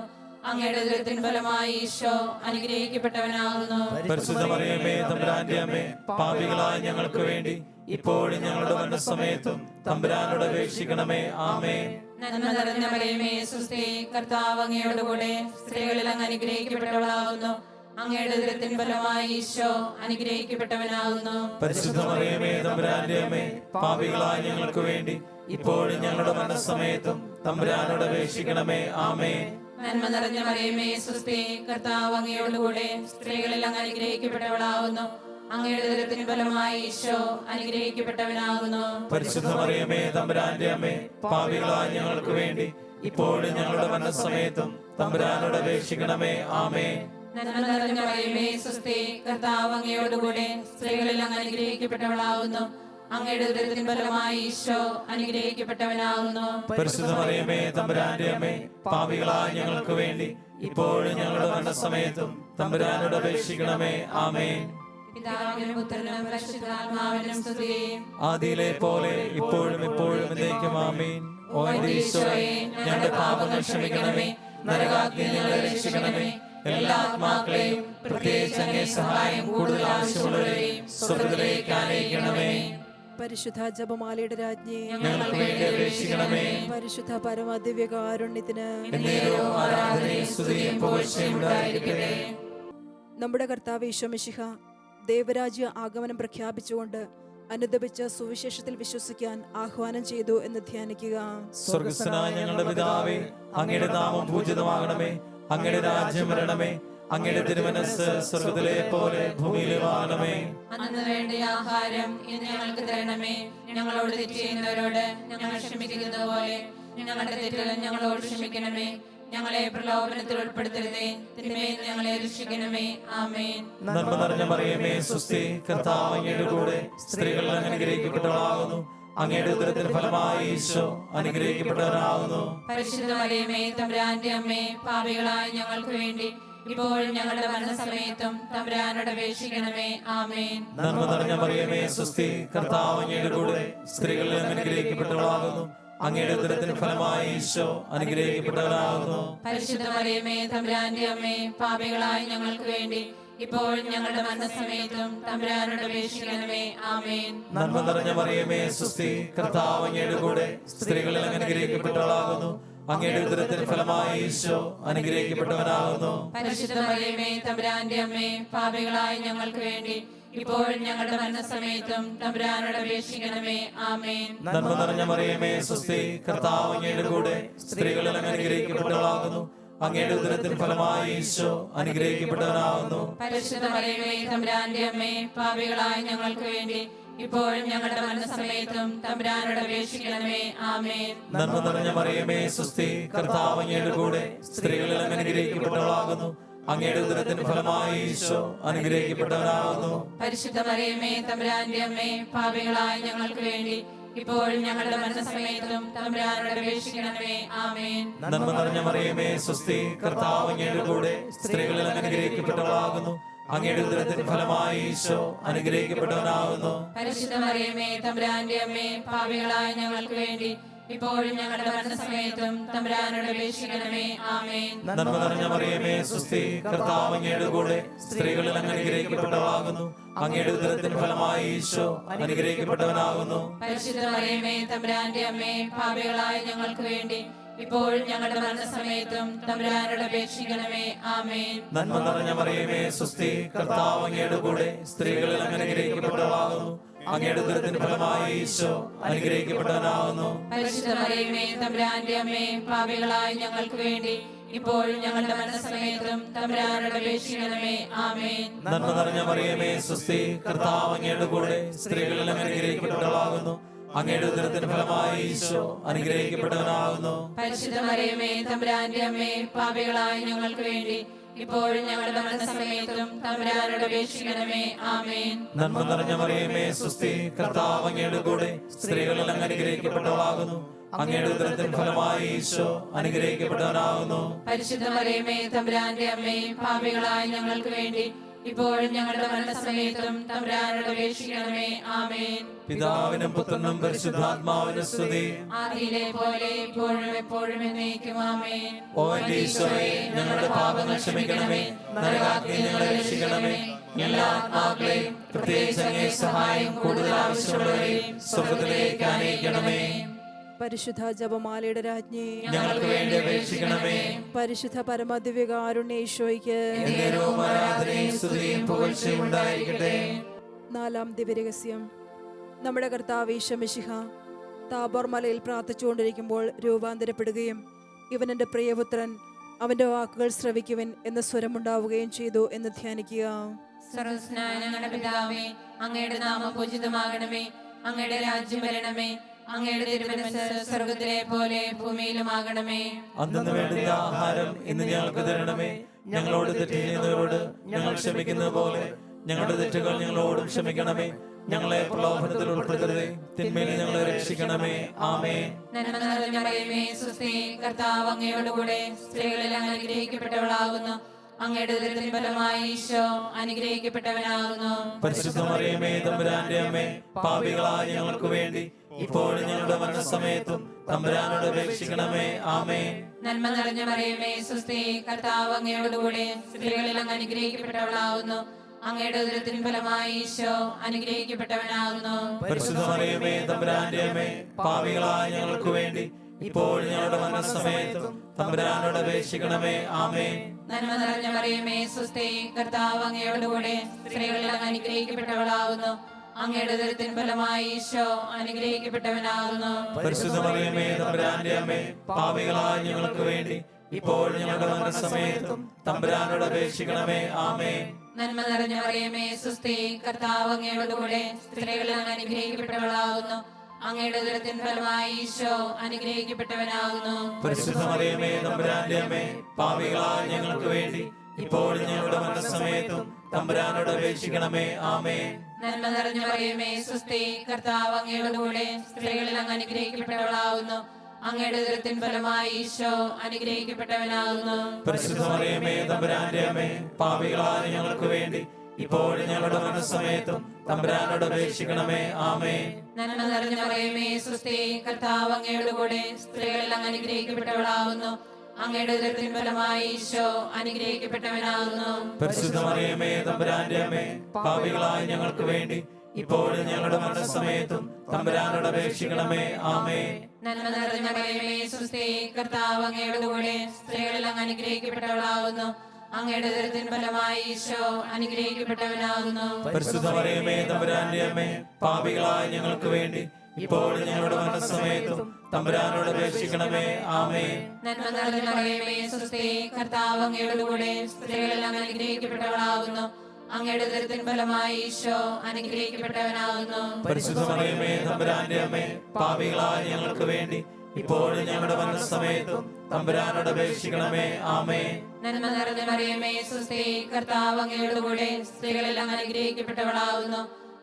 അങ്ങയുടെ ഉദരത്തിൻ ഫലമായി ഈശോ അനുഗ്രഹിക്കപ്പെട്ടവനാകുന്നു. പരിശുദ്ധ മറിയമേ തമ്പുരാന്റെ അമ്മേ, പാപികളായ ഞങ്ങൾക്ക് വേണ്ടി ഇപ്പോഴും ഞങ്ങളുടെ മരണസമയത്തും തമ്പുരാനോട് അപേക്ഷിക്കണമേ. ആമേൻ. നന്മ നിറഞ്ഞ മറിയമേ സ്വസ്തി, കർത്താവ് അങ്ങയോടുകൂടെ സ്ത്രീകളിൽ അങ്ങ് അനുഗ്രഹിക്കപ്പെട്ടവളാകുന്നു. അങ്ങയുടെ ഉദരത്തിൻ ഫലമായി ഈശോ അനുഗ്രഹിക്കപ്പെട്ടവനാകുന്നു. പരിശുദ്ധ മറിയമേ തമ്പുരാന്റെ അമ്മേ, പാപികളായ ഞങ്ങൾക്ക് വേണ്ടി ഇപ്പോഴും ഞങ്ങളുടെ മരണസമയത്തും തമ്പുരാനോട് അപേക്ഷിക്കണമേ. ആമേൻ. നന്മ നിറഞ്ഞ മറിയമേ സ്വസ്തി, കർത്താവ് അങ്ങയോടുകൂടെ സ്ത്രീകളിൽ അങ്ങ് അനുഗ്രഹിക്കപ്പെട്ടവളാകുന്നു. അങ്ങയുടെ ഉദരത്തിൻ ഫലമായി ഈശോ അനുഗ്രഹിക്കപ്പെട്ടവനാകുന്നു. പരിശുദ്ധ മറിയമേ തമ്പുരാന്റെ അമ്മേ, പാപികളായ ഞങ്ങൾക്ക് വേണ്ടി ഇപ്പോഴും ഞങ്ങളുടെ മരണസമയത്തും തമ്പുരാനോട് അപേക്ഷിക്കണമേ. ആമേൻ. നന്മ നിറഞ്ഞ മറിയമേ സ്വസ്തി, കർത്താവ് അങ്ങയോടുകൂടെ സ്ത്രീകളിൽ അങ്ങ് അനുഗ്രഹിക്കപ്പെട്ടവളാകുന്നു. അങ്ങയുടെ ഉദരത്തിൻ ഫലമായി ഈശോ അനുഗ്രഹിക്കപ്പെട്ടവനാകുന്നു. പരിശുദ്ധ മറിയമേ തമ്പുരാന്റെ അമ്മേ, പാപികളായ ഞങ്ങൾക്ക് വേണ്ടി ഇപ്പോഴും ഞങ്ങളുടെ മരണസമയത്തും തമ്പുരാനോട് അപേക്ഷിക്കണമേ. ആമേൻ. പിതാവിനും പുത്രനും പരിശുദ്ധാത്മാവിനും സ്തുതി. ആദിയിലെ പോലെ ഇപ്പോഴും എപ്പോഴും എന്നേക്കും ആമേൻ. ഓ എന്റെ ഈശോയെ, ഞങ്ങളുടെ പാപങ്ങൾ ക്ഷമിക്കണമേ, നരകാഗ്നിയിൽ ഞങ്ങളെ രക്ഷിക്കണമേ. എല്ലാ ആത്മാക്കളെയും പ്രത്യേകിച്ച് അങ്ങേ സഹായം കൂടുതൽ ആവശ്യമുള്ളവരെയും സ്വർഗ്ഗത്തിലേക്ക് ആനയിക്കണമേ. പരിശുദ്ധ ജപമാലയുടെ രാജ്ഞി, ഞങ്ങൾക്ക് വേണ്ടി അപേക്ഷിക്കണമേ. പരിശുദ്ധ പരമദിവ്യകാരുണ്യത്തിന് എന്നേരവും ആരാധനയും സ്തുതിയും പുകഴ്ചയും ഉണ്ടായിരിക്കട്ടെ. നമ്മുടെ കർത്താവ് ഈശോ മിശിഹ ദേവരാജ്യ ആഗമനം പ്രഖ്യാപിച്ചുകൊണ്ട് അനുദപിച്ച് സുവിശേഷത്തിൽ വിശ്വസിക്കാൻ ആഹ്വാനം ചെയ്തു എന്ന് ധ്യാനിക്കുക. സ്വർഗ്ഗസ്ഥനായ ഞങ്ങളുടെ പിതാവേ, അങ്ങയുടെ നാമം പൂജിതമാകണമേ. അങ്ങയുടെ രാജ്യം വരണമേ. അങ്ങയുടെ തിരുമനസ്സ് സ്വർഗ്ഗത്തിലെ പോലെ ഭൂമിയിലുമാകണമേ. അന്ന് വേണ്ട ആഹാരം ഇന്ന് ഞങ്ങൾക്ക് തരണമേ. ഞങ്ങളോട് തെറ്റ് ചെയ്യുന്നവരോട് ഞങ്ങൾ ക്ഷമിക്കുന്നത് പോലെ ഞങ്ങളുടെ തെറ്റുകൾ ഞങ്ങളോട് ക്ഷമിക്കണമേ. ഞങ്ങളെ പ്രലോഭനത്തിൽ ഉൾപ്പെടുത്തരുതേ, തിന്മയിൽ നിന്ന് ഞങ്ങളെ രക്ഷിക്കണമേ. ആമേൻ. നന്മ നിറഞ്ഞ മറിയമേ സ്വസ്തി, കർത്താവ് അങ്ങയുടെ കൂടെ സ്ത്രീകൾ അങ്ങ് അനുഗ്രഹിക്കപ്പെട്ടവളാകുന്നു. അങ്ങയുടെ ഉദരത്തിന് ഫലമായി ഈശോ അനുഗ്രഹിക്കപ്പെട്ടവനാകുന്നു. പരിശുദ്ധ മറിയമേ തമ്പുരാന്റെ അമ്മേ, പാപികളായ ഞങ്ങൾക്ക് വേണ്ടി ഇപ്പോഴും ഞങ്ങളുടെ മരണസമയത്തും തമ്പുരാനോട് അപേക്ഷിക്കണമേ. ആമേൻ. നന്മ നിറഞ്ഞ മറിയമേ സ്വസ്തി, കർത്താവ് അങ്ങയുടെ കൂടെ സ്ത്രീകൾ അങ്ങ് അനുഗ്രഹിക്കപ്പെട്ടവളാകുന്നു. അങ്ങയുടെ ഉദരത്തിന് ഫലമായി ഈശോ അനുഗ്രഹിക്കപ്പെട്ടവനാകുന്നു. പരിശുദ്ധ മറിയമേ തമ്പുരാന്റെ അമ്മേ, പാപികളായ ഞങ്ങൾക്ക് വേണ്ടി ഇപ്പോഴും ഞങ്ങളുടെ മരണസമയത്തും തമ്പുരാനോട് അപേക്ഷിക്കണമേ. ആമേൻ. നന്മ നിറഞ്ഞ മറിയമേ സ്വസ്തി, കർത്താവ് അങ്ങയുടെ കൂടെ സ്ത്രീകൾ അങ്ങ് അനുഗ്രഹിക്കപ്പെട്ടവളാകുന്നു. അങ്ങയുടെ ഉദരത്തിന് ഫലമായി ഈശോ അനുഗ്രഹിക്കപ്പെട്ടവനാകുന്നു. പരിശുദ്ധ മറിയമേ തമ്പുരാന്റെ അമ്മേ, പാപികളായ ഞങ്ങൾക്ക് വേണ്ടി ഇപ്പോഴും ഞങ്ങളുടെ മരണസമയത്തും തമ്പുരാനോട് അപേക്ഷിക്കണമേ. ആമേൻ. നന്മ നിറഞ്ഞ മറിയമേ സ്വസ്തി, കർത്താവ് അങ്ങയുടെ കൂടെ സ്ത്രീകൾ അങ്ങ് അനുഗ്രഹിക്കപ്പെട്ടവളാകുന്നു. അങ്ങയുടെ ഉദരത്തിന് ഫലമായി ഈശോ അനുഗ്രഹിക്കപ്പെട്ടവനാകുന്നു. പരിശുദ്ധ മറിയമേ തമ്പുരാന്റെ അമ്മേ, പാപികളായ ഞങ്ങൾക്ക് വേണ്ടി ഇപ്പോഴും ഞങ്ങളുടെ മരണസമയത്തും തമ്പുരാനോട് അപേക്ഷിക്കണമേ. ആമേൻ. നന്മ നിറഞ്ഞ മറിയമേ സ്വസ്തി, കർത്താവ് അങ്ങയുടെ കൂടെ സ്ത്രീകൾ അങ്ങ് അനുഗ്രഹിക്കപ്പെട്ടവളാകുന്നു. അങ്ങയുടെ ഉദരത്തിന് ഫലമായി ഈശോ അനുഗ്രഹിക്കപ്പെട്ടവനാകുന്നു. പരിശുദ്ധ മറിയമേ തമ്പുരാന്റെ അമ്മേ, പാപികളായ ഞങ്ങൾക്ക് വേണ്ടി ഇപ്പോഴും ഞങ്ങളുടെ മരണസമയത്തും തമ്പുരാനോട് അപേക്ഷിക്കണമേ. ആമേൻ. നന്മ നിറഞ്ഞ മറിയമേ സ്വസ്തി, കർത്താവ് അങ്ങയുടെ കൂടെ സ്ത്രീകൾ അങ്ങ് അനുഗ്രഹിക്കപ്പെട്ടവളാകുന്നു. അങ്ങയുടെ ഉദരത്തിന് ഫലമായി ഈശോ അനുഗ്രഹിക്കപ്പെട്ടവനാകുന്നു. പരിശുദ്ധ മറിയമേ തമ്പുരാന്റെ അമ്മേ, പാപികളായ ഞങ്ങൾക്ക് വേണ്ടി ഇപ്പോഴും ഞങ്ങളുടെ മരണസമയത്തും തമ്പുരാനോട് അപേക്ഷിക്കണമേ. ആമേൻ. നന്മ നിറഞ്ഞ മറിയമേ സ്വസ്തി, കർത്താവ് അങ്ങയുടെ കൂടെ സ്ത്രീകൾ അങ്ങ് അനുഗ്രഹിക്കപ്പെട്ടവളാകുന്നു. അങ്ങയുടെ ഉദരത്തിന് ഫലമായി ഈശോ അനുഗ്രഹിക്കപ്പെട്ടവനാകുന്നു. പരിശുദ്ധ മറിയമേ തമ്പുരാന്റെ അമ്മേ, പാപികളായ ഞങ്ങൾക്ക് വേണ്ടി ഇപ്പോഴും ഞങ്ങളുടെ മരണസമയത്തും തമ്പുരാനോട് അപേക്ഷിക്കണമേ. ആമേൻ. നന്മ നിറഞ്ഞ മറിയമേ സ്വസ്തി, കർത്താവ് അങ്ങയുടെ കൂടെ സ്ത്രീകൾ അങ്ങ് അനുഗ്രഹിക്കപ്പെട്ടവളാകുന്നു. അങ്ങയുടെ ഉദരത്തിന് ഫലമായി ഈശോ അനുഗ്രഹിക്കപ്പെട്ടവനാകുന്നു. പരിശുദ്ധ മറിയമേ തമ്പുരാന്റെ അമ്മേ, പാപികളായ ഞങ്ങൾക്ക് വേണ്ടി ഇപ്പോഴും ഞങ്ങളുടെ മരണസമയത്തും തമ്പുരാനോട് അപേക്ഷിക്കണമേ. ആമേൻ. നന്മ നിറഞ്ഞ മറിയമേ സ്വസ്തി, കർത്താവ് അങ്ങയുടെ കൂടെ സ്ത്രീകൾ അങ്ങ് അനുഗ്രഹിക്കപ്പെട്ടവളാകുന്നു. അങ്ങയുടെ ഉദരത്തിന് ഫലമായി ഈശോ അനുഗ്രഹിക്കപ്പെട്ടവനാകുന്നു. പരിശുദ്ധ മറിയമേ തമ്പുരാന്റെ അമ്മേ, പാപികളായ ഞങ്ങൾക്ക് വേണ്ടി ഇപ്പോഴും ഞങ്ങളുടെ മരണസമയത്തും തമ്പുരാനോട് അപേക്ഷിക്കണമേ. ആമേൻ. നന്മ നിറഞ്ഞ മറിയമേ സ്വസ്തി, കർത്താവ് അങ്ങയുടെ കൂടെ സ്ത്രീകൾ അങ്ങ് അനുഗ്രഹിക്കപ്പെട്ടവളാകുന്നു. അങ്ങയുടെ ഉദരത്തിന് ഫലമായി ഈശോ അനുഗ്രഹിക്കപ്പെട്ടവനാകുന്നു. പരിശുദ്ധ മറിയമേ തമ്പുരാന്റെ അമ്മേ, പാപികളായ ഞങ്ങൾക്ക് വേണ്ടി ഇപ്പോഴും ഞങ്ങളുടെ മരണസമയത്തും തമ്പുരാനോട് അപേക്ഷിക്കണമേ. ആമേൻ. പിതാവിനും പുത്രനും പരിശുദ്ധാത്മാവിനും സ്തുതി. ആദിയിലെ പോലെ ഇപ്പോഴും എപ്പോഴും എന്നേക്കും. ആമേൻ. ഓ എന്റെ ഈശോയെ, ഞങ്ങളുടെ പാപങ്ങൾ ക്ഷമിക്കണമേ, നരകാഗ്നിയിൽ ഞങ്ങളെ രക്ഷിക്കണമേ. എല്ലാ ആത്മാക്കളെയും പ്രത്യേകിച്ച് അങ്ങേ സഹായം കൂടുതൽ ആവശ്യമുള്ളവരെയും സ്വർഗ്ഗത്തിലേക്ക് ആനയിക്കണമേ. പരിശുദ്ധ ജപമാലയുടെ രാജ്ഞി, ഞങ്ങൾക്ക് വേണ്ടി അപേക്ഷിക്കണമേ. പരിശുദ്ധ പരമദിവ്യകാരുണ്യ ഈശോയ്ക്ക് എന്നേരവും ആരാധനയും സ്തുതിയും പുകഴ്ചയും ഉണ്ടായിരിക്കട്ടെ. നാലാം ദിവ്യരഹസ്യം. നമ്മുടെ കർത്താവ് ഈശോ മിശിഹ താബോർ മലയിൽ പ്രാർത്ഥിച്ചുകൊണ്ടിരിക്കുമ്പോൾ രൂപാന്തരപ്പെടുകയും ഇവൻ എൻ്റെ പ്രിയപുത്രൻ, അവൻ്റെ വാക്കുകൾ ശ്രവിക്കുവിൻ എന്ന സ്വരമുണ്ടാവുകയും ചെയ്തു എന്ന് ധ്യാനിക്കുക. സർവ്വസ്നായ ഞങ്ങളുടെ പിതാവേ, അങ്ങയുടെ നാമം പൂജിതമാകണമേ. അങ്ങയുടെ രാജ്യം വരണമേ. അങ്ങയുടെ തിരുമനസ്സ് സ്വർഗ്ഗത്തിലെ പോലെ ഭൂമിയിലുമാകണമേ. അന്നു വേണ്ടുന്ന ആഹാരം ഇന്ന് ഞങ്ങൾക്ക് തരണമേ. ഞങ്ങളോട് തെറ്റ് ചെയ്യുന്നവരോട് ഞങ്ങൾ ക്ഷമിക്കുന്നത് പോലെ ഞങ്ങളുടെ തെറ്റുകൾ ഞങ്ങളോടും ക്ഷമിക്കണമേ. ഞങ്ങളെ പ്രലോഭനത്തിൽ ഉൾപ്പെടുത്തരുതേ, തിന്മയിൽ ഞങ്ങളെ രക്ഷിക്കണമേ. ആമേൻ. നന്മ നിറഞ്ഞ മറിയമേ, സ്വസ്തി, കർത്താവ് അങ്ങയോടുകൂടെ സ്ത്രീകളിൽ അങ്ങ് അനുഗ്രഹിക്കപ്പെട്ടവളാകുന്നു. അങ്ങയുടെ ഉദരത്തിൻ ഫലമായി ഈശോ അനുഗ്രഹിക്കപ്പെട്ടവനാകുന്നു. പരിശുദ്ധ മറിയമേ, തമ്പുരാന്റെ അമ്മേ, പാപികളായ ഞങ്ങൾക്ക് വേണ്ടി ഇപ്പോഴും ഞങ്ങളുടെ മരണസമയത്തും തമ്പുരാനോട് അപേക്ഷിക്കണമേ. ആമേൻ. നന്മ നിറഞ്ഞ മറിയമേ, സ്വസ്തി, കർത്താവ് അങ്ങയോടുകൂടെ സ്ത്രീകളിൽ അങ്ങ് അനുഗ്രഹിക്കപ്പെട്ടവളാകുന്നു. അങ്ങയുടെ ഉദരത്തിൻ ഫലമായി ഈശോ അനുഗ്രഹിക്കപ്പെട്ടവനാകുന്നു. പരിശുദ്ധ മറിയമേ, തമ്പുരാന്റെ അമ്മേ, പാപികളായ ഞങ്ങൾക്ക് വേണ്ടി ഇപ്പോഴും ഞങ്ങളുടെ മരണസമയത്തും തമ്പുരാനോട് അപേക്ഷിക്കണമേ. ആമേൻ. നന്മ നിറഞ്ഞ മറിയമേ, സ്വസ്തി, കർത്താവ് അങ്ങയോടുകൂടെ സ്ത്രീകളിൽ അങ്ങ് അനുഗ്രഹിക്കപ്പെട്ടവളാകുന്നു. അങ്ങയുടെ ഉദരത്തിൻ ഫലമായി ഈശോ അനുഗ്രഹിക്കപ്പെട്ടവനാകുന്നു. പരിശുദ്ധ മറിയമേ, തമ്പുരാന്റെ അമ്മേ, പാപികളായ ഞങ്ങൾക്ക് വേണ്ടി ഇപ്പോഴും ഞങ്ങളുടെ മരണസമയത്തും തമ്പുരാനോട് അപേക്ഷിക്കണമേ. ആമേൻ. നന്മ നിറഞ്ഞ മറിയമേ, സ്വസ്തി, കർത്താവ് അങ്ങയോടുകൂടെ സ്ത്രീകളിൽ അങ്ങ് അനുഗ്രഹിക്കപ്പെട്ടവളാകുന്നു. അങ്ങയുടെ ഉദരത്തിൻ ഫലമായി ഈശോ അനുഗ്രഹിക്കപ്പെട്ടവനാകുന്നു. പരിശുദ്ധ മറിയമേ, തമ്പുരാന്റെ അമ്മേ, പാപികളായ ഞങ്ങൾക്ക് വേണ്ടി ഇപ്പോഴും ഞങ്ങളുടെ മരണസമയത്തും തമ്പുരാനോട് അപേക്ഷിക്കണമേ. ആമേൻ. നന്മ നിറഞ്ഞ മറിയമേ, സ്വസ്തി, കർത്താവ് അങ്ങയോടുകൂടെ സ്ത്രീകളിൽ അങ്ങ് അനുഗ്രഹിക്കപ്പെട്ടവളാകുന്നു. അങ്ങയുടെ ഉദരത്തിൻ ഫലമായി ഈശോ അനുഗ്രഹിക്കപ്പെട്ടവനാകുന്നു. പരിശുദ്ധ മറിയമേ, തമ്പുരാന്റെ അമ്മേ, പാപികളായ ഞങ്ങൾക്ക് വേണ്ടി ഇപ്പോഴും ഞങ്ങളുടെ മരണസമയത്തും തമ്പുരാനോട് അപേക്ഷിക്കണമേ. ആമേൻ. നന്മ നിറഞ്ഞ മറിയമേ, സ്വസ്തി, കർത്താവ് അങ്ങയോടുകൂടെ സ്ത്രീകളിൽ അങ്ങ് അനുഗ്രഹിക്കപ്പെട്ടവളാകുന്നു. അങ്ങയുടെ ഉദരത്തിൻ ഫലമായി ഈശോ അനുഗ്രഹിക്കപ്പെട്ടവനാകുന്നു. പരിശുദ്ധ മറിയമേ, തമ്പുരാന്റെ അമ്മേ, പാപികളായ ഞങ്ങൾക്ക് വേണ്ടി ഇപ്പോഴും ഞങ്ങളുടെ മരണസമയത്തും തമ്പുരാനോട് അപേക്ഷിക്കണമേ. ആമേൻ. നന്മ നിറഞ്ഞ മറിയമേ, സ്വസ്തി, കർത്താവ് അങ്ങയോടുകൂടെ സ്ത്രീകളിൽ അങ്ങ് അനുഗ്രഹിക്കപ്പെട്ടവളാകുന്നു. അങ്ങയുടെ ഉദരത്തിൻ ഫലമായി ഈശോ അനുഗ്രഹിക്കപ്പെട്ടവനാകുന്നു. പരിശുദ്ധ മറിയമേ, തമ്പുരാന്റെ അമ്മേ, പാപികളായ ഞങ്ങൾക്ക് വേണ്ടി ഇപ്പോഴും ഞങ്ങളുടെ മരണസമയത്തും തമ്പുരാനോട് അപേക്ഷിക്കണമേ. ആമേൻ. നന്മ നിറഞ്ഞ മറിയമേ, സ്വസ്തി, കർത്താവ് അങ്ങയോടുകൂടെ സ്ത്രീകളിൽ അങ്ങ് അനുഗ്രഹിക്കപ്പെട്ടവളാകുന്നു. അങ്ങയുടെ ഉദരത്തിൻ ഫലമായി ഈശോ അനുഗ്രഹിക്കപ്പെട്ടവനാകുന്നു. പരിശുദ്ധ മറിയമേ, തമ്പുരാന്റെ അമ്മേ, പാപികളായ ഞങ്ങൾക്ക് വേണ്ടി ഇപ്പോഴും ഞങ്ങളുടെ മരണസമയത്തും തമ്പുരാനോട് അപേക്ഷിക്കണമേ. ആമേൻ. നന്മ നിറഞ്ഞ മറിയമേ, സ്വസ്തി, കർത്താവ് അങ്ങയോടുകൂടെ സ്ത്രീകളിൽ അങ്ങ് അനുഗ്രഹിക്കപ്പെട്ടവളാകുന്നു.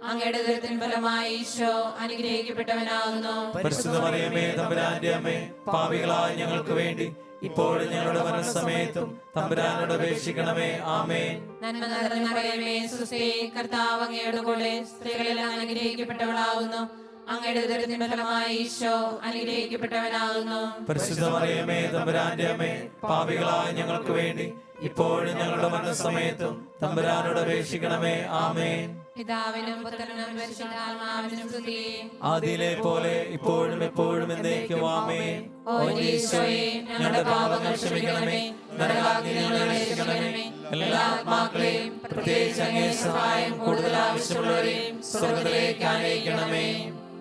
അങ്ങയുടെ ഉദരത്തിൻ ഫലമായി ഈശോ അനുഗ്രഹിക്കപ്പെട്ടവനാകുന്നു. പരിശുദ്ധ മറിയമേ, തമ്പുരാന്റെ അമ്മേ, പാപികളായ ഞങ്ങൾക്ക് വേണ്ടി ഇപ്പോഴും ഞങ്ങളുടെ മരണസമയത്തും തമ്പുരാനോട് അപേക്ഷിക്കണമേ. ആമേൻ. നന്മ നിറഞ്ഞ മറിയമേ, സ്വസ്തി, കർത്താവ് അങ്ങയോടുകൂടെ സ്ത്രീകളിൽ അങ്ങ് അനുഗ്രഹിക്കപ്പെട്ടവളാകുന്നു. അങ്ങയുടെ ഉദരത്തിൻ ഫലമായി ഈശോ അനുഗ്രഹിക്കപ്പെട്ടവനാകുന്നു. പരിശുദ്ധ മറിയമേ, തമ്പുരാന്റെ അമ്മേ, പാപികളായ ഞങ്ങൾക്ക് വേണ്ടി ഇപ്പോഴും ഞങ്ങളുടെ മരണസമയത്തും തമ്പുരാനോട് അപേക്ഷിക്കണമേ. ആമേൻ. പിതാവിനും പുത്രനും പരിശുദ്ധാത്മാവിനും സ്തുതി. ആദിയിലെ പോലെ ഇപ്പോഴും എപ്പോഴും എന്നേക്കും. ആമേൻ. ഓ ഈശോയെ, ഞങ്ങളുടെ പാപങ്ങൾ ക്ഷമിക്കണമേ. നരകാഗ്നിയിൽ ഞങ്ങളെ രക്ഷിക്കണമേ. എല്ലാ ആത്മാക്കളെയും പ്രത്യേകിച്ച് അങ്ങേ സഹായം കൂടുതൽ ആവശ്യമുള്ളവരെയും സ്വർഗ്ഗത്തിലേക്ക് ആനയിക്കണമേ.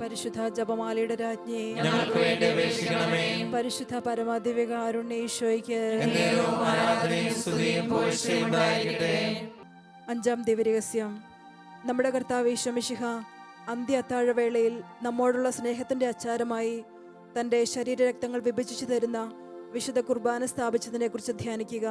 പരിശുദ്ധ ജപമാലയുടെ രാജ്ഞി, ഞങ്ങൾക്ക് വേണ്ടി അപേക്ഷിക്കണമേ. പരിശുദ്ധ പരമദിവ്യകാരുണ്യ ഈശോയ്ക്ക് എന്നേരവും ആരാധനയും സ്തുതിയും പുകഴ്ചയും ഉണ്ടായിരിക്കട്ടെ. അഞ്ചാം ദിവ്യരഹസ്യം. നമ്മുടെ കർത്താവ് ഈശോ മിശിഹ അന്ത്യ അത്താഴവേളയിൽ നമ്മോടുള്ള സ്നേഹത്തിന്റെ അച്ചാരമായി തന്റെ ശരീരരക്തങ്ങൾ വിഭജിച്ചു തരുന്ന വിശുദ്ധ കുർബാന സ്ഥാപിച്ചതിനെ കുറിച്ച് ധ്യാനിക്കുക.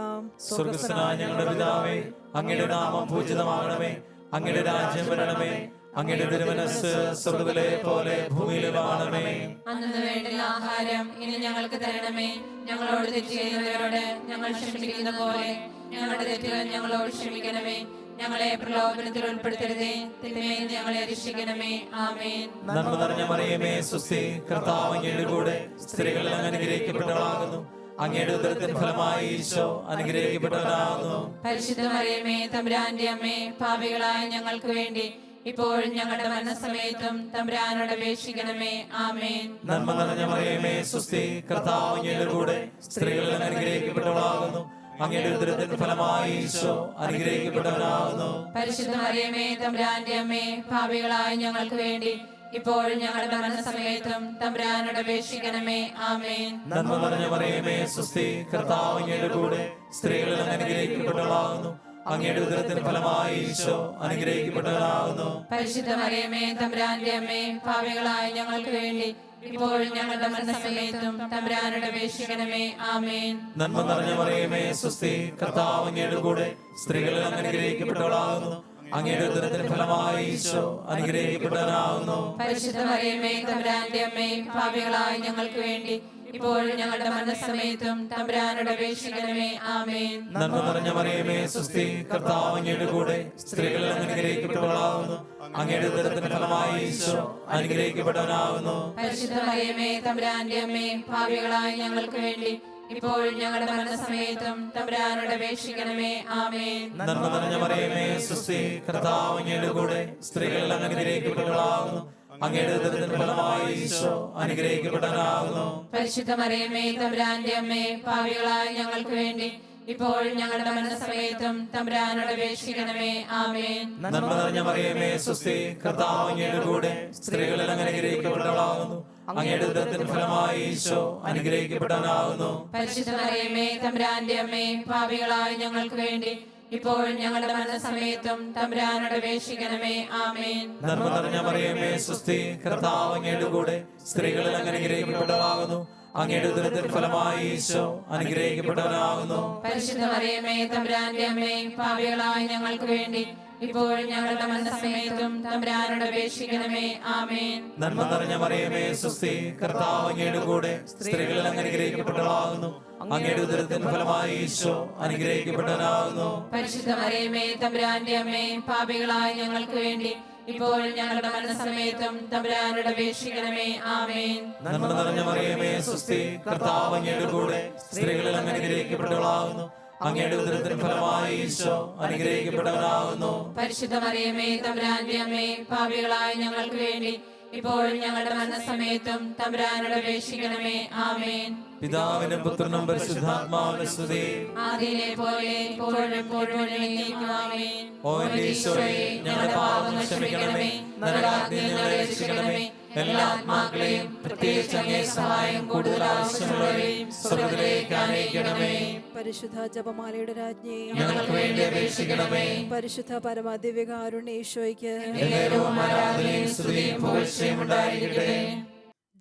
സ്വർഗ്ഗസ്ഥനായ ഞങ്ങളുടെ പിതാവേ, അങ്ങയുടെ നാമം പൂജിതമാകണമേ. അങ്ങയുടെ രാജ്യം വരണമേ. അങ്ങയുടെ തിരുമനസ്സ് സ്വർഗ്ഗത്തിലെ പോലെ ഭൂമിയിലുമാകണമേ. അന്നു വേണ്ടുന്ന ആഹാരം ഇനി ഞങ്ങൾക്ക് തരണമേ. ഞങ്ങളോട് തെറ്റ് ചെയ്യുന്നവരോട് ഞങ്ങൾ ക്ഷമിക്കുന്ന പോലെ ഞങ്ങളുടെ തെറ്റുകൾ ഞങ്ങളോട് ക്ഷമിക്കണമേ. ഞങ്ങളെ പ്രലോഭനത്തിൽ ഉൾപ്പെടുത്തരുതേ, തിന്മയിൽ ഞങ്ങളെ രക്ഷിക്കണമേ. ആമേൻ. നന്മ നിറഞ്ഞ മറിയമേ, സ്വസ്തി, കർത്താവ് അങ്ങയുടെ കൂടെ സ്ത്രീകളിൽ അങ്ങ് അനുഗ്രഹിക്കപ്പെട്ടവളാകുന്നു. അങ്ങയുടെ ഉദരത്തിൻ ഫലമായി ഈശോ അനുഗ്രഹിക്കപ്പെട്ടവനാകുന്നു. പരിശുദ്ധ മറിയമേ, തമ്പുരാന്റെ അമ്മേ, പാപികളായ ഞങ്ങൾക്ക് വേണ്ടി ഇപ്പോഴും ഞങ്ങളുടെ മരണസമയത്തും തമ്പുരാനോട് അപേക്ഷിക്കണമേ. ആമേൻ. നന്മ നിറഞ്ഞ മറിയമേ, സ്വസ്തി, കർത്താവ് അങ്ങയുടെ കൂടെ സ്ത്രീകളിൽ അങ്ങ് അനുഗ്രഹിക്കപ്പെട്ടവളാകുന്നു. അങ്ങയുടെ ഉദരത്തിൻ ഫലമായി ഈശോ അനുഗ്രഹിക്കപ്പെട്ടവനാകുന്നു. പരിശുദ്ധ മറിയമേ, തമ്പുരാന്റെ അമ്മേ, പാപികളായ ഞങ്ങൾക്ക് വേണ്ടി ഇപ്പോഴും ഞങ്ങളുടെ മരണസമയത്തും തമ്പുരാനോട് അപേക്ഷിക്കണമേ. ആമേൻ. നന്മ നിറഞ്ഞ മറിയമേ സ്വസ്തി, കർത്താവ് അങ്ങയുടെ കൂടെ സ്ത്രീകളിൽ അങ്ങ് അനുഗ്രഹിക്കപ്പെട്ടവളാകുന്നു. അങ്ങയുടെ ഉദരത്തിന് ഫലമായി ഈശോ അനുഗ്രഹിക്കപ്പെട്ടവനാകുന്നു. പരിശുദ്ധ മറിയമേ തമ്പുരാന്റെ അമ്മേ, പാപികളായ ഞങ്ങൾക്ക് വേണ്ടി ഇപ്പോഴും ഞങ്ങളുടെ മരണസമയത്തും തമ്പുരാനോട് അപേക്ഷിക്കണമേ. ആമേൻ. നന്മ നിറഞ്ഞ മറിയമേ സ്വസ്തി, കർത്താവ് അങ്ങയുടെ കൂടെ സ്ത്രീകളിൽ അങ്ങ് അനുഗ്രഹിക്കപ്പെട്ടവളാകുന്നു. അങ്ങയുടെ ഉദരത്തിന് ഫലമായി ഈശോ അനുഗ്രഹിക്കപ്പെട്ടവനാകുന്നു. പരിശുദ്ധ മറിയമേ തമ്പുരാന്റെ അമ്മേ, പാപികളായ ഞങ്ങൾക്ക് വേണ്ടി ഇപ്പോഴും ഞങ്ങളുടെ മരണസമയത്തും തമ്പുരാനോട് അപേക്ഷിക്കണമേ. ആമേൻ. നന്മ നിറഞ്ഞ മറിയമേ സ്വസ്തി, കർത്താവ് അങ്ങയുടെ കൂടെ സ്ത്രീകളിൽ അങ്ങ് അനുഗ്രഹിക്കപ്പെട്ടവളാകുന്നു. അങ്ങയുടെ ഉദരത്തിന് ഫലമായി ഈശോ അനുഗ്രഹിക്കപ്പെട്ടവനാകുന്നു. പരിശുദ്ധ മറിയമേ തമ്പുരാന്റെ അമ്മേ, പാപികളായ ഞങ്ങൾക്ക് വേണ്ടി ഇപ്പോഴും ഞങ്ങളുടെ മരണസമയത്തും തമ്പുരാനോട് അപേക്ഷിക്കണമേ. ആമേൻ. നന്മ നിറഞ്ഞ മറിയമേ സ്വസ്തി, കർത്താവ് അങ്ങയുടെ കൂടെ സ്ത്രീകളിൽ അങ്ങ് അനുഗ്രഹിക്കപ്പെട്ടവളാകുന്നു. അങ്ങയുടെ ഉദരത്തിന് ഫലമായി ഈശോ അനുഗ്രഹിക്കപ്പെട്ടവനാകുന്നു. പരിശുദ്ധ മറിയമേ തമ്പുരാന്റെ അമ്മേ, പാപികളായ ഞങ്ങൾക്ക് വേണ്ടി ഇപ്പോഴും ഞങ്ങളുടെ മരണസമയത്തും തമ്പുരാനോട് അപേക്ഷിക്കണമേ. ആമേൻ. നന്മ നിറഞ്ഞ മറിയമേ സ്വസ്തി, കർത്താവ് അങ്ങയുടെ കൂടെ സ്ത്രീകളിൽ അങ്ങ് അനുഗ്രഹിക്കപ്പെട്ടവളാകുന്നു. അങ്ങയുടെ ഉദരത്തിന് ഫലമായി ഈശോ അനുഗ്രഹിക്കപ്പെട്ടവനാകുന്നു. പരിശുദ്ധ മറിയമേ തമ്പുരാന്റെ അമ്മേ, പാപികളായ ഞങ്ങൾക്ക് വേണ്ടി ഇപ്പോഴും ഞങ്ങളുടെ മരണസമയത്തും തമ്പുരാനോട് അപേക്ഷിക്കണമേ. ആമേൻ. നന്മ നിറഞ്ഞ മറിയമേ സ്വസ്തി, കർത്താവ് അങ്ങയുടെ കൂടെ സ്ത്രീകളിൽ അങ്ങ് അനുഗ്രഹിക്കപ്പെട്ടവളാകുന്നു. അങ്ങയുടെ ഉദരത്തിന് ഫലമായി ഈശോ അനുഗ്രഹിക്കപ്പെട്ടവനാകുന്നു. പരിശുദ്ധ മറിയമേ തമ്പുരാന്റെ അമ്മേ, പാപികളായ ഞങ്ങൾക്ക് വേണ്ടി ഇപ്പോഴും ഞങ്ങളുടെ മരണസമയത്തും തമ്പുരാനോട് അപേക്ഷിക്കണമേ. ആമേൻ. നന്മ നിറഞ്ഞ മറിയമേ സ്വസ്തി, കർത്താവ് അങ്ങയുടെ കൂടെ സ്ത്രീകളിൽ അങ്ങ് അനുഗ്രഹിക്കപ്പെട്ടവളാകുന്നു. അങ്ങയുടെ ഉദരത്തിന് ഫലമായി ഈശോ അനുഗ്രഹിക്കപ്പെട്ടവനാകുന്നു. പരിശുദ്ധ മറിയമേ തമ്പുരാന്റെ അമ്മേ, പാപികളായ ഞങ്ങൾക്ക് വേണ്ടി ഇപ്പോഴും ഞങ്ങളുടെ മരണസമയത്തും തമ്പുരാനോട് അപേക്ഷിക്കണമേ. ആമേൻ. നന്മ നിറഞ്ഞ മറിയമേ സ്വസ്തി, കർത്താവ് അങ്ങയുടെ കൂടെ സ്ത്രീകളിൽ അങ്ങ് അനുഗ്രഹിക്കപ്പെട്ടവളാകുന്നു. അങ്ങയുടെ ഉദരത്തിന് ഫലമായി ഈശോ അനുഗ്രഹിക്കപ്പെട്ടവനാകുന്നു. പരിശുദ്ധ മറിയമേ തമ്പുരാന്റെ അമ്മേ, പാപികളായ ഞങ്ങൾക്ക് വേണ്ടി ഇപ്പോഴും ഞങ്ങളുടെ മരണസമയത്തും തമ്പുരാനോട് അപേക്ഷിക്കണമേ. ആമേൻ. പിതാവിനും പുത്രനും പരിശുദ്ധാത്മാവിനും സ്തുതി. ആദിയിലെ പോലെ ഇപ്പോഴും എപ്പോഴും എന്നേക്കും. ആമേൻ. ഓ എന്റെ ഈശോയെ, ഞങ്ങളുടെ പാപങ്ങൾ ക്ഷമിക്കണമേ, നരകാഗ്നിയിൽ ഞങ്ങളെ രക്ഷിക്കണമേ. എല്ലാ ആത്മാക്കളെയും പ്രത്യേകിച്ച് അങ്ങേ സഹായം കൂടുതൽ ആവശ്യമുള്ളവരെയും സ്വർഗ്ഗത്തിലേക്ക് ആനയിക്കണമേ. പരിശുദ്ധ ജപമാലയുടെ രാജ്ഞി, ഞങ്ങൾക്ക് വേണ്ടി അപേക്ഷിക്കണമേ. പരിശുദ്ധ പരമദിവ്യകാരുണ്യ ഈശോയ്ക്ക് എന്നേരവും ആരാധനയും സ്തുതിയും പുകഴ്ചയും ഉണ്ടായിരിക്കട്ടെ.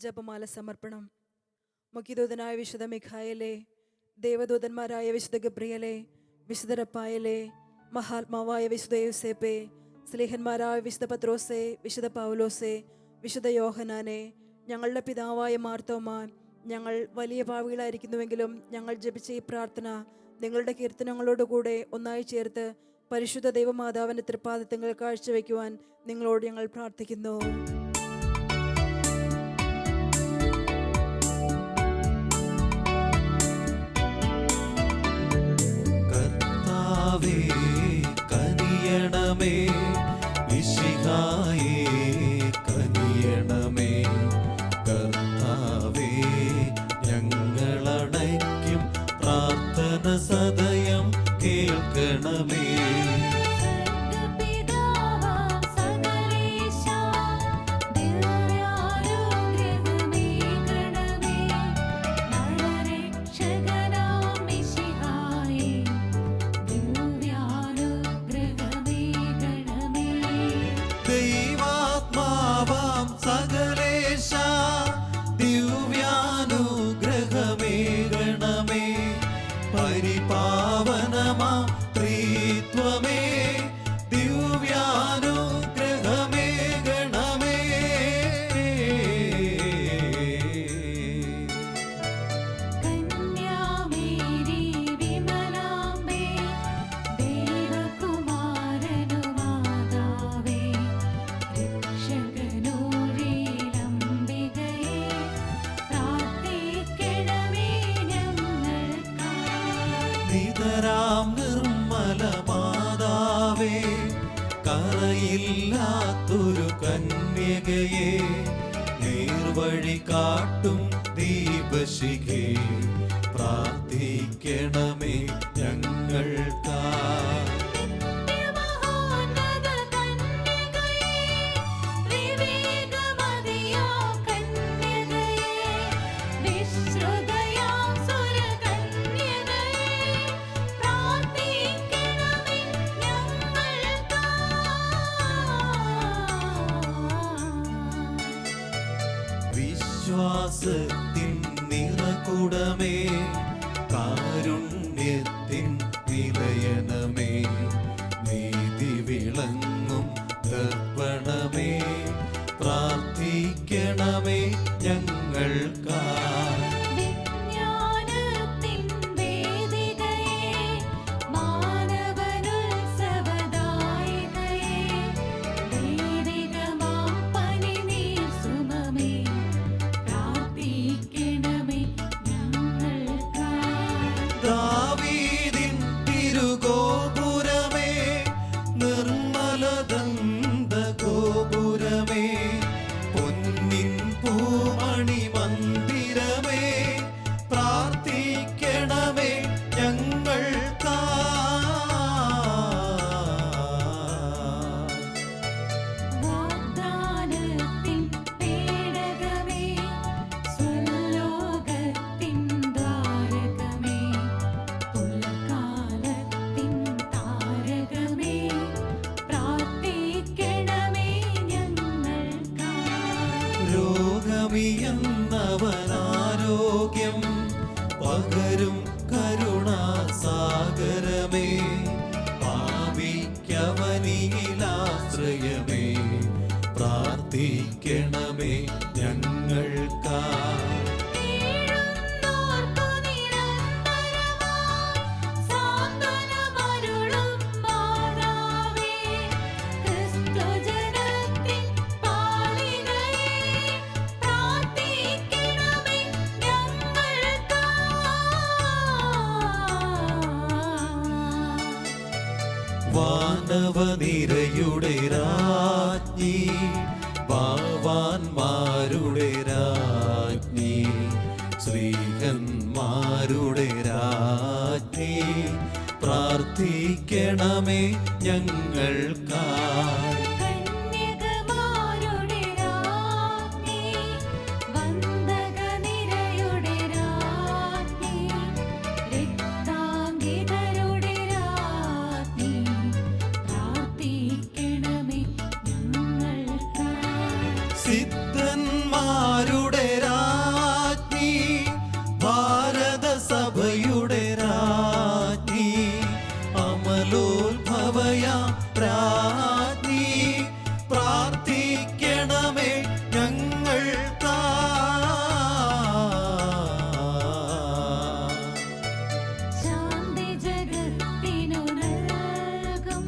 ജപമാല സമർപ്പണം. മുഖ്യദൂതനായ വിശുദ്ധ മിഖായേലേ, ദേവദൂതന്മാരായ വിശുദ്ധ ഗബ്രിയേലേ, വിശുദ്ധ റഫായേലേ, മഹാത്മാവായ വിശുദ്ധ യോസേപ്പേ, സ്ലീഹന്മാരായ വിശുദ്ധ പത്രോസേ, വിശുദ്ധ പൗലോസേ, വിശുദ്ധ യോഹനാനെ, ഞങ്ങളുടെ പിതാവായ മാർത്തോമാൻ, ഞങ്ങൾ വലിയ പാവികളായിരിക്കുന്നുവെങ്കിലും ഞങ്ങൾ ജപിച്ച ഈ പ്രാർത്ഥന നിങ്ങളുടെ കീർത്തനങ്ങളോടുകൂടെ ഒന്നായി ചേർത്ത് പരിശുദ്ധ ദൈവമാതാവിൻ്റെ തൃപ്പാദത്തങ്ങൾ കാഴ്ചവെക്കുവാൻ നിങ്ങളോട് ഞങ്ങൾ പ്രാർത്ഥിക്കുന്നു. കർത്താവേ കനിയണമേ, മിശിഹായേ കനിയണമേ. കർത്താവേ ഞങ്ങളണയ്ക്കും പ്രാർത്ഥന സദയം കേൾക്കണമേ. ദൈവാത്മാവാം സകലേശ ദിവ്യാനുഗ്രഹമേകണമേ. പരിപാവനമാം ത്രിത്വമേ ദിവ്യാനുഗ്രഹമേകണമേ. നിതരാം നിർമ്മല മാതാവേ, കറയില്ലാത്തൊരു കന്യകയെ, നേർവഴി കാട്ടും ദീപശിഖേ, പ്രാർത്ഥിക്കണമേ ഞങ്ങൾക്കായി. നിത്യമഹോന്നത കന്യകയേ, വിവേകമ വിശ്വാസത്തിൻ നിറകുടമേ, കാരുണ്യത്തിൻ നിലയനമേ, നീതി വിളങ്ങും ദർപ്പണമേ, പ്രാർത്ഥിക്കണമേ ഞങ്ങൾക്കായി. വിജ്ഞാനത്തിൻ വേദികയേ, മാനവനുത്സവദായികയേ, ദൈവികമാം പനിനീർ സുമമേ, പ്രാർത്ഥിക്കണമേ ഞങ്ങൾക്കായി. ദാവീദിൻ തിരുഗോപുരമേ, നിർമ്മലദന്ത ഗോപുരമേ, പൊന്നിൻ പൂമണി മന്ദിരമേ, പ്രാർത്ഥിക്കണമേ ഞങ്ങൾക്കായി. വാഗ്ദാനത്തിൻ പേടകമേ, സ്വർലോകത്തിൻ ദ്വാരകമേ, പുലർക്കാലത്തിൻ താരകമേ, പ്രാർത്ഥിക്കണമേ ഞങ്ങൾക്കായി. രോഗമിയെന്നവനാരോഗ്യം പകരും കരുണാസാഗരമേ, പാപിക്കവനിയിലാശ്രയമേ, പ്രാർത്ഥിക്കണമേ ഞങ്ങൾക്കായി. തേടുന്നോർക്കു നിരന്തരമായി സാന്ത്വനമരുളും മാതാവേ, ക്രിസ്തുജനത്തിൻ പാലികയേ, പ്രാർത്ഥിക്കണമേ ഞങ്ങൾക്കായി. വാനവനിരയുടെ രാജ്ഞി, ഭാവാന്മാരുടെ രാജ്ഞി, ശ്രീഹന്മാരുടെ രാജ്ഞി, പ്രാർത്ഥിക്കണമേ ഞങ്ങൾക്കായി. കന്യകമാരുടെ രാജ്ഞി, വന്ദകനിരയുടെ രാജ്ഞി, രക്താംഗിതരുടെ രാജ്ഞി, പ്രാർത്ഥിക്കണമേ ഞങ്ങൾക്കായി. സിദ്ധന്മാരുടെ രാജ്ഞി, ഭാരതസഭയുടെ രാജ്ഞി, അമലോത്ഭവയാ രാജ്ഞി, പ്രാർത്ഥിക്കണമേ ഞങ്ങൾക്കായി. ശാന്തി ജഗത്തിനു നൽകും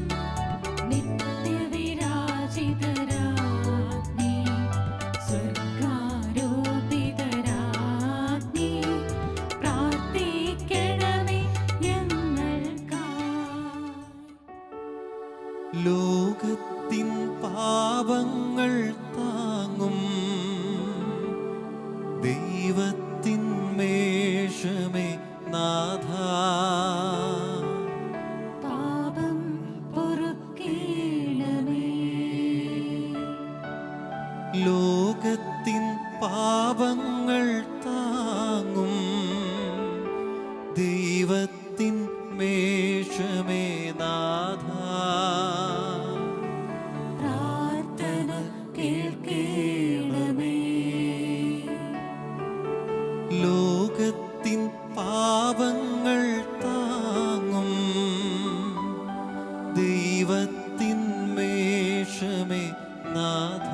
നിത്യവിരാജിതരാജ്ഞി, സ്വർഗാരോപിതരാജ്ഞി, പ്രാർത്ഥിക്കണമേ ഞങ്ങൾക്കായി. ലോകത്തിൻ പാപങ്ങൾ താങ്ങും ദൈവത്തിൻ മേഷമേ നാഥ, പാപം പൊറുക്കേണമേ. ലോകത്തിൻ പാപങ്ങൾ താങ്ങും ദൈവത്തിൻ മേഷമേ നാഥ, പ്രാർത്ഥന കേൾക്കേണമേ. ലോകത്തിൻ പാപങ്ങൾ താങ്ങും ദൈവത്തിൻ മേഷമേ നാഥ,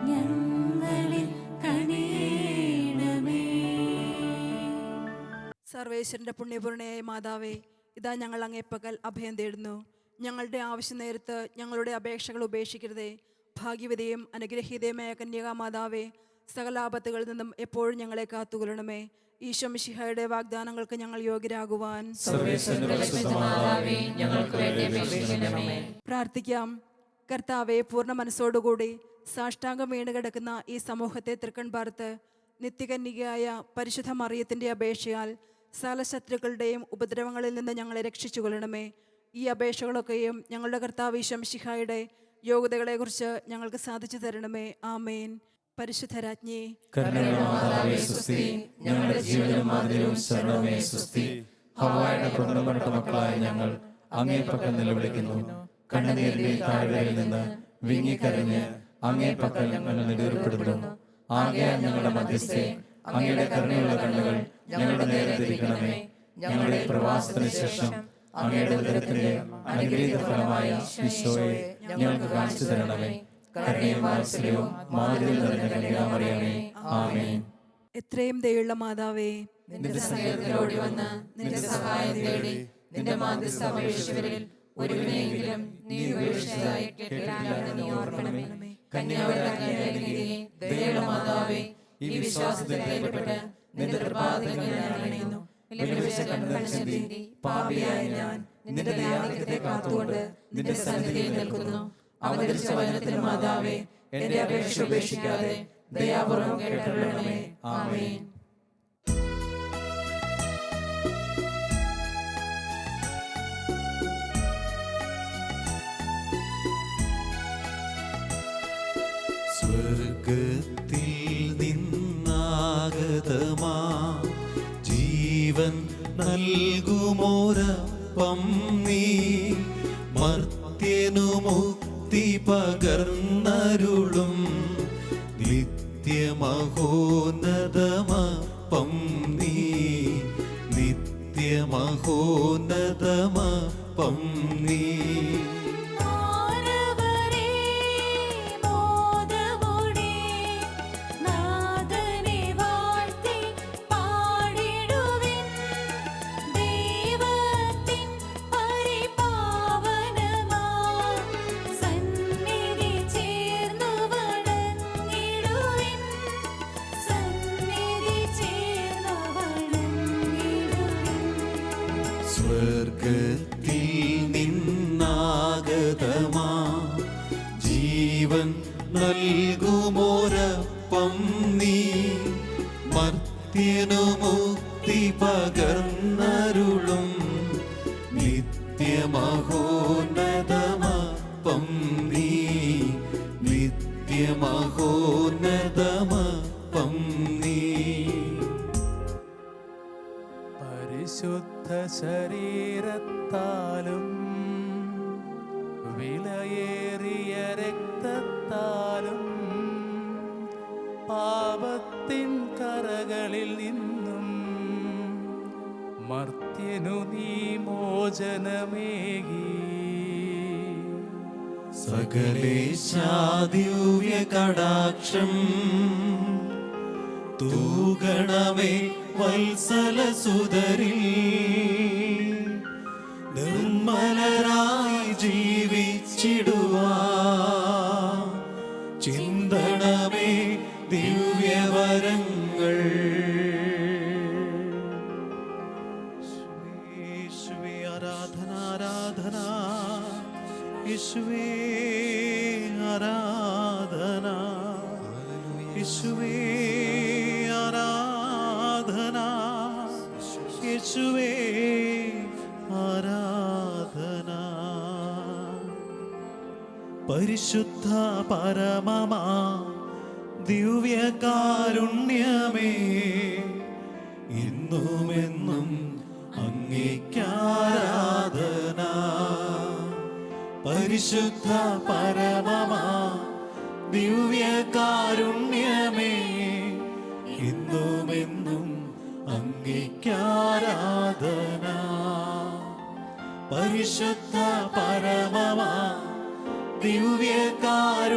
ഞങ്ങളിൽ കനിയണമേ. സർവേശ്വരന്റെ പുണ്യപൂർണയായ മാതാവേ, ഇതാ ഞങ്ങൾ അങ്ങേ പകൽ അഭയം തേടുന്നു. ഞങ്ങളുടെ ആവശ്യ നേരത്ത് ഞങ്ങളുടെ അപേക്ഷകൾ ഉപേക്ഷിക്കരുതേ. ഭാഗ്യവതിയും അനുഗ്രഹീതയുമായ കന്യകാമാതാവേ, സകല ആപത്തുകളിൽ നിന്നും എപ്പോഴും ഞങ്ങളെ കാത്തുകൊള്ളണമേ. ഈശോ മിശിഹായുടെ വാഗ്ദാനങ്ങൾക്ക് ഞങ്ങൾ യോഗ്യരാകുവാൻ മാതാവേ, ഞങ്ങൾക്ക് വേണ്ടി അപേക്ഷിക്കണമേ. പ്രാർത്ഥിക്കാം. കർത്താവെ, പൂർണ്ണ മനസ്സോടുകൂടി സാഷ്ടാംഗം വീണ് കിടക്കുന്ന ഈ സമൂഹത്തെ തൃക്കൺ പാർത്ത് നിത്യകന്യകയായ പരിശുദ്ധ മറിയത്തിൻ്റെ അപേക്ഷയാൽ സകല ശത്രുക്കളുടെയും ഉപദ്രവങ്ങളിൽ നിന്ന് ഞങ്ങളെ രക്ഷിച്ചു കൊള്ളണമേ. ഈ അപേക്ഷകളൊക്കെയും ഞങ്ങളുടെ കർത്താവ് ഈശോ മിശിഹായുടെ യോഗ്യതകളെക്കുറിച്ച് ഞങ്ങൾക്ക് സാധിച്ചു തരണമേ. ആമേൻ. പരിശുദ്ധരാജ്ഞി, കരുണാമേ സുസ്തി, ഞങ്ങളുടെ ജീവനും മാതിരിയും ശരണമേ സുസ്തി. ഹവ്വായുടെ പുറപ്പെട്ട മക്കളായ ഞങ്ങൾ അങ്ങേ പക്കൽ നിലവിളിക്കുന്നു. കണ്ണുനീരിന്റെ താഴ്വരയിൽ നിന്ന് വിങ്ങിക്കരഞ്ഞ് അങ്ങേ പക്കൽ ഞങ്ങൾ നെടുവേർപ്പെടുന്നു. ആകയാൽ ഞങ്ങളുടെ മധ്യസ്ഥെ അങ്ങയുടെ കരുണയുള്ള കണ്ണുകൾ ഞങ്ങളുടെ നേരെ തിരിക്കണമേ. ഞങ്ങളുടെ പ്രവാസത്തിന് ശേഷം അങ്ങയുടെ ഉദരത്തിന്റെ അനുഗ്രഹീത ഫലമായ ഈശോയെ ഞങ്ങൾക്ക് കാണിച്ചു തരണമേ. കരുണയും വാത്സല്യവും മാധുര്യം നിറഞ്ഞ കന്യാമറിയമേ, ആമേൻ. എത്രയും ദയുള്ള മാതാവേ, നിന്റെ സങ്കേതത്തിലോടി വന്ന് നിന്റെ സഹായം തേടി നിന്റെ മാധ്യസ്ഥ അപേക്ഷിച്ചവരിൽ ഒരുവിനെയെങ്കിലും നീ ഉപേക്ഷിച്ചതായി കേട്ടിട്ടില്ലാതെ നീ ഓർക്കണമേ. കന്യാവരതയെ ദയുള്ള മാതാവേ, ഈ വിശ്വാസത്തിൽ ധൈര്യപ്പെട്ട് നിന്റെ തൃപാദങ്ങളിൽ ഞാൻ അണയുന്നു. ലഭിച്ച കണ്ണുനീരി പാപിയായ ഞാൻ നിന്റെ ദയാധിക്യത്തെ കാത്തുകൊണ്ട് നിന്റെ സന്നിധിയിൽ നിൽക്കുന്നു. അവതരിച്ച വചനത്തിൽ മാതാവേ, എന്റെ അപേക്ഷ ഉപേക്ഷിക്കാതെ ദയാപൂർവം കേട്ടരുളണമേ. ആമേൻ. സ്വർഗത്തിൽ നിന്നാഗതമാ ജീവൻ നൽകുമോരപ്പം നീ, മർത്യനു മുക്തി പകർന്നരുളും നിത്യമഹോന്നതമപ്പം നീ, നിത്യമഹോന്നതമപ്പം നീ. ആരവരേ മോദമോടെ നാഥനെ വാഴ്ത്തി പാടിടുവിൻ. ദൈവത്തിൻ പരിപാവനമാം സന്നിധി ചേർന്നു വണങ്ങിടുവിൻ. സന്നിധി ചേർന്നു വണങ്ങിടുവിൻ. സ്വർഗത്തിൽ നിന്നാഗതമാ ജീവൻ നൽകുമോരപ്പം നീ, മർത്യനു മുക്തി പകർന്നരുളും നിത്യമഹോന്നതമപ്പം നീ, നിത്യമഹോന്നതമപ്പം നീ. പരിശുദ്ധ ശരീരത്താലും വിലയേറിയ രക്തത്താലും പാപത്തിൻ കറകളിൽ നിന്നും മർത്യനു നീ മോചനമേകി. സകലേശാദിവ്യ കടാക്ഷം തൂഗണമേ വത്സലസുതരിൽ, നിർമ്മലരായി ജീവിച്ചിടുവാ ചിന്തണമേ ദിവ്യവരങ്ങൾ. യേശുവേ ആരാധന ആരാധന, യേശുവേ ആരാധന, യേശുവേ ആരാധന, യേശുവേ ആരാധന. പരിശുദ്ധ പരമമാ ദിവ്യകാരുണ്യമേ, ഇന്നുമെന്നും അങ്ങേക്കാരാധന. പരിശുദ്ധ പരമമാ ദിവ്യകാരുണ്യമേ, ഇന്നുമെന്നും അങ്ങേക്കാരാധന. പരിശുദ്ധ പരമമാ ദിവ്യകാരുണ്യമേ,